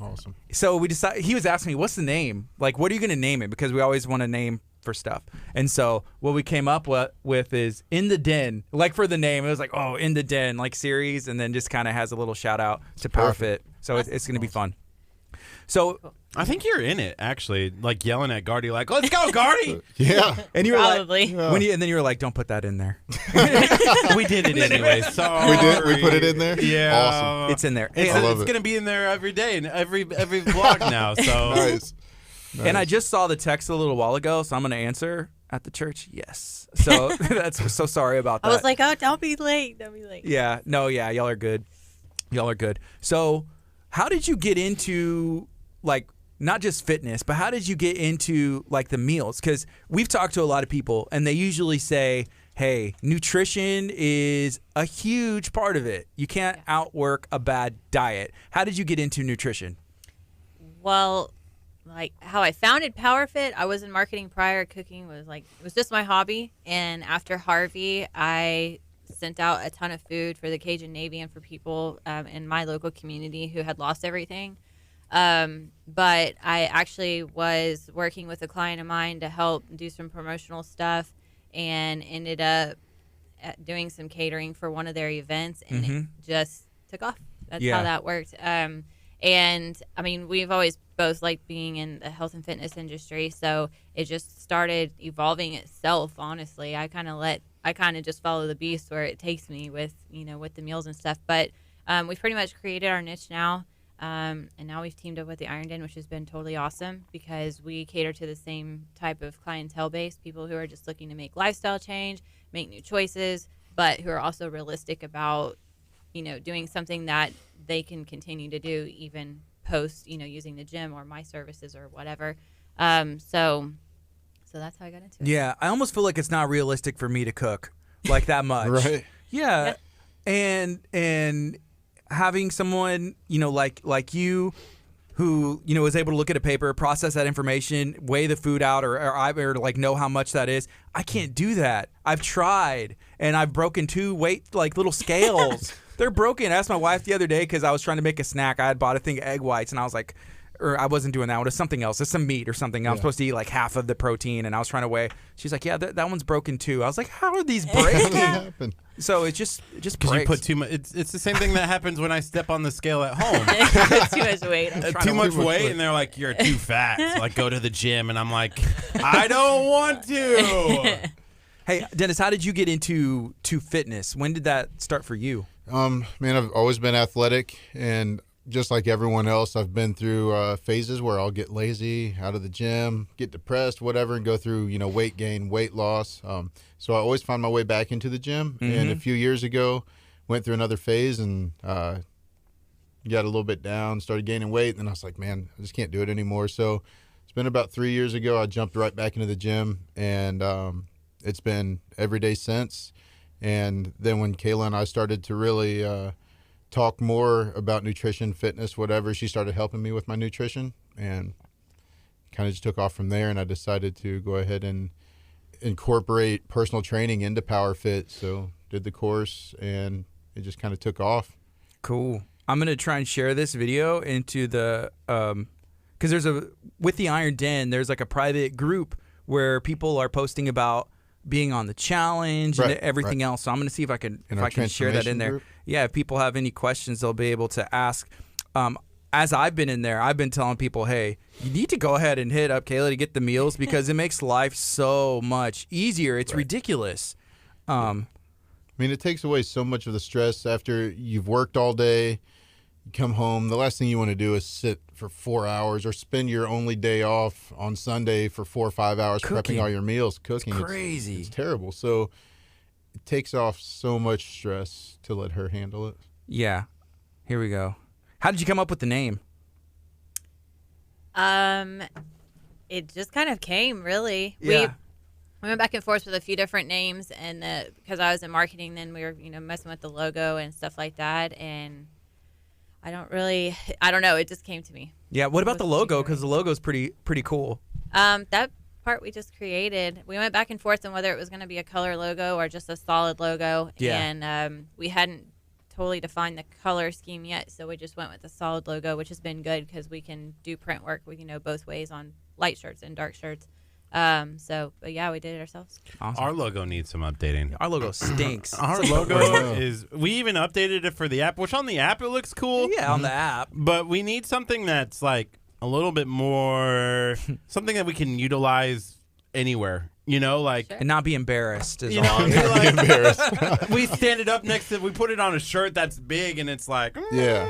Speaker 4: Awesome.
Speaker 1: So he was asking me, what's the name? Like, what are you going to name it? Because we always want to name for stuff. And so what we came up with is In the Den. Like for the name, it was like, oh, In the Den, like series, and then just kind of has a little shout out to PowerFit. So it's going to be fun. So
Speaker 2: I think you're in it, actually, like yelling at Gardy, like, "Let's go, Gardy!"
Speaker 4: Yeah.
Speaker 1: and you were
Speaker 9: Probably.
Speaker 1: like, and then you were like, don't put that in there.
Speaker 2: We did it anyway. Sorry.
Speaker 4: We did. We put it in there.
Speaker 2: Yeah.
Speaker 4: Awesome.
Speaker 1: It's in there.
Speaker 2: It's,
Speaker 4: I love
Speaker 2: it's
Speaker 4: it.
Speaker 2: gonna be in there every day and every vlog now. So
Speaker 4: Nice.
Speaker 1: And I just saw the text a little while ago, so I'm going to answer at the church. Yes. So that's so sorry about that.
Speaker 9: I was like, oh, don't be late. Don't be late.
Speaker 1: Yeah, no, yeah, y'all are good. Y'all are good. So, how did you get into, like, not just fitness, but how did you get into, like, the meals? Because we've talked to a lot of people, and they usually say, hey, nutrition is a huge part of it. You can't outwork a bad diet. How did you get into nutrition?
Speaker 9: Well, like how I founded PowerFit, I was in marketing prior. Cooking was it was just my hobby. And after Harvey, I sent out a ton of food for the Cajun Navy and for people in my local community who had lost everything. But I actually was working with a client of mine to help do some promotional stuff, and ended up doing some catering for one of their events, and it just took off. That's
Speaker 1: Yeah.
Speaker 9: how that worked. And I mean, we've always both liked being in the health and fitness industry, so it just started evolving itself. Honestly, I kind of just follow the beast where it takes me with with the meals and stuff. But we've pretty much created our niche now, and now we've teamed up with the Iron Den, which has been totally awesome because we cater to the same type of clientele base, people who are just looking to make lifestyle change, make new choices, but who are also realistic about doing something that they can continue to do even post, using the gym or my services or whatever. So that's how I got into it.
Speaker 1: Yeah, I almost feel like it's not realistic for me to cook like that much.
Speaker 4: Right.
Speaker 1: Yeah. And having someone, like you who, is able to look at a paper, process that information, weigh the food out or like know how much that is. I can't do that. I've tried and I've broken 2 little scales. They're broken. I asked my wife the other day because I was trying to make a snack. I had bought a thing of egg whites and I was like, or I wasn't doing that. It was something else. It's some meat or something. I'm supposed to eat like half of the protein and I was trying to weigh. She's like, yeah, that one's broken too. I was like, how are these breaking? So it just
Speaker 2: Because
Speaker 1: breaks.
Speaker 2: you put too much. It's the same thing that happens when I step on the scale at home.
Speaker 9: Too much weight.
Speaker 2: Too much weight, and they're like, "You're too fat." So like, go to the gym, and I'm like, "I don't want to."
Speaker 1: Hey, Dennis, how did you get into fitness? When did that start for you?
Speaker 10: Man, I've always been athletic, and just like everyone else, I've been through phases where I'll get lazy out of the gym, get depressed, whatever, and go through weight gain, weight loss. So I always found my way back into the gym. And a few years ago, went through another phase and got a little bit down, started gaining weight, and then I was like, man, I just can't do it anymore. So it's been about 3 years ago, I jumped right back into the gym, and it's been every day since. And then when Kayla and I started to really talk more about nutrition, fitness, whatever, she started helping me with my nutrition and kind of just took off from there. And I decided to go ahead and incorporate personal training into PowerFit. So did the course and it just kind of took off.
Speaker 1: Cool. I'm going to try and share this video into the because with the Iron Den, there's like a private group where people are posting about being on the challenge and everything else. So I'm going to see if I can share that in there.
Speaker 10: Group?
Speaker 1: Yeah, if people have any questions, they'll be able to ask. As I've been in there, I've been telling people, hey, you need to go ahead and hit up Kayla to get the meals because it makes life so much easier. It's ridiculous.
Speaker 10: I mean, it takes away so much of the stress after you've worked all day. You come home, the last thing you want to do is sit for 4 hours or spend your only day off on Sunday for 4 or 5 hours
Speaker 1: Cooking.
Speaker 10: prepping all your meals, cooking.
Speaker 1: It's crazy.
Speaker 10: It's terrible. So it takes off so much stress to let her handle it.
Speaker 1: Yeah. Here we go. How did you come up with the name?
Speaker 9: It just kind of came, really.
Speaker 1: Yeah.
Speaker 9: We went back and forth with a few different names, and because I was in marketing, then we were messing with the logo and stuff like that, and I don't know. It just came to me.
Speaker 1: Yeah. What about the logo? Because the logo is pretty cool.
Speaker 9: That part we just created. We went back and forth on whether it was going to be a color logo or just a solid logo.
Speaker 1: Yeah.
Speaker 9: And we hadn't totally defined the color scheme yet, so we just went with the solid logo, which has been good because we can do print work, both ways on light shirts and dark shirts. But yeah, we did it ourselves.
Speaker 1: Awesome.
Speaker 2: Our logo needs some updating.
Speaker 1: Our logo stinks.
Speaker 2: Our logo is. We even updated it for the app, which on the app it looks cool.
Speaker 1: Yeah, on the app.
Speaker 2: But we need something that's like a little bit more, something that we can utilize anywhere. Like
Speaker 1: And not be embarrassed. Is
Speaker 2: you
Speaker 1: all.
Speaker 2: know, like,
Speaker 10: Embarrassed.
Speaker 2: we stand it up next to. We put it on a shirt that's big, and it's like,
Speaker 10: Yeah.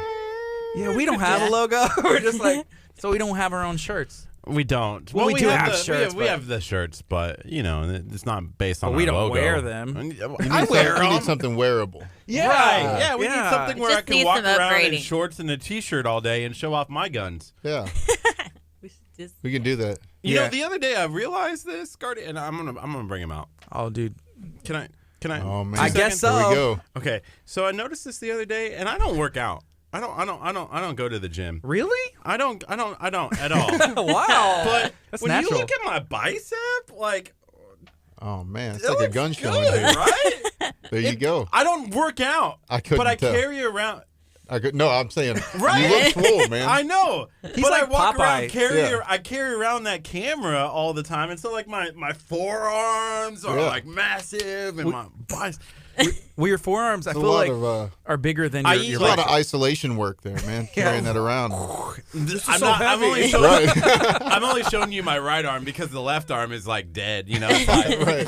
Speaker 1: Yeah, we don't have a logo. We're just like, so we don't have our own shirts.
Speaker 2: We don't.
Speaker 1: Well, we do have
Speaker 2: shirts.
Speaker 1: shirts,
Speaker 2: We
Speaker 1: but-
Speaker 2: have the shirts, but it's not based on.
Speaker 1: But we
Speaker 2: our
Speaker 1: don't
Speaker 2: logo.
Speaker 1: wear them.
Speaker 2: I wear
Speaker 10: We need
Speaker 2: them.
Speaker 10: something wearable.
Speaker 2: Yeah, right. Yeah, we
Speaker 1: Yeah.
Speaker 2: need something where
Speaker 9: Just
Speaker 2: I can
Speaker 9: needs
Speaker 2: walk
Speaker 9: some
Speaker 2: around in
Speaker 9: upgrading.
Speaker 2: shorts and a t-shirt all day and show off my guns.
Speaker 10: Yeah.
Speaker 9: We should just
Speaker 10: We can do that.
Speaker 2: You
Speaker 1: Yeah.
Speaker 2: know, the other day I realized this, Gardy, and I'm gonna bring him out.
Speaker 1: Oh, dude.
Speaker 2: Can I?
Speaker 10: Oh, man.
Speaker 1: I guess so.
Speaker 10: Here we go.
Speaker 2: Okay, so I noticed this the other day, and I don't work out. I don't go to the gym.
Speaker 1: Really?
Speaker 2: I don't at all.
Speaker 1: Wow.
Speaker 2: But
Speaker 1: That's
Speaker 2: when
Speaker 1: natural.
Speaker 2: you look at my bicep, like
Speaker 10: Oh, man. It's
Speaker 2: it
Speaker 10: like a
Speaker 2: looks
Speaker 10: gun show in
Speaker 2: good,
Speaker 10: here.
Speaker 2: right?
Speaker 10: There you go.
Speaker 2: I don't work out.
Speaker 10: I couldn't
Speaker 2: but I
Speaker 10: tell.
Speaker 2: carry around.
Speaker 10: No, I'm saying
Speaker 2: Right.
Speaker 10: you look swole, man.
Speaker 2: I know, but
Speaker 1: like
Speaker 2: I walk around
Speaker 1: Popeye.
Speaker 2: I carry around that camera all the time, and so like my forearms are
Speaker 10: Yeah.
Speaker 2: like massive, and my biceps.
Speaker 1: Well, your forearms, I
Speaker 10: It's a
Speaker 1: feel
Speaker 10: lot
Speaker 1: like,
Speaker 10: of
Speaker 1: are bigger than
Speaker 2: I
Speaker 1: your,
Speaker 2: eat
Speaker 1: your
Speaker 10: a lot
Speaker 1: right.
Speaker 10: of isolation work there, man. Carrying that around.
Speaker 2: I'm only showing,
Speaker 10: Right.
Speaker 2: I'm only showing you my right arm because the left arm is like dead. You know, it's like,
Speaker 10: Right.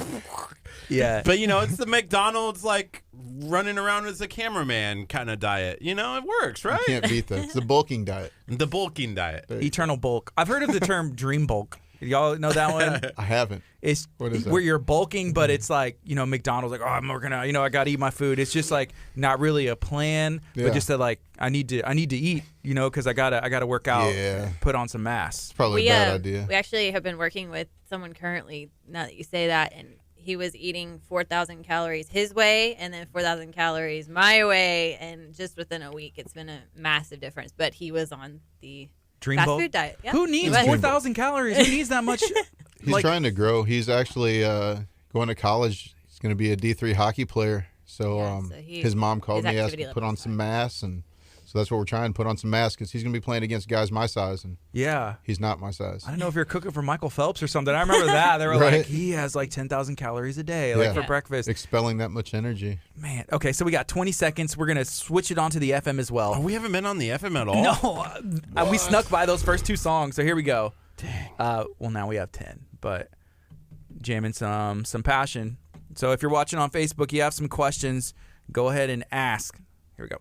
Speaker 1: Yeah.
Speaker 2: but you know, it's the McDonald's like running around as a cameraman kind of diet. You know, it works, right?
Speaker 10: You can't beat that. It's the bulking diet.
Speaker 2: The bulking diet.
Speaker 1: Eternal bulk. I've heard of the term dream bulk. Y'all know that one?
Speaker 10: I haven't.
Speaker 1: It's
Speaker 10: What is that?
Speaker 1: where you're bulking, but it's like, McDonald's like, oh, I'm working out, I got to eat my food. It's just like not really a plan,
Speaker 10: Yeah.
Speaker 1: but just that like I need to eat, because I gotta work out,
Speaker 10: Yeah.
Speaker 1: put on some mass.
Speaker 10: It's probably
Speaker 9: We
Speaker 10: a bad idea.
Speaker 9: we actually have been working with someone currently. Now that you say that, and he was eating 4,000 calories his way, and then 4,000 calories my way, and just within a week, it's been a massive difference. But he was on the
Speaker 1: Dream
Speaker 9: fast
Speaker 1: bulk.
Speaker 9: food diet. Yeah.
Speaker 1: Who needs
Speaker 9: He was.
Speaker 1: 4,000 calories? Who needs that much?
Speaker 10: He's
Speaker 1: like,
Speaker 10: trying to grow. He's actually going to college. He's going to be a D3 hockey player. So,
Speaker 9: Yeah, so he-
Speaker 10: his mom called
Speaker 9: his
Speaker 10: me, asked
Speaker 9: activity
Speaker 10: me to put
Speaker 9: level's
Speaker 10: on some mass, and so that's what we're trying to put on some mass because he's going to be playing against guys my size, and
Speaker 1: yeah.
Speaker 10: he's not my size.
Speaker 1: I don't know if you're cooking for Michael Phelps or something. I remember that. They were
Speaker 10: Right.
Speaker 1: like, he has like 10,000 calories a day, like
Speaker 10: Yeah.
Speaker 1: for breakfast.
Speaker 10: Expelling that much energy.
Speaker 1: Man. Okay, so we got 20 seconds. We're going to switch it onto the FM as well.
Speaker 2: Oh, we haven't been on the FM at all.
Speaker 1: No, we snuck by those first two songs, so here we go. Dang. Well, now we have 10, but jamming some passion. So if you're watching on Facebook, you have some questions, go ahead and ask. Here we go.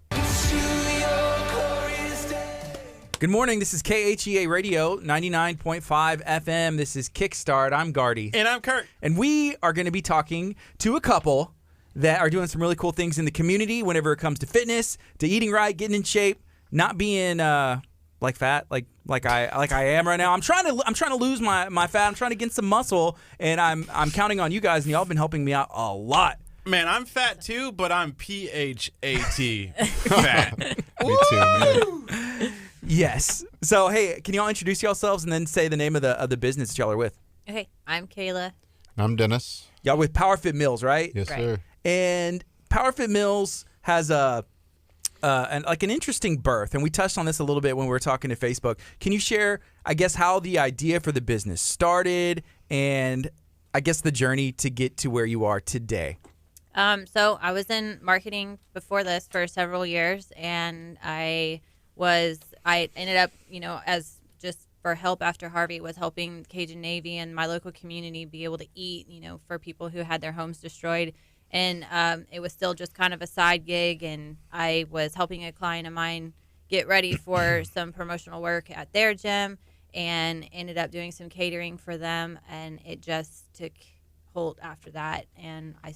Speaker 1: Good morning. This is KHEA Radio 99.5 FM. This is Kickstart. I'm Gardy.
Speaker 2: And I'm Curt.
Speaker 1: And we are going to be talking to a couple that are doing some really cool things in the community whenever it comes to fitness, to eating right, getting in shape, not being like fat like I am right now. I'm trying to lose my fat. I'm trying to get some muscle, and I'm counting on you guys, and y'all have been helping me out a lot.
Speaker 2: Man, I'm fat too, but I'm PHAT fat.
Speaker 10: Me too, man.
Speaker 1: Yes. So hey, can y'all introduce yourselves and then say the name of the business that y'all are with?
Speaker 9: Okay, I'm Kayla.
Speaker 10: I'm Dennis.
Speaker 1: Y'all with PowerFit Mills, right?
Speaker 10: Yes,
Speaker 9: Right.
Speaker 10: sir.
Speaker 1: And PowerFit Mills has an interesting birth, and we touched on this a little bit when we were talking to Facebook. Can you share, I guess, how the idea for the business started, and I guess the journey to get to where you are today?
Speaker 9: So I was in marketing before this for several years, and I ended up, as just for help after Harvey, was helping Cajun Navy and my local community be able to eat, for people who had their homes destroyed. And it was still just kind of a side gig, and I was helping a client of mine get ready for some promotional work at their gym, and ended up doing some catering for them, and it just took hold after that. And I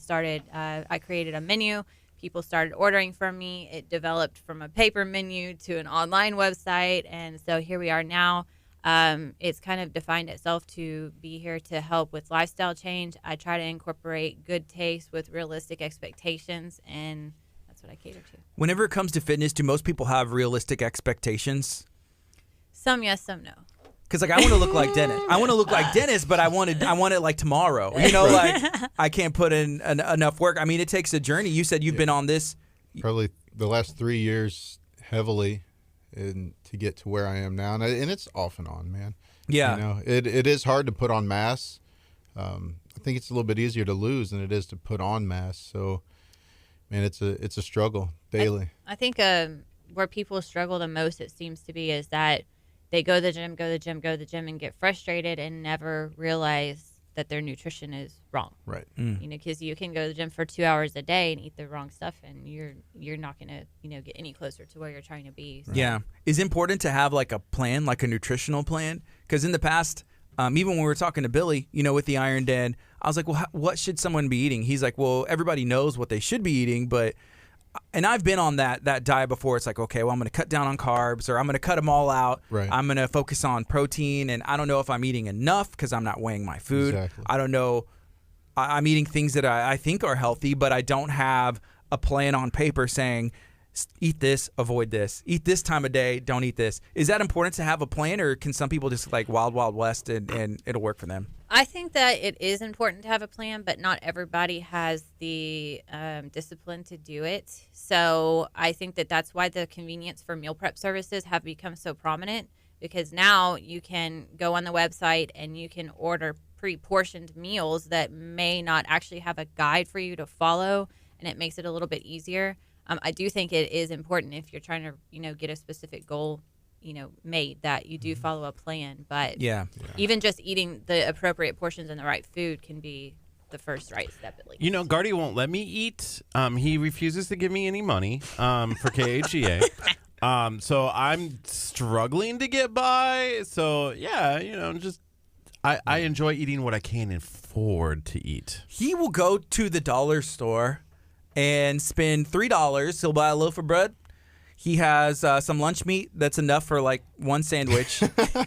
Speaker 9: created a menu. People started ordering from me. It developed from a paper menu to an online website, and so here we are now. It's kind of defined itself to be here to help with lifestyle change. I try to incorporate good taste with realistic expectations, and that's what I cater to.
Speaker 1: Whenever it comes to fitness, do most people have realistic expectations?
Speaker 9: Some yes, some no.
Speaker 1: Because like I want to look like Dennis. I want to look like Dennis, but I want it like tomorrow. Like I can't put in enough work. I mean, it takes a journey. You said you've been on this.
Speaker 10: Probably the last 3 years heavily to get to where I am now. And it's off and on, man.
Speaker 1: Yeah.
Speaker 10: It is hard to put on mass. I think it's a little bit easier to lose than it is to put on mass. So, man, it's a struggle daily.
Speaker 9: I think where people struggle the most, it seems to be, is that they go to the gym, and get frustrated and never realize that their nutrition is wrong.
Speaker 10: Right.
Speaker 9: Because you can go to the gym for 2 hours a day and eat the wrong stuff, and you're not going to get any closer to where you're trying to be. So.
Speaker 1: Yeah. It's important to have like a plan, like a nutritional plan. Because in the past, even when we were talking to Billy, with the Iron Den, I was like, well, what should someone be eating? He's like, well, everybody knows what they should be eating, and I've been on that diet before. It's like, okay, well, I'm going to cut down on carbs, or I'm going to cut them all out.
Speaker 10: Right.
Speaker 1: I'm going to focus on protein, and I don't know if I'm eating enough because I'm not weighing my food.
Speaker 10: Exactly.
Speaker 1: I don't know. I'm eating things that I think are healthy, but I don't have a plan on paper saying, eat this, avoid this. Eat this time of day, don't eat this. Is that important to have a plan, or can some people just like wild west and it'll work for them?
Speaker 9: I think that it is important to have a plan, but not everybody has the discipline to do it. So I think that's why the convenience for meal prep services have become so prominent, because now you can go on the website and you can order pre-portioned meals that may not actually have a guide for you to follow. and it makes it a little bit easier. I do think it is important if you're trying to, get a specific goal, made, that you do follow a plan. But even just eating the appropriate portions and the right food can be the first right step, at least.
Speaker 2: Gardy won't let me eat. He refuses to give me any money for KHEA. So I'm struggling to get by. So, I enjoy eating what I can afford to eat.
Speaker 1: He will go to the dollar store and spend $3. He'll buy a loaf of bread. He has some lunch meat that's enough for like one sandwich.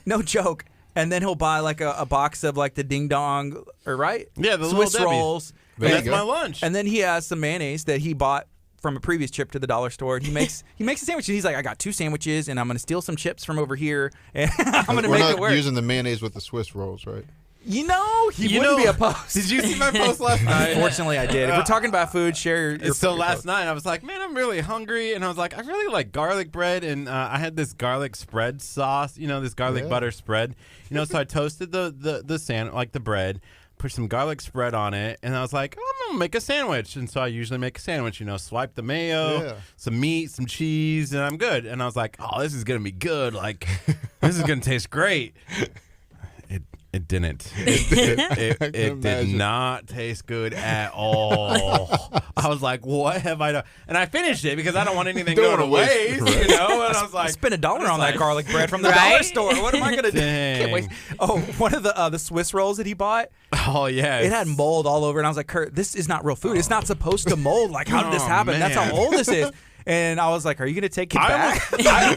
Speaker 1: No joke. And then he'll buy like a box of like the Ding Dong, right?
Speaker 2: Yeah, the
Speaker 1: Swiss
Speaker 2: Little Debbie.
Speaker 1: rolls.
Speaker 2: That's my lunch.
Speaker 1: And then he has some mayonnaise that he bought from a previous trip to the dollar store. And he makes a sandwich. And he's like, I got 2 sandwiches, and I'm going to steal some chips from over here, and I'm going to make it work.
Speaker 10: We're not using the mayonnaise with the Swiss rolls, right?
Speaker 1: He wouldn't be opposed.
Speaker 2: Did you see my post last night?
Speaker 1: Unfortunately, I did. If we're talking about food, share your
Speaker 2: So
Speaker 1: your
Speaker 2: last
Speaker 1: post.
Speaker 2: night, I was like, man, I'm really hungry. And I was like, I really like garlic bread. And I had this garlic spread sauce, this garlic butter spread. So I toasted the bread, put some garlic spread on it. And I was like, I'm going to make a sandwich. And so I usually make a sandwich, swipe the mayo, some meat, some cheese, and I'm good. And I was like, oh, this is going to be good. Like, this is going to taste great. It didn't. It did not taste good at all. I was like, what have I done? And I finished it because I don't want anything going to waste, And I was like,
Speaker 1: spend $1 on that garlic bread from the dollar store. What am I going to do? Can't wait. Oh, one of the Swiss rolls that he bought.
Speaker 2: Oh, yeah.
Speaker 1: It had mold all over. And I was like, Kurt, this is not real food. It's not supposed to mold. Like, how did this happen?
Speaker 2: Man.
Speaker 1: That's how old this is. And I was like, are you going to take it back?
Speaker 2: I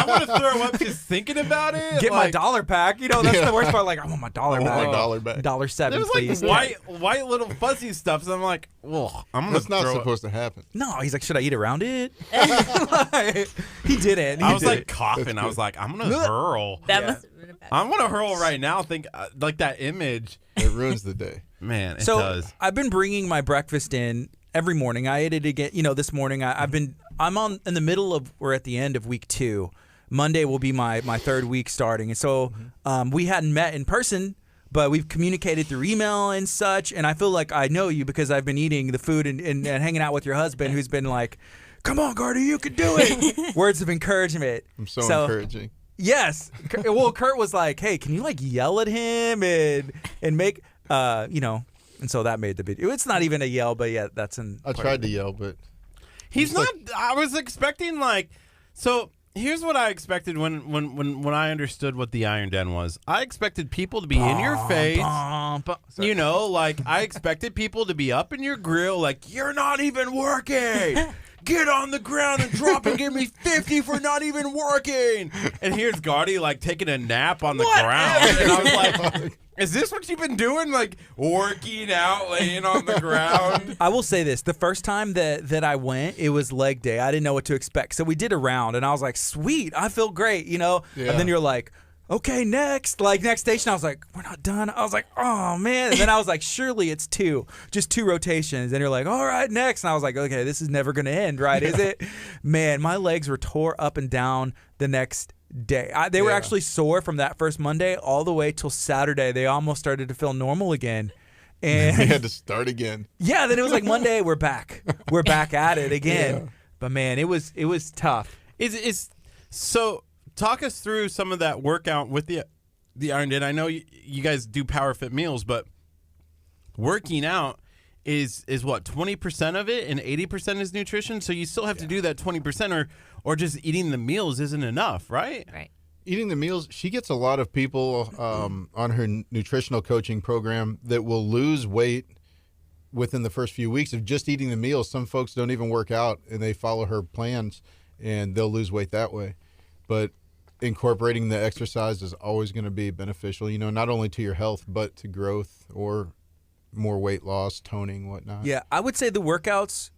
Speaker 2: want to throw up just thinking about it.
Speaker 1: Get my dollar back. That's the worst part. Like, I want my dollar back.
Speaker 10: My dollar back.
Speaker 1: $1.07,
Speaker 2: There was
Speaker 1: please.
Speaker 2: like white little fuzzy stuff. So I'm like, well, I'm going to
Speaker 10: That's not supposed to happen.
Speaker 1: No, he's like, should I eat around it? He didn't.
Speaker 2: I was like coughing. I was like, I'm going to hurl.
Speaker 9: That must have been a bad.
Speaker 2: I'm going to hurl right now. Think like that image.
Speaker 10: It ruins the day.
Speaker 2: Man, it
Speaker 1: So
Speaker 2: does.
Speaker 1: I've been bringing my breakfast in every morning. I ate it again. This morning I'm in the middle of, we're at the end of week 2. Monday will be my 3rd week starting. And so we hadn't met in person, but we've communicated through email and such. And I feel like I know you because I've been eating the food and hanging out with your husband, who's been like, come on, Gardy, you can do it. Words of encouragement.
Speaker 10: I'm so encouraging.
Speaker 1: Yes. Well, Kurt was like, hey, can you like yell at him and make, and so that made the video. It's not even a yell, but yeah, that's an.
Speaker 10: I tried to yell, but
Speaker 2: he's not. I was expecting so. Here's what I expected when I understood what the Iron Den was. I expected people to be in your face. I expected people to be up in your grill, like, you're not even working. Get on the ground and drop and give me 50 for not even working. And here's Gardy taking a nap on the ground. And I was like, is this what you've been doing? Like working out, laying on the ground?
Speaker 1: I will say this. The first time that I went, it was leg day. I didn't know what to expect. So we did a round and I was like, sweet, I feel great,
Speaker 10: Yeah.
Speaker 1: And then you're like, okay, next. Next station, I was like, we're not done. I was like, oh, man. And then I was like, surely it's 2. Just 2 rotations. And you're like, all right, next. And I was like, okay, this is never going to end, right? Is it? Man, my legs were tore up and down the next day. They were actually sore from that first Monday all the way till Saturday. They almost started to feel normal again. And
Speaker 10: we had to start again.
Speaker 1: Yeah, then it was like Monday, we're back. We're back at it again. Yeah. But, man, it was tough.
Speaker 2: So talk us through some of that workout with the Iron Den. I know you guys do Power Fit meals, but working out is what, 20% of it, and 80% is nutrition. So you still have to do that 20%, or just eating the meals isn't enough, right?
Speaker 9: Right.
Speaker 10: Eating the meals. She gets a lot of people on her nutritional coaching program that will lose weight within the first few weeks of just eating the meals. Some folks don't even work out and they follow her plans and they'll lose weight that way. But incorporating the exercise is always going to be beneficial, not only to your health, but to growth or more weight loss, toning, whatnot.
Speaker 1: Yeah, I would say the workouts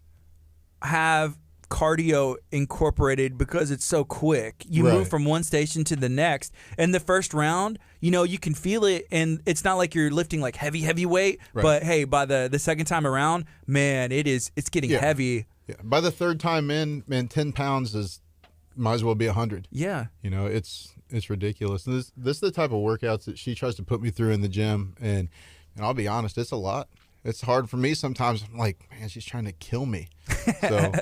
Speaker 1: have cardio incorporated because it's so quick. You move from one station to the next. And the first round, you can feel it, and it's not like you're lifting like heavy weight, but hey, by the second time around, man, it's getting heavy.
Speaker 10: Yeah. By the third time in, man, 10 pounds might as well be 100.
Speaker 1: Yeah.
Speaker 10: It's ridiculous. This is the type of workouts that she tries to put me through in the gym, and I'll be honest, it's a lot. It's hard for me sometimes. I'm like, man, she's trying to kill me. So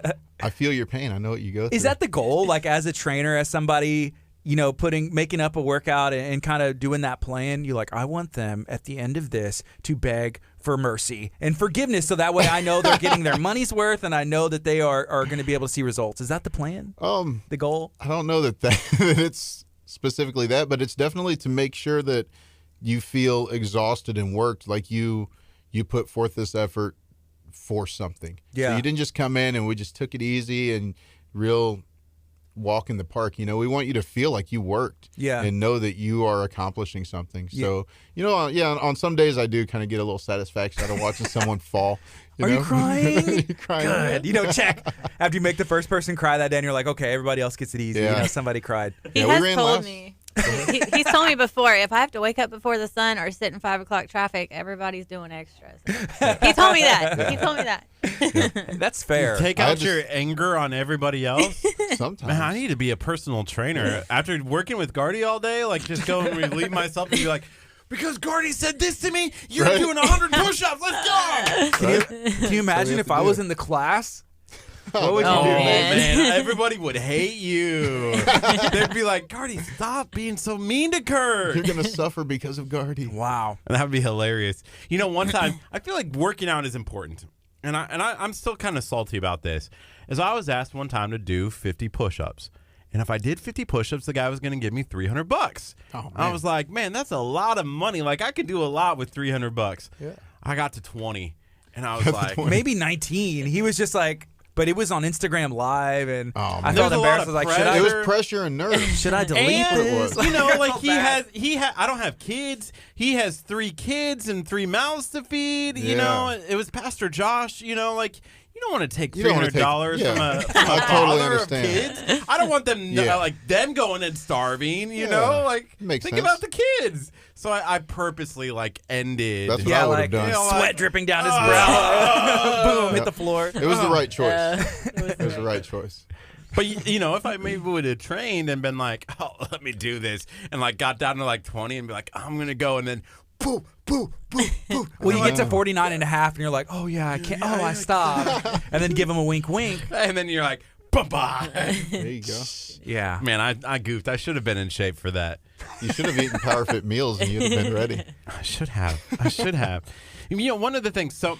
Speaker 10: I feel your pain. I know what you go through.
Speaker 1: Is that the goal? Like as a trainer, as somebody, making up a workout and kind of doing that plan, you're like, I want them at the end of this to beg for mercy and forgiveness, so that way I know they're getting their money's worth and I know that they are going to be able to see results. Is that the plan? The goal?
Speaker 10: I don't know that it's specifically that, but it's definitely to make sure that you feel exhausted and worked, like you put forth this effort for something.
Speaker 1: Yeah.
Speaker 10: So you didn't just come in and we just took it easy and real walk in the park. We want you to feel like you worked.
Speaker 1: Yeah.
Speaker 10: And know that you are accomplishing something. So, on some days I do kind of get a little satisfaction out of watching someone fall.
Speaker 1: Are you crying?
Speaker 10: Are you crying?
Speaker 1: Good. Check. After you make the first person cry that day and you're like, okay, everybody else gets it easy.
Speaker 10: Yeah.
Speaker 1: Somebody cried.
Speaker 9: He has told me. He's told me before, if I have to wake up before the sun or sit in 5 o'clock traffic, everybody's doing extras. He told me that.
Speaker 10: Yeah.
Speaker 9: He told me that.
Speaker 1: That's fair.
Speaker 2: Take out your anger on everybody else.
Speaker 10: Sometimes.
Speaker 2: Man, I need to be a personal trainer. After working with Gardy all day, like just go and relieve myself and be like, because Gardy said this to me, you're doing 100 push-ups. Let's go.
Speaker 1: Can you imagine if I was in the class? What would you do?
Speaker 2: Man, everybody would hate you. They'd be like, Gardy, stop being so mean to Curt.
Speaker 10: You're going to suffer because of Gardy.
Speaker 1: Wow.
Speaker 2: And that would be hilarious. One time, I feel like working out is important. And I'm still kind of salty about this. As I was asked one time to do 50 push-ups. And if I did 50 push-ups, the guy was going to give me $300.
Speaker 10: Oh, man.
Speaker 2: I was like, man, that's a lot of money. Like, I could do a lot with $300.
Speaker 10: Yeah.
Speaker 2: I got to 20. And I was like,
Speaker 1: maybe 19. He was just like, but it was on Instagram Live, and I
Speaker 2: There
Speaker 1: felt
Speaker 2: was a lot
Speaker 1: embarrassed. I
Speaker 2: of
Speaker 1: was like,
Speaker 2: pressure.
Speaker 10: It was pressure and nerves.
Speaker 1: should I delete
Speaker 2: and,
Speaker 1: this?
Speaker 2: like he has, I don't have kids. He has 3 kids and 3 mouths to feed.
Speaker 10: Yeah.
Speaker 2: It was Pastor Josh, like, you don't want to take
Speaker 10: You don't wanna
Speaker 2: $300
Speaker 10: take-
Speaker 2: from
Speaker 10: yeah.
Speaker 2: a
Speaker 10: I totally
Speaker 2: father
Speaker 10: understand.
Speaker 2: of kids. I don't want them
Speaker 10: Yeah.
Speaker 2: them going and starving, you
Speaker 10: Yeah.
Speaker 2: know? Like,
Speaker 10: Makes
Speaker 2: think
Speaker 10: sense.
Speaker 2: about the kids. So I purposely ended.
Speaker 10: That's what I would have done.
Speaker 1: Sweat dripping down his brow. Boom, hit the floor.
Speaker 10: It was the right choice. It was the right choice.
Speaker 2: But if I maybe would have trained and been like, oh, let me do this, and got down to 20 and be like, I'm gonna go, and then boo, boo, boo, boo.
Speaker 1: Well, you get to 49 and a half, and you're like, oh, yeah, I can't. I stopped. And then give him a wink, wink.
Speaker 2: And then you're like, bye-bye.
Speaker 10: There you go.
Speaker 1: Yeah.
Speaker 2: Man, I goofed. I should have been in shape for that.
Speaker 10: You should have eaten PowerFit meals and you'd have been ready.
Speaker 2: I should have. One of the things, so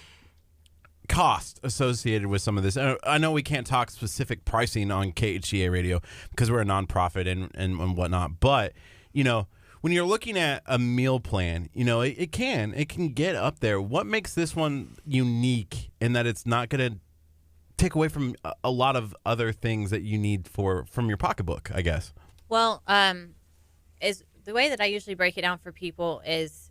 Speaker 2: cost associated with some of this. I know we can't talk specific pricing on KHEA radio because we're a nonprofit and whatnot, but, when you're looking at a meal plan, it can get up there. What makes this one unique in that it's not going to take away from a lot of other things that you need from your pocketbook, I guess?
Speaker 9: Well, is the way that I usually break it down for people is,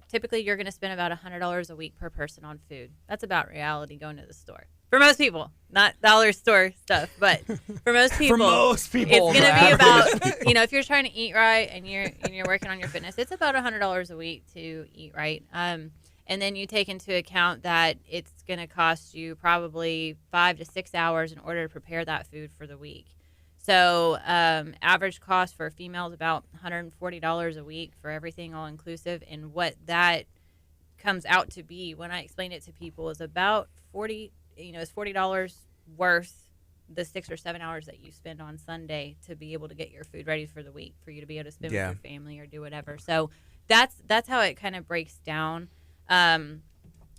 Speaker 9: typically you're going to spend about $100 a week per person on food. That's about reality going to the store. For most people, not dollar store stuff, but for most people,
Speaker 1: it's going
Speaker 9: to be about, if you're trying to eat right and you're working on your fitness, it's about $100 a week to eat right. And then you take into account that it's going to cost you probably 5 to 6 hours in order to prepare that food for the week. So average cost for a female is about $140 a week for everything all inclusive. And what that comes out to be when I explain it to people is about it's $40 worth the 6 or 7 hours that you spend on Sunday to be able to get your food ready for the week, for you to be able to spend with your family or do whatever. So that's how it kind of breaks down.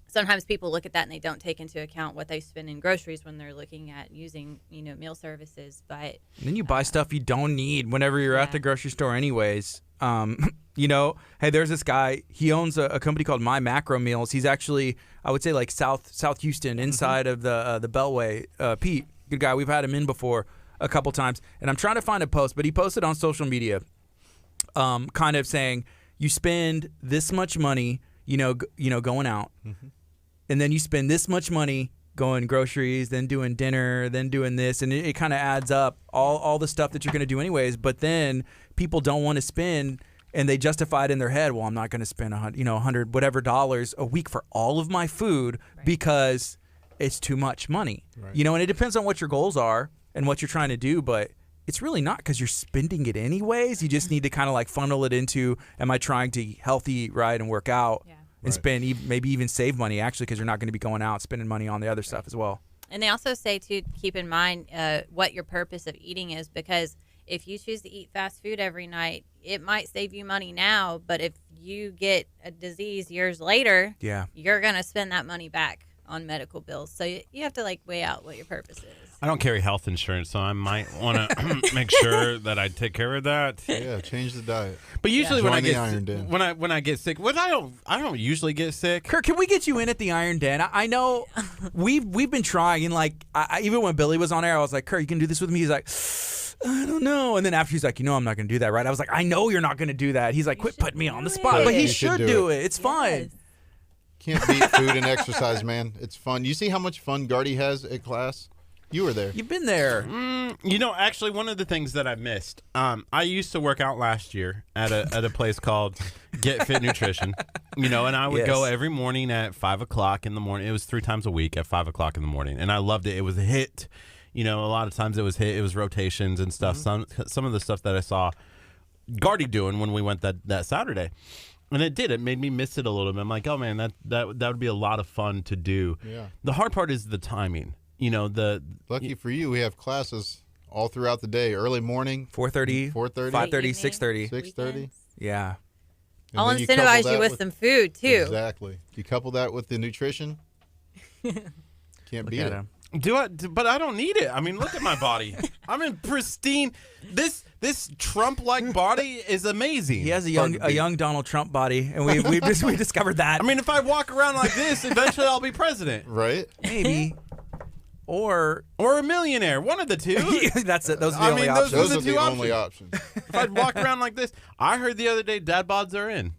Speaker 9: Sometimes people look at that and they don't take into account what they spend in groceries when they're looking at using, meal services. But
Speaker 1: And then you buy stuff you don't need whenever you're at the grocery store anyways. Hey, there's this guy. He owns a company called My Macro Meals. He's actually, I would say, like South Houston, inside of the Beltway. Pete, good guy. We've had him in before a couple times. And I'm trying to find a post, but he posted on social media kind of saying, you spend this much money, going out. Mm-hmm. And then you spend this much money going groceries, then doing dinner, then doing this, and it kind of adds up, all the stuff that you're going to do anyways. But then people don't want to spend, and they justify it in their head, well, I'm not going to spend $100 whatever dollars a week for all of my food because it's too much money. Right. And it depends on what your goals are and what you're trying to do, but it's really not, because you're spending it anyways. You just need to kind of funnel it into, am I trying to eat healthy, right, and work out?
Speaker 9: Yeah.
Speaker 1: and spend maybe even save money actually because you're not going to be going out spending money on the other stuff as well.
Speaker 9: And they also say to keep in mind what your purpose of eating is, because if you choose to eat fast food every night, it might save you money now, but if you get a disease years later, you're going to spend that money back on medical bills. So you have to like weigh out what your purpose is.
Speaker 2: I don't carry health insurance, so I might want to make sure that I take care of that.
Speaker 10: Yeah, change the diet.
Speaker 2: But usually when I
Speaker 10: Join the
Speaker 2: get
Speaker 10: Iron Den.
Speaker 2: when I get sick, I don't usually get sick.
Speaker 1: Kurt, can we get you in at the Iron Den? I know we've been trying, and like even when Billy was on air, I was like, Kurt, you can do this with me. He's like, I don't know. And then after he's like, I'm not going to do that, right? I was like, I know you're not going to do that. He's like, quit putting me on the spot. But he
Speaker 10: You
Speaker 1: should
Speaker 10: should
Speaker 1: do
Speaker 10: do
Speaker 1: it. It's fun.
Speaker 10: Can't beat food and exercise, man. It's fun. You see how much fun Gardy has at class? You were there.
Speaker 1: You've been there.
Speaker 2: Actually, one of the things that I missed, I used to work out last year at a place called Get Fit Nutrition, and I would go every morning at 5 o'clock in the morning. It was 3 times a week at 5 o'clock in the morning, and I loved it. It was a hit. A lot of times it was hit. It was rotations and stuff. Some of the stuff that I saw Gardy doing when we went that Saturday. And it did. It made me miss it a little bit. I'm like, oh, man, that would be a lot of fun to do.
Speaker 10: Yeah.
Speaker 2: The hard part is the timing.
Speaker 10: Lucky for you, we have classes all throughout the day. Early morning.
Speaker 1: 4:30,
Speaker 10: 4:30,
Speaker 1: 5:30, 6:30.
Speaker 10: 6:30.
Speaker 1: Yeah.
Speaker 10: And
Speaker 9: I'll
Speaker 10: then you couple
Speaker 9: incentivize
Speaker 10: that
Speaker 9: you with some food, too.
Speaker 10: Exactly. You couple that with the nutrition. Can't beat it.
Speaker 2: But I don't need it. I mean, look at my body. I'm in pristine. This Trump-like body is amazing.
Speaker 1: He has a young Donald Trump body, and we discovered that.
Speaker 2: I mean, if I walk around like this, eventually I'll be president.
Speaker 10: Right?
Speaker 1: Maybe. Or
Speaker 2: a millionaire. One of the two.
Speaker 1: That's it. Those are the only options.
Speaker 10: Those are the only options.
Speaker 2: If I'd walk around like this, I heard the other day dad bods are in.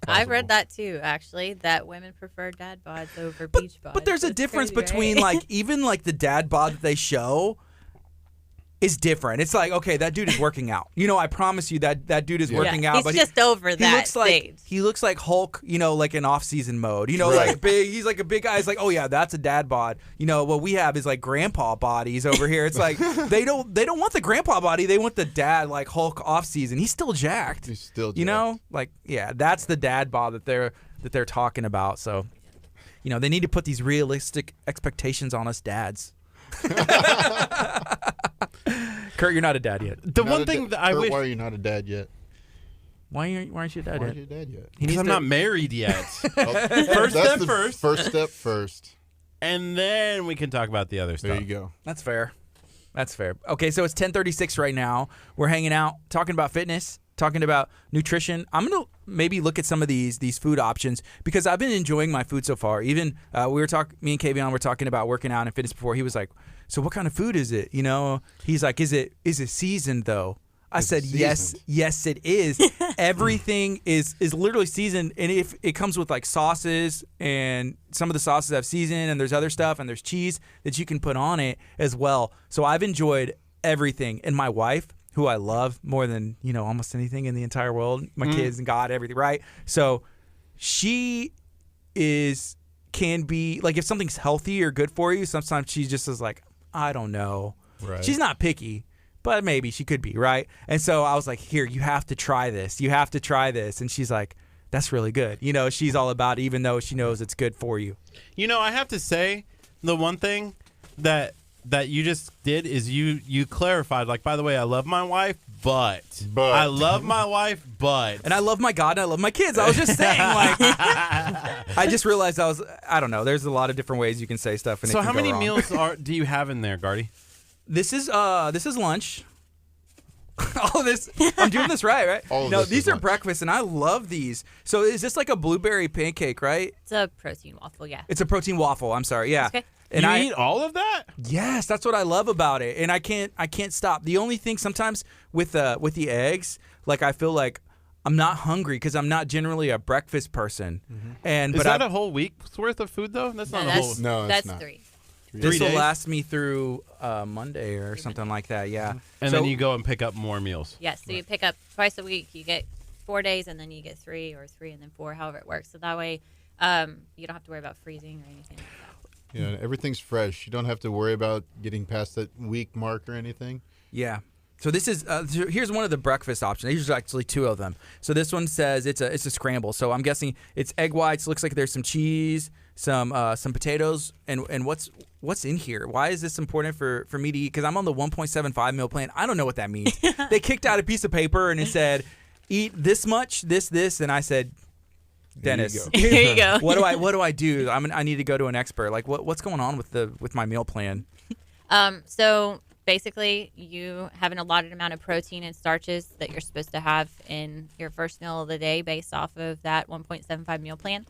Speaker 9: I've read that too, actually, that women prefer dad bods over beach bods.
Speaker 1: But there's a
Speaker 9: That's
Speaker 1: difference
Speaker 9: crazy,
Speaker 1: between
Speaker 9: right?
Speaker 1: like even like the dad bod that they show is different. It's like, okay, that dude is working out. I promise you that dude is working out.
Speaker 9: He's
Speaker 1: but
Speaker 9: just over
Speaker 1: he
Speaker 9: that
Speaker 1: looks
Speaker 9: stage.
Speaker 1: he looks like Hulk, like in off-season mode. Like big. He's like a big guy. It's like, oh yeah, that's a dad bod. What we have is like grandpa bodies over here. It's like they don't want the grandpa body. They want the dad like Hulk off-season. He's still jacked.
Speaker 10: He's still jacked.
Speaker 1: That's the dad bod that they're talking about. So, they need to put these realistic expectations on us dads. Kurt, you're not a dad yet.
Speaker 2: The one thing that I
Speaker 10: Kurt,
Speaker 2: wish.
Speaker 10: why are you not a dad yet?
Speaker 1: Why aren't you a dad
Speaker 10: Why
Speaker 1: yet?
Speaker 10: aren't you a dad yet?
Speaker 2: Because I'm not married yet.
Speaker 10: First
Speaker 2: step first.
Speaker 10: First step first.
Speaker 2: And then we can talk about the other stuff.
Speaker 10: There you go.
Speaker 1: That's fair. Okay, so it's 10:36 right now. We're hanging out, talking about fitness, talking about nutrition. I'm gonna maybe look at some of these food options because I've been enjoying my food so far. Even me and Kavion were talking about working out and fitness before. He was like, "So what kind of food is it?" He's like, "Is it seasoned though?" I said, "Yes, it is. Everything is literally seasoned, and if it comes with like sauces, and some of the sauces have seasoned, and there's other stuff, and there's cheese that you can put on it as well. So I've enjoyed everything, and my wife, who I love more than almost anything in the entire world, my kids and God, everything, right? So she can be like if something's healthy or good for you. Sometimes she just is like, I don't know.
Speaker 10: Right.
Speaker 1: She's not picky. But maybe she could be, right? And so I was like, here, you have to try this. You have to try this. And she's like, that's really good. She's all about it, even though she knows it's good for you.
Speaker 2: I have to say, the one thing that you just did is you clarified, like, by the way, I love my wife, but. I love my wife, but.
Speaker 1: And I love my God, and I love my kids. I was just saying, like, I just realized I don't know. There's a lot of different ways you can say stuff. And
Speaker 2: so
Speaker 1: it can
Speaker 2: how
Speaker 1: go
Speaker 2: many
Speaker 1: wrong.
Speaker 2: meals do you have in there, Gardy?
Speaker 1: This is lunch. All of this, I'm doing this right?
Speaker 10: All of
Speaker 1: no,
Speaker 10: this
Speaker 1: these
Speaker 10: is
Speaker 1: are
Speaker 10: lunch.
Speaker 1: breakfast, and I love these. So is this like a blueberry pancake, right?
Speaker 9: It's a protein waffle, yeah.
Speaker 1: It's a protein waffle. I'm sorry, yeah.
Speaker 9: Okay.
Speaker 1: And
Speaker 2: you
Speaker 1: I
Speaker 2: eat all of that?
Speaker 1: Yes, that's what I love about it, and I can't stop. The only thing sometimes with the eggs, like I feel like I'm not hungry because I'm not generally a breakfast person. Mm-hmm.
Speaker 2: Is that a whole week's worth of food though? That's not a whole.
Speaker 10: No,
Speaker 9: that's
Speaker 10: it's not.
Speaker 9: 3.
Speaker 1: This
Speaker 2: 3
Speaker 1: will
Speaker 2: days?
Speaker 1: last me through Monday or something like that. Yeah,
Speaker 2: And
Speaker 1: so,
Speaker 2: then you go and pick up more meals.
Speaker 9: Yes, so you pick up twice a week. You get 4 days, and then you get 3 or 3 and then 4, however it works. So that way you don't have to worry about freezing or anything like that.
Speaker 10: Yeah, everything's fresh. You don't have to worry about getting past that week mark or anything.
Speaker 1: Yeah. So this is here's one of the breakfast options. There's actually two of them. So this one says it's a scramble. So I'm guessing it's egg whites. Looks like there's some cheese, some potatoes, and what's in here? Why is this important for me to eat? Because I'm on the 1.75 meal plan. I don't know what that means. They kicked out a piece of paper and it said, eat this much, this, and I said, Dennis,
Speaker 9: Here you go.
Speaker 1: what do I do? I need to go to an expert. Like what's going on with my meal plan?
Speaker 9: So basically, you have an allotted amount of protein and starches that you're supposed to have in your first meal of the day based off of that 1.75 meal plan.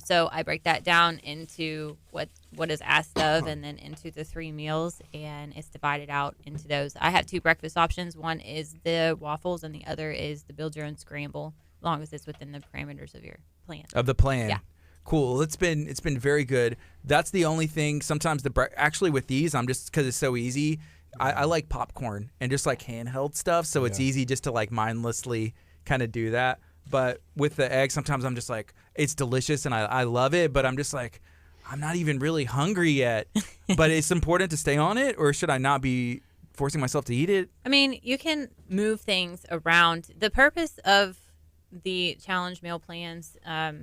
Speaker 9: So I break that down into what is asked of and then into the 3 meals, and it's divided out into those. I have 2 breakfast options. One is the waffles and the other is the build your own scramble, as long as it's within the parameters of your plan.
Speaker 1: Of the plan.
Speaker 9: Yeah.
Speaker 1: Cool. It's been very good. That's the only thing. Sometimes actually with these, I'm just because it's so easy. I like popcorn and just like handheld stuff, so it's easy just to like mindlessly kind of do that. But with the egg, sometimes I'm just like, it's delicious and I love it, but I'm just like, I'm not even really hungry yet. But it's important to stay on it, or should I not be forcing myself to eat it?
Speaker 9: I mean, you can move things around. The purpose of the challenge meal plans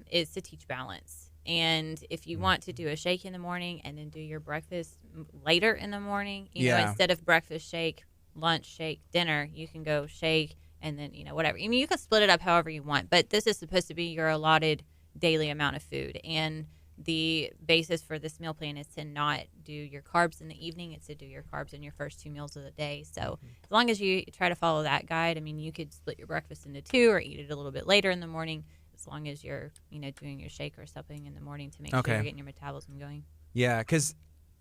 Speaker 9: is to teach balance. And if you want to do a shake in the morning and then do your breakfast later in the morning, you know, instead of breakfast shake, lunch shake, dinner, you can go shake and then, you know, whatever. I mean, you can split it up however you want, but this is supposed to be your allotted daily amount of food. And the basis for this meal plan is to not do your carbs in the evening. It's to do your carbs in your first 2 meals of the day. So as long as you try to follow that guide, I mean, you could split your breakfast into 2 or eat it a little bit later in the morning, as long as you're, you know, doing your shake or something in the morning to make sure you're getting your metabolism going.
Speaker 1: Yeah, because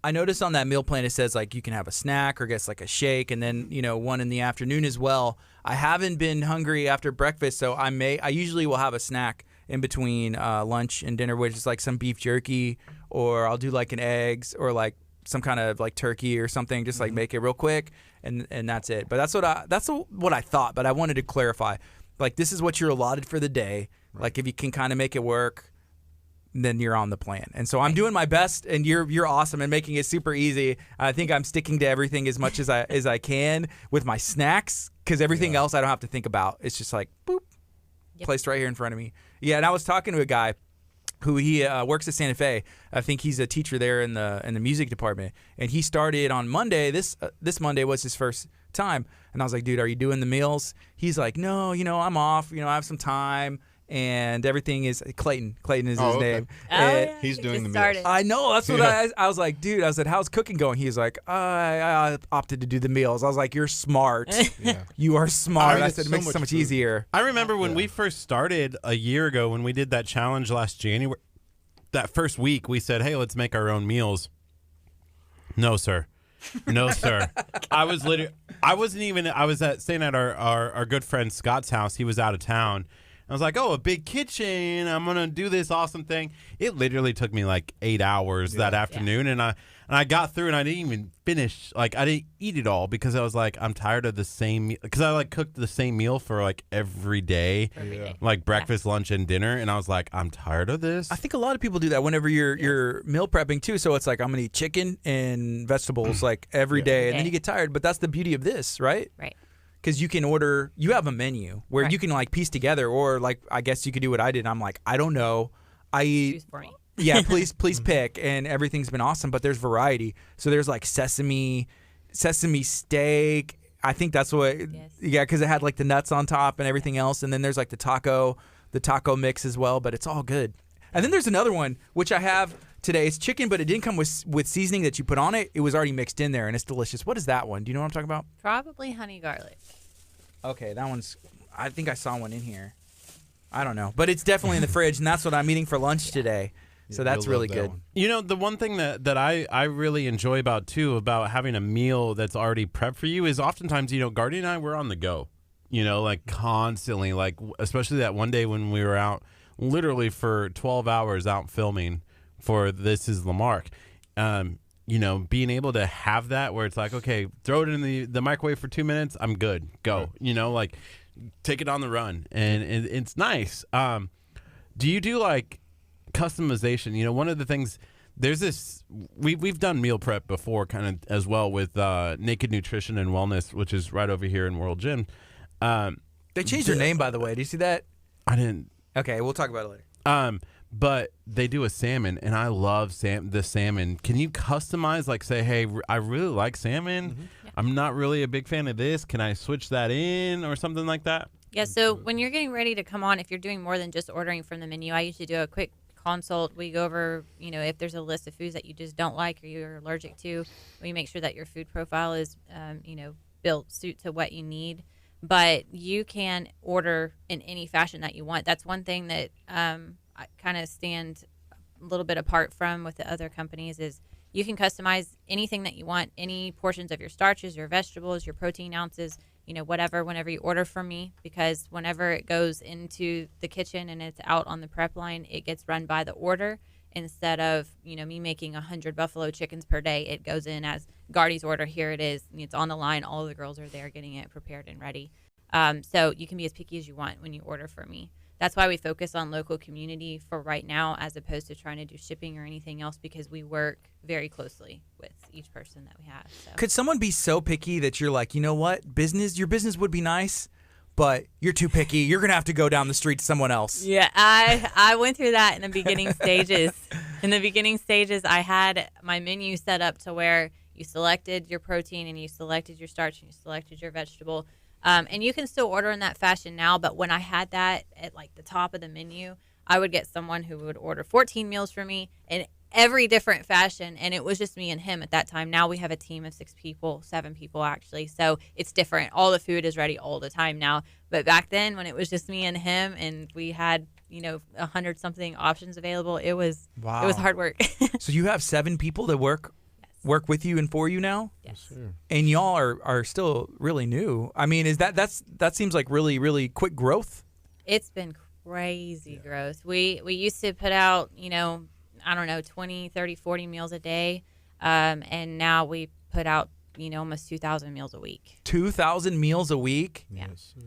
Speaker 1: I noticed on that meal plan it says like you can have a snack or guess like a shake, and then, you know, one in the afternoon as well. I haven't been hungry after breakfast, so I usually will have a snack in between lunch and dinner, which is like some beef jerky, or I'll do like an eggs or like some kind of like turkey or something, just like make it real quick, and that's it. But that's what I thought, but I wanted to clarify. Like, this is what you're allotted for the day. Right. Like, if you can kind of make it work, then you're on the plan. And so I'm doing my best, and you're awesome and making it super easy. I think I'm sticking to everything as much as I can with my snacks, because everything else I don't have to think about. It's just like, boop, placed right here in front of me. Yeah, and I was talking to a guy who he works at Santa Fe. I think he's a teacher there in the music department, and he started on Monday. This Monday was his first time, and I was like, dude, are you doing the meals? He's like, no, you know, I'm off. You know, I have some time, and everything is Clayton. Clayton is his name.
Speaker 10: He's doing the
Speaker 9: started.
Speaker 10: meals.
Speaker 1: I know. That's what I was like, dude. I said, how's cooking going? He's like, I opted to do the meals. I was like, you're smart. You are smart. I said, it makes it so much easier.
Speaker 2: I remember when we first started a year ago, when we did that challenge last January, that first week, we said, hey, let's make our own meals. No, sir. No, sir. I was staying at our good friend Scott's house. He was out of town. I was like, oh, a big kitchen. I'm going to do this awesome thing. It literally took me like 8 hours that afternoon. And I got through and I didn't even finish. Like, I didn't eat it all because I was like, I'm tired of the same. Because I like cooked the same meal for like every day. Like breakfast, lunch, and dinner. And I was like, I'm tired of this.
Speaker 1: I think a lot of people do that whenever you're meal prepping too. So it's like, I'm going to eat chicken and vegetables like every day. And then you get tired. But that's the beauty of this, right?
Speaker 9: Right.
Speaker 1: Because you can you have a menu where you can like piece together, or like, I guess you could do what I did. I'm like, I don't know. I eat.
Speaker 9: Choose for me.
Speaker 1: Yeah, please pick. And everything's been awesome, but there's variety. So there's like sesame steak. I think that's what, because it had like the nuts on top and everything else. And then there's like the taco mix as well, but it's all good. And then there's another one, which I have today. It's chicken, but it didn't come with seasoning that you put on it. It was already mixed in there, and it's delicious. What is that one? Do you know what I'm talking about?
Speaker 9: Probably honey garlic.
Speaker 1: Okay, that one's, I think I saw one in here. I don't know. But it's definitely in the fridge, and that's what I'm eating for lunch today. So that's really good.
Speaker 2: You know, the one thing that I really enjoy about having a meal that's already prepped for you is oftentimes, you know, Gardy and I, we're on the go, you know, like constantly, like especially that one day when we were out literally for 12 hours out filming for This Is Lamarck. You know, being able to have that where it's like, okay, throw it in the microwave for 2 minutes, I'm good, go. Right. You know, like take it on the run, and it's nice. Do you do like customization? You know, one of the things There's this. We've done meal prep before, kind of as well with Naked Nutrition and Wellness, which is right over here in World Gym.
Speaker 1: They changed their name, by the way. Do you see that?
Speaker 2: I didn't.
Speaker 1: Okay, we'll talk about it later.
Speaker 2: But they do a salmon, and I love the salmon. Can you customize, like, say, hey, I really like salmon.
Speaker 9: Mm-hmm. Yeah.
Speaker 2: I'm not really a big fan of this. Can I switch that in or something like that?
Speaker 9: Yeah, so when you're getting ready to come on, if you're doing more than just ordering from the menu, I usually do a quick consult. We go over, if there's a list of foods that you just don't like or you're allergic to, we make sure that your food profile is, built suit to what you need. But you can order in any fashion that you want. That's one thing that I kind of stand a little bit apart from with the other companies is you can customize anything that you want, any portions of your starches, your vegetables, your protein ounces, whatever, whenever you order from me, because whenever it goes into the kitchen and it's out on the prep line, it gets run by the order instead of, me making 100 buffalo chickens per day. It goes in as Gardy's order. Here it is. It's on the line. All of the girls are there getting it prepared and ready. So you can be as picky as you want when you order from me. That's why we focus on local community for right now, as opposed to trying to do shipping or anything else, because we work very closely with each person that we have. So.
Speaker 1: Could someone be so picky that you're like, you know what, your business would be nice, but you're too picky. You're going to have to go down the street to someone else.
Speaker 9: Yeah, I went through that in the beginning stages. In the beginning stages, I had my menu set up to where you selected your protein and you selected your starch and you selected your vegetable. And you can still order in that fashion now, but when I had that at like the top of the menu, I would get someone who would order 14 meals for me in every different fashion, and it was just me and him at that time. Now we have a team of 7 people actually, so it's different. All the food is ready all the time now, but back then when it was just me and him and we had 100 something options available, it was hard work.
Speaker 1: So you have 7 people that work with you and for you now?
Speaker 9: Yes.
Speaker 1: And y'all are still really new. I mean, that seems like really, really quick growth?
Speaker 9: It's been crazy growth. We used to put out, 20, 30, 40 meals a day. And now we put out, almost 2,000 meals a week.
Speaker 1: 2,000 meals a week?
Speaker 9: Yeah.
Speaker 10: Yes, sir.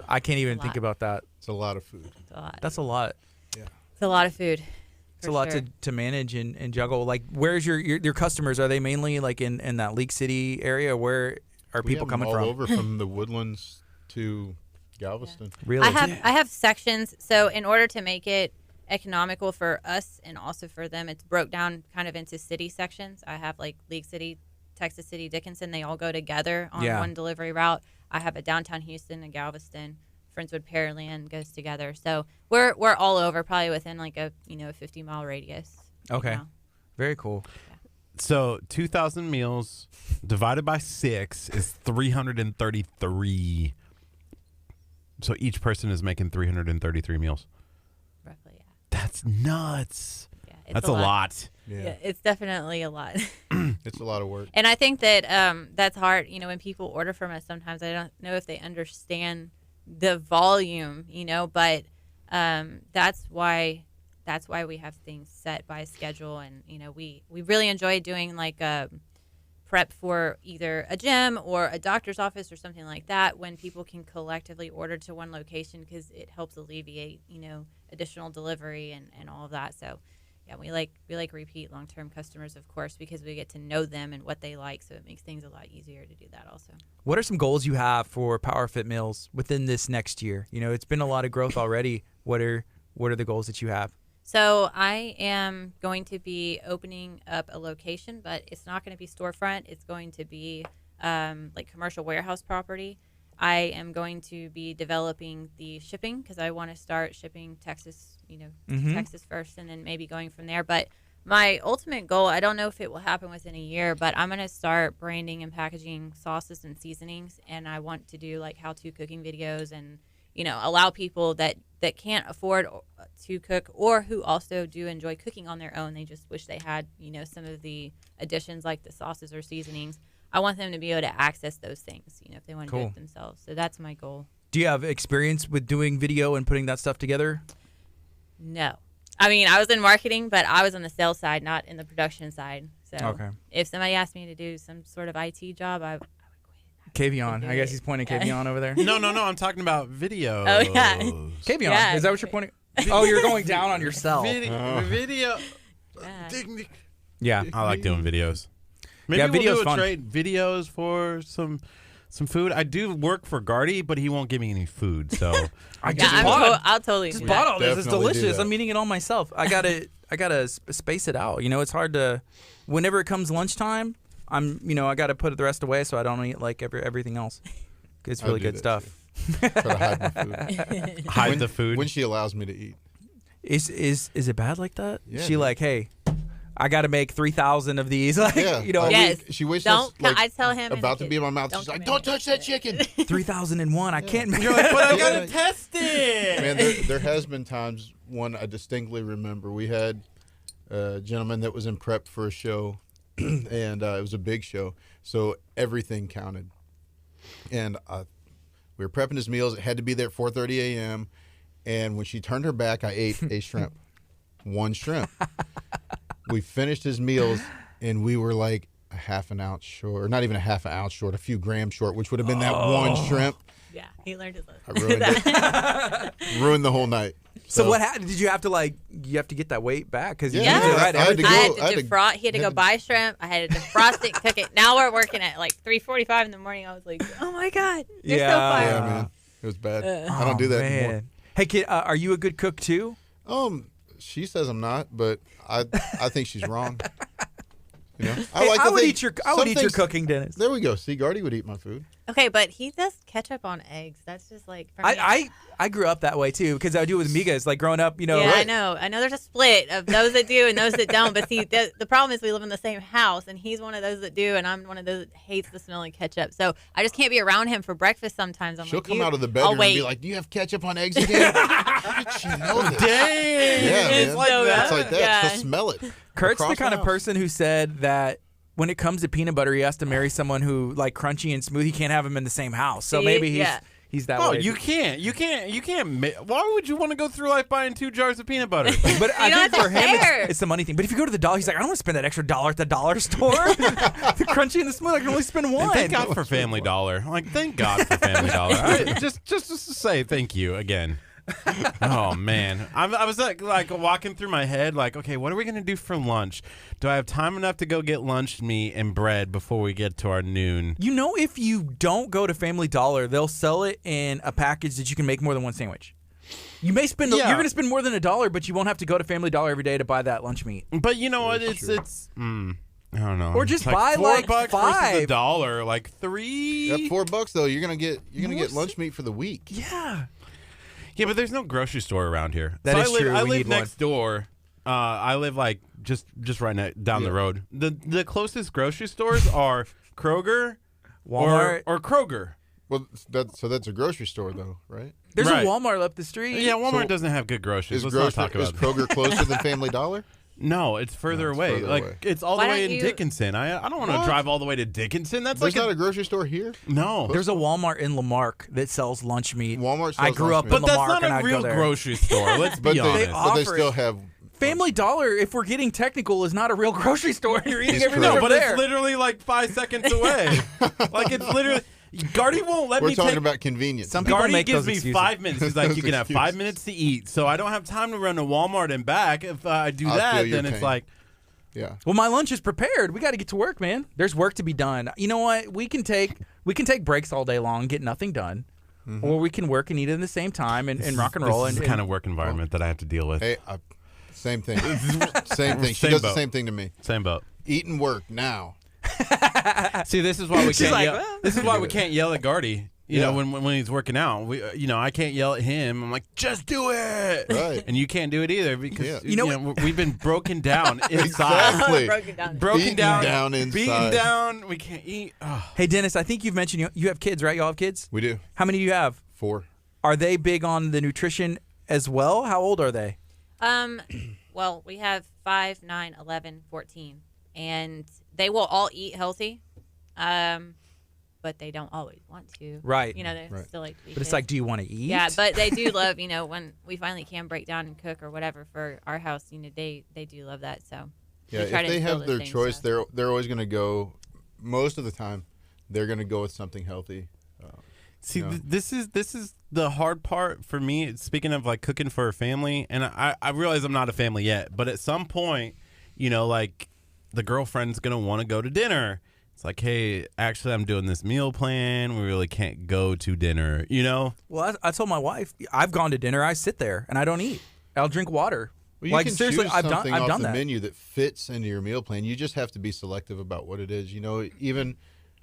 Speaker 1: I can't even think about that.
Speaker 10: It's a lot of food.
Speaker 9: It's a lot.
Speaker 1: That's a lot.
Speaker 10: Yeah.
Speaker 9: It's a lot of food.
Speaker 1: It's a lot to manage and juggle. Like, where's your customers? Are they mainly like in that League City area? Where are people coming
Speaker 10: all
Speaker 1: from?
Speaker 10: over from the Woodlands to Galveston.
Speaker 1: Yeah. Really?
Speaker 9: I have sections. So in order to make it economical for us and also for them, it's broke down kind of into city sections. I have like League City, Texas City, Dickinson. They all go together on one delivery route. I have a downtown Houston and Galveston. Friendswood, Pearland goes together. So we're all over, probably within like a 50-mile radius.
Speaker 1: Okay. Very cool.
Speaker 9: Yeah.
Speaker 2: So 2,000 meals divided by 6 is 333. So each person is making 333 meals.
Speaker 9: Roughly, yeah.
Speaker 2: That's nuts.
Speaker 9: Yeah, it's
Speaker 2: That's a lot.
Speaker 9: Yeah, it's definitely a lot.
Speaker 10: It's a lot of work.
Speaker 9: And I think that that's hard. When people order from us, sometimes I don't know if they understand the volume, but that's why we have things set by schedule. And we really enjoy doing like a prep for either a gym or a doctor's office or something like that, when people can collectively order to one location, because it helps alleviate additional delivery and all of that. So yeah, we like repeat long-term customers, of course, because we get to know them and what they like, so it makes things a lot easier to do that also.
Speaker 1: What are some goals you have for PowerFit Meals within this next year? It's been a lot of growth already. What are the goals that you have?
Speaker 9: So I am going to be opening up a location, but it's not going to be storefront. It's going to be like commercial warehouse property. I am going to be developing the shipping, because I want to start shipping Texas, to Texas first, and then maybe going from there. But my ultimate goal, I don't know if it will happen within a year, but I'm going to start branding and packaging sauces and seasonings, and I want to do like how-to cooking videos and, allow people that can't afford to cook, or who also do enjoy cooking on their own. They just wish they had, some of the additions like the sauces or seasonings. I want them to be able to access those things, if they want to do it themselves. So that's my goal.
Speaker 1: Do you have experience with doing video and putting that stuff together?
Speaker 9: No. I mean, I was in marketing, but I was on the sales side, not in the production side. So if somebody asked me to do some sort of IT job, I would quit.
Speaker 1: Kavion. I guess he's pointing Kavion over there.
Speaker 2: No. I'm talking about video.
Speaker 9: Oh, yeah.
Speaker 1: Kavion.
Speaker 9: Yeah.
Speaker 1: Is that what you're pointing? Oh, you're going down on yourself.
Speaker 2: Video.
Speaker 1: Yeah.
Speaker 2: I like doing videos. Maybe
Speaker 1: Yeah,
Speaker 2: we'll
Speaker 1: video's
Speaker 2: do a
Speaker 1: fun.
Speaker 2: trade videos for some food. I do work for Gardy, but he won't give me any food. So
Speaker 1: I
Speaker 9: Yeah,
Speaker 1: just bought,
Speaker 9: I'll totally
Speaker 1: just
Speaker 9: do
Speaker 1: bought
Speaker 9: that.
Speaker 1: all this. It's
Speaker 10: Definitely do
Speaker 1: delicious.
Speaker 10: that.
Speaker 1: I'm eating it all myself. I gotta space it out. You know, it's hard to. Whenever it comes lunchtime, I gotta put the rest away so I don't eat like everything else. It's
Speaker 10: I
Speaker 1: really
Speaker 10: do
Speaker 1: good
Speaker 10: that
Speaker 1: stuff.
Speaker 10: Try to hide my food.
Speaker 2: hide the food.
Speaker 10: When she allows me to eat.
Speaker 1: Is it bad like that?
Speaker 10: Yeah,
Speaker 1: She
Speaker 10: dude.
Speaker 1: like, hey, I got to make 3,000 of these. Like,
Speaker 10: Yeah.
Speaker 1: you know,
Speaker 10: I
Speaker 9: Yes.
Speaker 10: she wishes
Speaker 9: Don't.
Speaker 10: like,
Speaker 9: I tell him
Speaker 10: about to be in my mouth.
Speaker 9: Don't
Speaker 10: She's like,
Speaker 9: come in
Speaker 10: "Don't touch that chicken."
Speaker 1: 3,001. I can't make.
Speaker 2: You're like, but I
Speaker 10: Yeah.
Speaker 2: gotta test it.
Speaker 10: Man, there has been times, one I distinctly remember. We had a gentleman that was in prep for a show, and it was a big show, so everything counted. And we were prepping his meals. It had to be there at 4:30 a.m. And when she turned her back, I ate a shrimp, one shrimp. We finished his meals, and we were like a half an ounce short, or not even a half an ounce short, a few grams short, which would have been that one shrimp.
Speaker 9: Yeah, he learned his lesson.
Speaker 10: I ruined it. Ruined the whole night.
Speaker 1: So what happened? Did you have to get that weight back? Because you
Speaker 10: Yeah.
Speaker 1: did it right.
Speaker 10: I had to
Speaker 1: everything.
Speaker 10: go-
Speaker 9: I had to defrost. He had to go buy shrimp. I had to defrost it, cook it. Now we're working at like 3:45 in the morning. I was like, oh my god, they're so fire.
Speaker 10: Yeah, man, it was bad. I don't do that anymore.
Speaker 1: Man. Hey, kid, are you a good cook too?
Speaker 10: She says I'm not, but I think she's wrong. You know,
Speaker 1: I would
Speaker 10: think
Speaker 1: eat your
Speaker 10: some things-
Speaker 1: cooking, Dennis.
Speaker 10: There we go. See, Gardy would eat my food.
Speaker 9: Okay, but he does ketchup on eggs. That's just like for me.
Speaker 1: I grew up that way too because I do it with migas. Like growing up,
Speaker 9: Yeah,
Speaker 10: Right.
Speaker 9: I know. I know there's a split of those that do and those that don't. But see, the problem is we live in the same house, and he's one of those that do, and I'm one of those that hates the smell of ketchup. So I just can't be around him for breakfast sometimes.
Speaker 10: She'll
Speaker 9: like,
Speaker 10: come
Speaker 9: "You-
Speaker 10: out of the
Speaker 9: I'll
Speaker 10: bedroom and
Speaker 9: wait."
Speaker 10: be like, "Do you have ketchup on eggs again?" How did she know this?
Speaker 2: Dang.
Speaker 10: Yeah,
Speaker 2: It's
Speaker 10: man.
Speaker 2: like
Speaker 9: so
Speaker 2: that.
Speaker 10: It's like that.
Speaker 9: Yeah.
Speaker 10: She'll smell it.
Speaker 1: Kurt's the
Speaker 10: across
Speaker 1: kind of
Speaker 10: house.
Speaker 1: person who said that when it comes to peanut butter, he has to marry someone who like crunchy and smooth. He can't have them in the same house. So
Speaker 9: See?
Speaker 1: maybe
Speaker 9: Yeah.
Speaker 1: he's that
Speaker 2: Oh,
Speaker 1: way.
Speaker 2: you can't. Why would you want to go through life buying 2 jars of peanut butter?
Speaker 1: But I
Speaker 9: You know,
Speaker 1: think for
Speaker 9: that's
Speaker 1: him,
Speaker 9: fair.
Speaker 1: it's the money thing. But if you go to the dollar, he's like, I don't want to spend that extra $1 at the dollar store. The crunchy and the smooth, I can only spend one.
Speaker 2: And thank God for Family Dollar. Like, thank God for Family Dollar. Just to say thank you again. Oh man, I was like walking through my head, like, okay, what are we gonna do for lunch? Do I have time enough to go get lunch meat and bread before we get to our noon?
Speaker 1: You know, if you don't go to Family Dollar, they'll sell it in a package that you can make more than one sandwich. You may spend.
Speaker 2: Yeah.
Speaker 1: You're going to spend more than $1, but you won't have to go to Family Dollar every day to buy that lunch meat.
Speaker 2: But you know what? It's I don't know.
Speaker 1: Or just
Speaker 2: It's
Speaker 1: buy,
Speaker 2: $4
Speaker 1: like,
Speaker 2: versus
Speaker 1: $5.
Speaker 2: $1, like $3.
Speaker 10: At $4 though, you're gonna get lunch meat for the week.
Speaker 1: Yeah.
Speaker 2: Yeah, but there's no grocery store around here.
Speaker 1: That
Speaker 2: So
Speaker 1: is true.
Speaker 2: I
Speaker 1: We
Speaker 2: live
Speaker 1: need one.
Speaker 2: next door. I live like just right down the road. The closest grocery stores are Kroger,
Speaker 1: Walmart.
Speaker 2: or Kroger.
Speaker 10: Well, that's a grocery store though, right?
Speaker 1: There's
Speaker 2: Right.
Speaker 1: a Walmart up the street.
Speaker 2: Yeah, Walmart
Speaker 10: So
Speaker 2: doesn't have good groceries.
Speaker 10: Is
Speaker 2: Let's not talk
Speaker 10: is
Speaker 2: about
Speaker 10: Kroger closer than Family Dollar?
Speaker 2: No, it's further
Speaker 10: it's
Speaker 2: away.
Speaker 10: further
Speaker 2: Like
Speaker 10: away.
Speaker 2: it's all
Speaker 9: Why
Speaker 2: the way
Speaker 9: don't
Speaker 2: in
Speaker 9: you-
Speaker 2: Dickinson. I don't want to
Speaker 10: What?
Speaker 2: drive all the way to Dickinson. That's
Speaker 10: There's
Speaker 2: like
Speaker 10: not a grocery store here.
Speaker 2: no.
Speaker 1: There's a Walmart in Lamarck that sells lunch meat.
Speaker 10: Walmart
Speaker 1: I
Speaker 10: sells
Speaker 1: grew
Speaker 10: lunch
Speaker 1: up
Speaker 10: meat.
Speaker 1: in
Speaker 2: but that's
Speaker 1: Lamarck
Speaker 2: not
Speaker 1: and
Speaker 2: a
Speaker 1: I'd
Speaker 2: real
Speaker 1: go there.
Speaker 2: grocery store. Let's
Speaker 10: But
Speaker 2: be
Speaker 10: they,
Speaker 2: honest.
Speaker 10: but they
Speaker 1: offer
Speaker 10: still
Speaker 1: it.
Speaker 10: have
Speaker 1: Family Dollar, if we're getting technical, is not a real grocery store. You're eating
Speaker 10: It's
Speaker 1: everything
Speaker 10: correct.
Speaker 1: over
Speaker 2: but
Speaker 1: there.
Speaker 2: it's literally like 5 seconds away. Like it's literally. Gardy won't let
Speaker 10: We're
Speaker 2: me
Speaker 10: talking
Speaker 2: take.
Speaker 10: about convenience.
Speaker 1: Some
Speaker 10: now.
Speaker 1: people
Speaker 2: Gardy
Speaker 1: make
Speaker 2: gives
Speaker 1: those
Speaker 2: me
Speaker 1: excuses.
Speaker 2: 5 minutes. He's like,
Speaker 10: Those
Speaker 2: you can have
Speaker 10: excuses.
Speaker 2: 5 minutes to eat. So I don't have time to run to Walmart and back. If I do
Speaker 10: I
Speaker 2: that,
Speaker 10: feel your
Speaker 2: then it's
Speaker 10: pain.
Speaker 2: like,
Speaker 10: Yeah.
Speaker 1: Well, my lunch is prepared. We got to get to work, man. There's work to be done. You know what? We can take breaks all day long, get nothing done, or we can work and eat at the same time and rock and roll.
Speaker 2: this is
Speaker 1: And
Speaker 2: the kind of work environment that I have to deal with.
Speaker 10: Hey, same thing. Same thing. She
Speaker 2: Same
Speaker 10: does the
Speaker 2: boat.
Speaker 10: same thing to me.
Speaker 2: Same boat.
Speaker 10: Eat and work now.
Speaker 2: See, this is why we can't
Speaker 1: like,
Speaker 2: yell.
Speaker 1: "Well."
Speaker 2: This is why we can't yell at Gardy. You know,
Speaker 10: Yeah.
Speaker 2: when he's working out, I can't yell at him. I'm like, just do it,
Speaker 10: Right.
Speaker 2: And you can't do it either because
Speaker 10: Yeah.
Speaker 1: You know
Speaker 2: we've been broken down inside,
Speaker 10: Exactly.
Speaker 9: Broken down.
Speaker 2: broken
Speaker 10: Beaten
Speaker 2: down,
Speaker 10: down inside.
Speaker 2: beaten down. We can't eat. Oh.
Speaker 1: hey, Dennis, I think you've mentioned you have kids, right? Y'all have kids?
Speaker 10: We do.
Speaker 1: How many do you have?
Speaker 10: 4.
Speaker 1: Are they big on the nutrition as well? How old are they?
Speaker 9: Well, we have 5, 9, 11, 14, and they will all eat healthy, but they don't always want to.
Speaker 1: Right.
Speaker 9: You know, they
Speaker 10: Right.
Speaker 9: still like to be
Speaker 1: But it's
Speaker 9: fit.
Speaker 1: like, do you want to eat?
Speaker 9: Yeah, but they do love, when we finally can break down and cook or whatever for our house, they do love that. So
Speaker 10: Yeah,
Speaker 9: we try
Speaker 10: if
Speaker 9: to
Speaker 10: they
Speaker 9: instill
Speaker 10: have
Speaker 9: those
Speaker 10: their
Speaker 9: same
Speaker 10: choice,
Speaker 9: stuff.
Speaker 10: they're always going to go. Most of the time, they're going to go with something healthy.
Speaker 2: See,
Speaker 10: You know?
Speaker 2: this is the hard part for me. Speaking of like cooking for a family, and I realize I'm not a family yet, but at some point, like the girlfriend's gonna want to go to dinner. It's like, hey, actually, I'm doing this meal plan. We really can't go to dinner,
Speaker 1: Well, I told my wife, I've gone to dinner. I sit there and I don't eat. I'll drink water.
Speaker 10: Well, you
Speaker 1: like
Speaker 10: can
Speaker 1: seriously,
Speaker 10: choose
Speaker 1: I've
Speaker 10: something
Speaker 1: done
Speaker 10: off the
Speaker 1: that.
Speaker 10: menu that fits into your meal plan. You just have to be selective about what it is. Even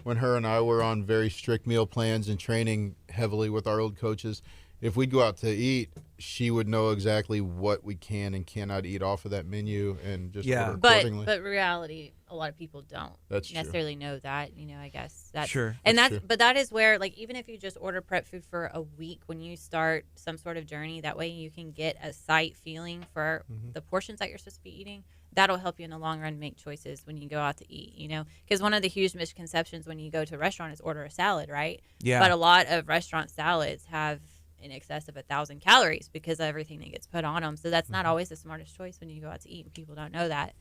Speaker 10: when her and I were on very strict meal plans and training heavily with our old coaches, if we'd go out to eat, she would know exactly what we can and cannot eat off of that menu and just order accordingly.
Speaker 9: But reality, a lot of people don't
Speaker 10: That's true.
Speaker 9: necessarily know that. I guess that's
Speaker 1: Sure.
Speaker 9: And
Speaker 10: That's
Speaker 9: that's
Speaker 10: true.
Speaker 9: but that is where, like, even if you just order prep food for a week, when you start some sort of journey, that way you can get a sight feeling for the portions that you're supposed to be eating. That'll help you in the long run make choices when you go out to eat. Because one of the huge misconceptions when you go to a restaurant is order a salad, right?
Speaker 1: Yeah.
Speaker 9: But a lot of restaurant salads have in excess of 1,000 calories because of everything that gets put on them. So that's not always the smartest choice when you go out to eat, and people don't know that.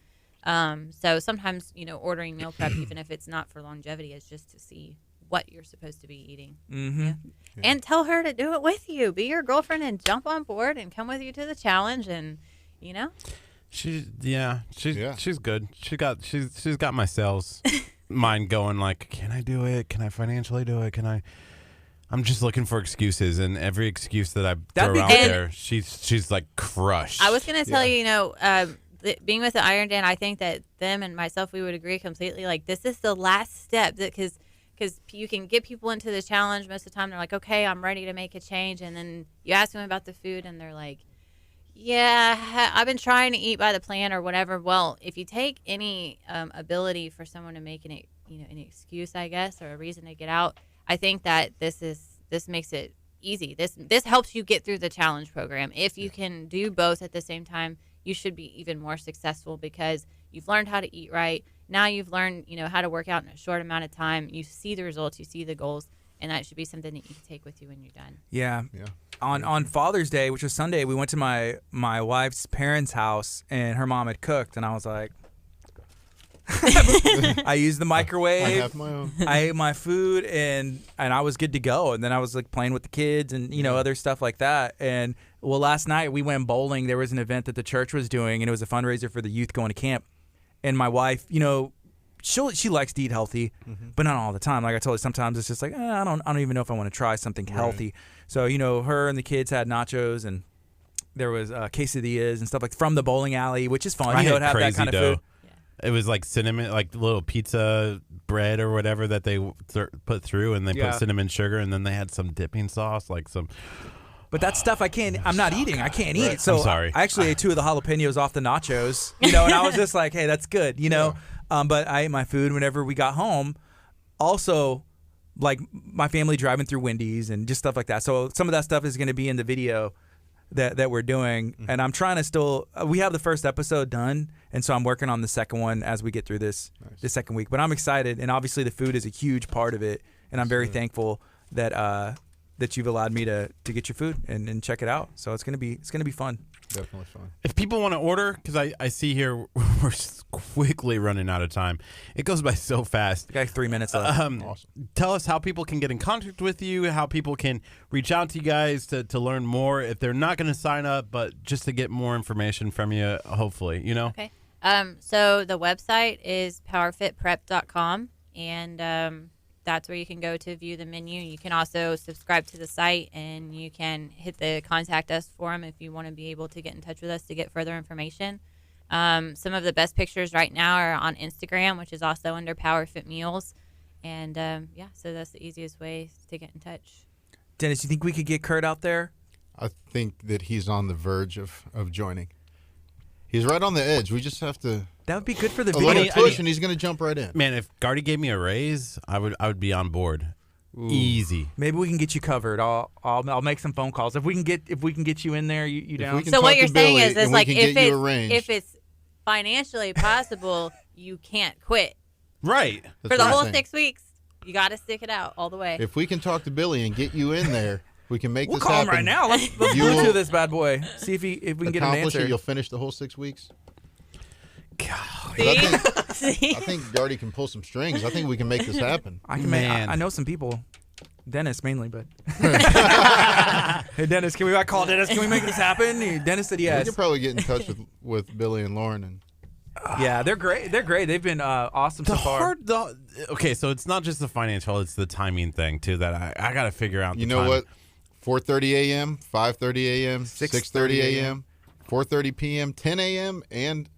Speaker 9: So sometimes, ordering meal prep, even if it's not for longevity, is just to see what you're supposed to be eating.
Speaker 1: Mm-hmm.
Speaker 9: Yeah. And tell her to do it with you. Be your girlfriend and jump on board and come with you to the challenge. And,
Speaker 2: She's
Speaker 10: Yeah.
Speaker 2: good. She's got my sales mind going. Like, can I do it? Can I financially do it? I'm just looking for excuses, and every excuse that I
Speaker 1: That'd
Speaker 2: throw
Speaker 1: be
Speaker 2: out
Speaker 1: good.
Speaker 2: there, she's like crushed.
Speaker 9: I was going to tell you, being with the Iron Den, I think that them and myself, we would agree completely. Like, this is the last step because you can get people into the challenge. Most of the time, they're like, okay, I'm ready to make a change. And then you ask them about the food, and they're like, yeah, I've been trying to eat by the plan or whatever. Well, if you take any ability for someone to make an excuse, I guess, or a reason to get out, I think that this makes it easy. This helps you get through the challenge program. If you can do both at the same time, you should be even more successful because you've learned how to eat right. Now you've learned, how to work out in a short amount of time. You see the results, you see the goals, and that should be something that you can take with you when you're done.
Speaker 1: Yeah.
Speaker 10: Yeah.
Speaker 1: On Father's Day, which was Sunday, we went to my wife's parents' house, and her mom had cooked, and I was like, I used the microwave.
Speaker 10: I have my own.
Speaker 1: I ate my food, and I was good to go. And then I was like playing with the kids and other stuff like that. And well, last night we went bowling. There was an event that the church was doing, and it was a fundraiser for the youth going to camp. And my wife, she likes to eat healthy, but not all the time. Like I told her, sometimes it's just like I don't even know if I want to try something healthy. So her and the kids had nachos, and there was quesadillas and stuff like from the bowling alley, which is fun.
Speaker 2: I
Speaker 1: It
Speaker 2: had
Speaker 1: have
Speaker 2: crazy
Speaker 1: that kind
Speaker 2: dough.
Speaker 1: of food.
Speaker 2: It was like cinnamon, like little pizza bread or whatever that they put through, and they
Speaker 1: Yeah.
Speaker 2: put cinnamon sugar, and then they had some dipping sauce, like some.
Speaker 1: But that stuff I'm not eating. I can't eat. So
Speaker 2: I'm sorry.
Speaker 1: I actually ate 2 of the jalapenos off the nachos, and I was just like, hey, that's good, But I ate my food whenever we got home. Also, like my family driving through Wendy's and just stuff like that. So some of that stuff is going to be in the video that we're doing. And I'm trying to still, we have the first episode done. And so I'm working on the second one as we get through this second week. But I'm excited. And obviously the food is a huge part of it. And I'm very thankful that you've allowed me to get your food and check it out. So it's gonna be fun.
Speaker 10: Definitely fun.
Speaker 2: If people want to order, because I see here we're quickly running out of time. It goes by so fast.
Speaker 1: Got 3 minutes left.
Speaker 10: Awesome.
Speaker 2: Tell us how people can get in contact with you, how people can reach out to you guys to learn more if they're not going to sign up, but just to get more information from you, hopefully,
Speaker 9: Okay. So the website is powerfitprep.com, and that's where you can go to view the menu. You can also subscribe to the site, and you can hit the contact us form if you want to be able to get in touch with us to get further information. Some of the best pictures right now are on Instagram, which is also under PowerFit Meals. And so that's the easiest way to get in touch.
Speaker 1: Dennis, you think we could get Curt out there?
Speaker 10: I think that he's on the verge of joining. He's right on the edge. We just have to
Speaker 1: That would be good for the
Speaker 10: a little
Speaker 1: video.
Speaker 10: push, and he's going to jump right in.
Speaker 2: Man, if Gardy gave me a raise, I would be on board. Easy.
Speaker 1: Maybe we can get you covered. I'll make some phone calls if we can get you in there. You down?
Speaker 10: we can
Speaker 9: So what
Speaker 10: talk
Speaker 9: you're
Speaker 10: to
Speaker 9: saying
Speaker 10: Billy
Speaker 9: is
Speaker 10: and we
Speaker 9: like
Speaker 10: can
Speaker 9: if
Speaker 10: get you arranged.
Speaker 9: if it's financially possible, you can't quit
Speaker 2: Right.
Speaker 10: That's
Speaker 9: for
Speaker 10: what
Speaker 9: the
Speaker 10: I'm
Speaker 9: whole
Speaker 10: saying.
Speaker 9: 6 weeks. You got to stick it out all the way.
Speaker 10: If we can talk to Billy and get you in there, we can make
Speaker 1: We'll
Speaker 10: this
Speaker 1: call him
Speaker 10: happen.
Speaker 1: right now. Let's
Speaker 10: You
Speaker 1: Bluetooth
Speaker 10: will
Speaker 1: this bad boy. See if we can get an
Speaker 10: Accomplish
Speaker 1: answer.
Speaker 10: it. You'll finish the whole 6 weeks.
Speaker 9: See?
Speaker 10: I think Gardy can pull some strings. I think we can make this happen.
Speaker 1: I can
Speaker 2: Man.
Speaker 1: I know some people. Dennis mainly, but hey Dennis, can we call Dennis? Can we make this happen? Dennis said
Speaker 10: We
Speaker 1: yes.
Speaker 10: could probably get in touch with Billy and Lauren and
Speaker 1: Yeah, they're great. They're great. They've been awesome so far.
Speaker 2: Okay, so it's not just the financial; it's the timing thing too that I got to figure out.
Speaker 10: you
Speaker 2: the
Speaker 10: know
Speaker 2: time.
Speaker 10: what? 4:30 a.m., 5:30 a.m., 6:30 a.m., 4:30 p.m., 10 a.m., and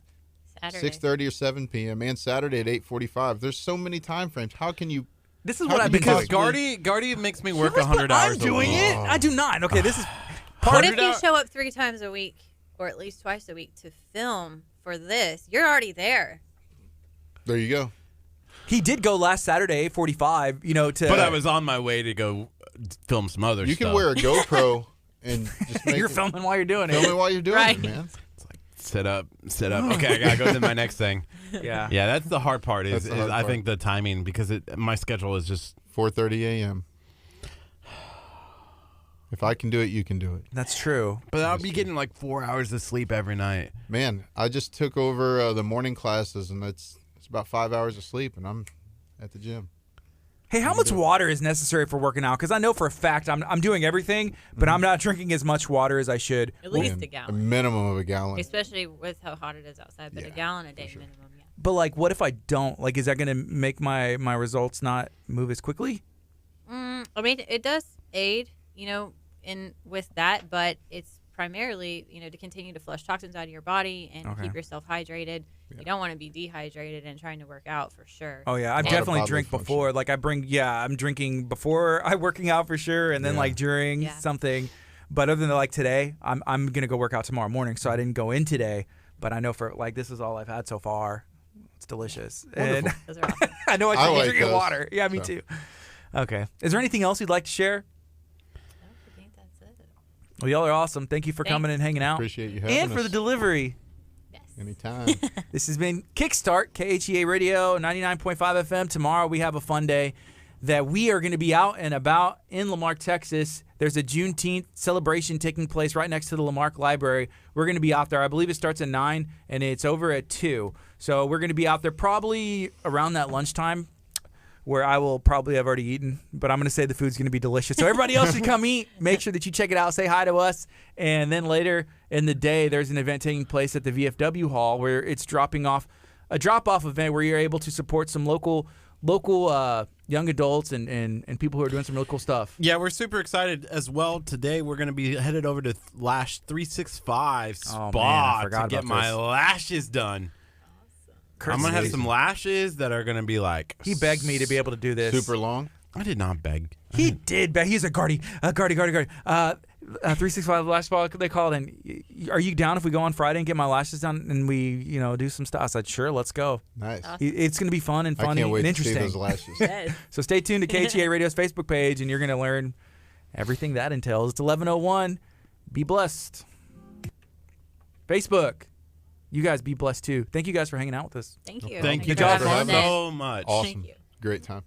Speaker 9: Saturday.
Speaker 10: 6:30 or 7 p.m. and Saturday at 8:45. There's so many time frames. How can you?
Speaker 1: This is what I've been
Speaker 2: Because
Speaker 1: doing.
Speaker 2: Gardy makes me work
Speaker 1: But
Speaker 2: 100 hours.
Speaker 1: I'm doing
Speaker 2: a week.
Speaker 1: it. I do not. Okay, this is
Speaker 9: What
Speaker 1: part
Speaker 9: if
Speaker 1: of
Speaker 9: you
Speaker 2: out-
Speaker 9: show up 3 times a week, or at least twice a week, to film for this? You're already there.
Speaker 10: There you go.
Speaker 1: He did go last Saturday, 8:45. You know, to
Speaker 2: But I was on my way to go film some other
Speaker 10: You
Speaker 2: stuff.
Speaker 10: can wear a GoPro and just make
Speaker 1: You're
Speaker 10: it,
Speaker 1: filming while you're doing
Speaker 10: film
Speaker 1: it.
Speaker 10: it while you're doing
Speaker 9: Right.
Speaker 10: it, man.
Speaker 2: Sit up. Okay, I gotta go to my next thing.
Speaker 1: Yeah.
Speaker 2: Yeah, that's the hard part.
Speaker 10: That's
Speaker 2: Is,
Speaker 10: the hard
Speaker 2: I
Speaker 10: part.
Speaker 2: think the timing because my schedule is just
Speaker 10: 4:30 a.m. If I can do it, you can do it.
Speaker 1: That's true.
Speaker 2: But I'll be getting like 4 hours of sleep every night.
Speaker 10: Man, I just took over the morning classes, and it's about 5 hours of sleep, and I'm at the gym.
Speaker 1: Hey, how much water is necessary for working out? Because I know for a fact I'm doing everything, but I'm not drinking as much water as I should.
Speaker 9: At least
Speaker 10: And
Speaker 9: a
Speaker 10: a
Speaker 9: gallon.
Speaker 10: minimum of a gallon.
Speaker 9: Especially with how hot it is outside, but a gallon a day minimum, yeah.
Speaker 1: But like, what if I don't? Like, is that going to make my results not move as quickly?
Speaker 9: I mean, it does aid, in with that, but it's primarily, to continue to flush toxins out of your body and
Speaker 1: Okay.
Speaker 9: keep yourself hydrated. You don't want to be dehydrated and trying to work out for sure.
Speaker 1: Oh yeah, I
Speaker 10: Lot of
Speaker 1: definitely
Speaker 10: bodily
Speaker 1: drink
Speaker 10: function.
Speaker 1: before. Like I'm drinking before I working out for sure, and then
Speaker 10: Yeah.
Speaker 1: like during
Speaker 9: Yeah.
Speaker 1: something. But other than like today, I'm gonna go work out tomorrow morning, so I didn't go in today. But I know for like this is all I've had so far. It's delicious, and
Speaker 9: Those are awesome.
Speaker 1: I know I
Speaker 10: I
Speaker 1: should be
Speaker 10: like
Speaker 1: drinking
Speaker 10: those,
Speaker 1: water. Yeah, me
Speaker 10: so.
Speaker 1: too. Okay, is there anything else you'd like to share?
Speaker 9: I think that's it.
Speaker 1: Well, y'all are awesome. Thank you for coming and hanging out,
Speaker 10: Appreciate you having
Speaker 1: and for
Speaker 10: us.
Speaker 1: the delivery.
Speaker 9: Yes.
Speaker 10: Anytime.
Speaker 1: This has been Kickstart, KHEA Radio, 99.5 FM. Tomorrow we have a fun day that we are going to be out and about in Lamarck, Texas. There's a Juneteenth celebration taking place right next to the Lamarck Library. We're going to be out there. I believe it starts at 9 and it's over at 2. So we're going to be out there probably around that lunchtime where I will probably have already eaten, but I'm going to say the food's going to be delicious. So everybody else should come eat. Make sure that you check it out. Say hi to us. And then later in the day, there's an event taking place at the VFW Hall where it's a drop-off event where you're able to support some local young adults and people who are doing some really cool stuff.
Speaker 2: Yeah, we're super excited as well. Today we're going to be headed over to Lash 365
Speaker 1: Oh,
Speaker 2: Spa
Speaker 1: man, I forgot
Speaker 2: to get
Speaker 1: about
Speaker 2: my
Speaker 1: this.
Speaker 2: lashes done. I'm going to have some lashes that are going to be like...
Speaker 1: He begged me to be able to do this.
Speaker 10: Super long.
Speaker 2: I did not beg.
Speaker 1: He did beg. He's a Gardy. 365 lash spa, they call it. And are you down if we go on Friday and get my lashes done and we, do some stuff? I said, sure, let's go.
Speaker 10: Nice.
Speaker 1: It's going to be fun and
Speaker 10: I
Speaker 1: funny
Speaker 10: can't wait
Speaker 1: and
Speaker 10: to see
Speaker 1: interesting.
Speaker 10: those lashes.
Speaker 9: Yes.
Speaker 1: So stay tuned to KHEA Radio's Facebook page, and you're going to learn everything that entails. It's 11:01. Be blessed. Facebook. You guys be blessed too. Thank you guys for hanging out with us.
Speaker 9: Thank you.
Speaker 2: Thank you
Speaker 9: for
Speaker 2: guys
Speaker 9: having us in.
Speaker 2: so much.
Speaker 10: Awesome.
Speaker 9: Thank you.
Speaker 10: Great time.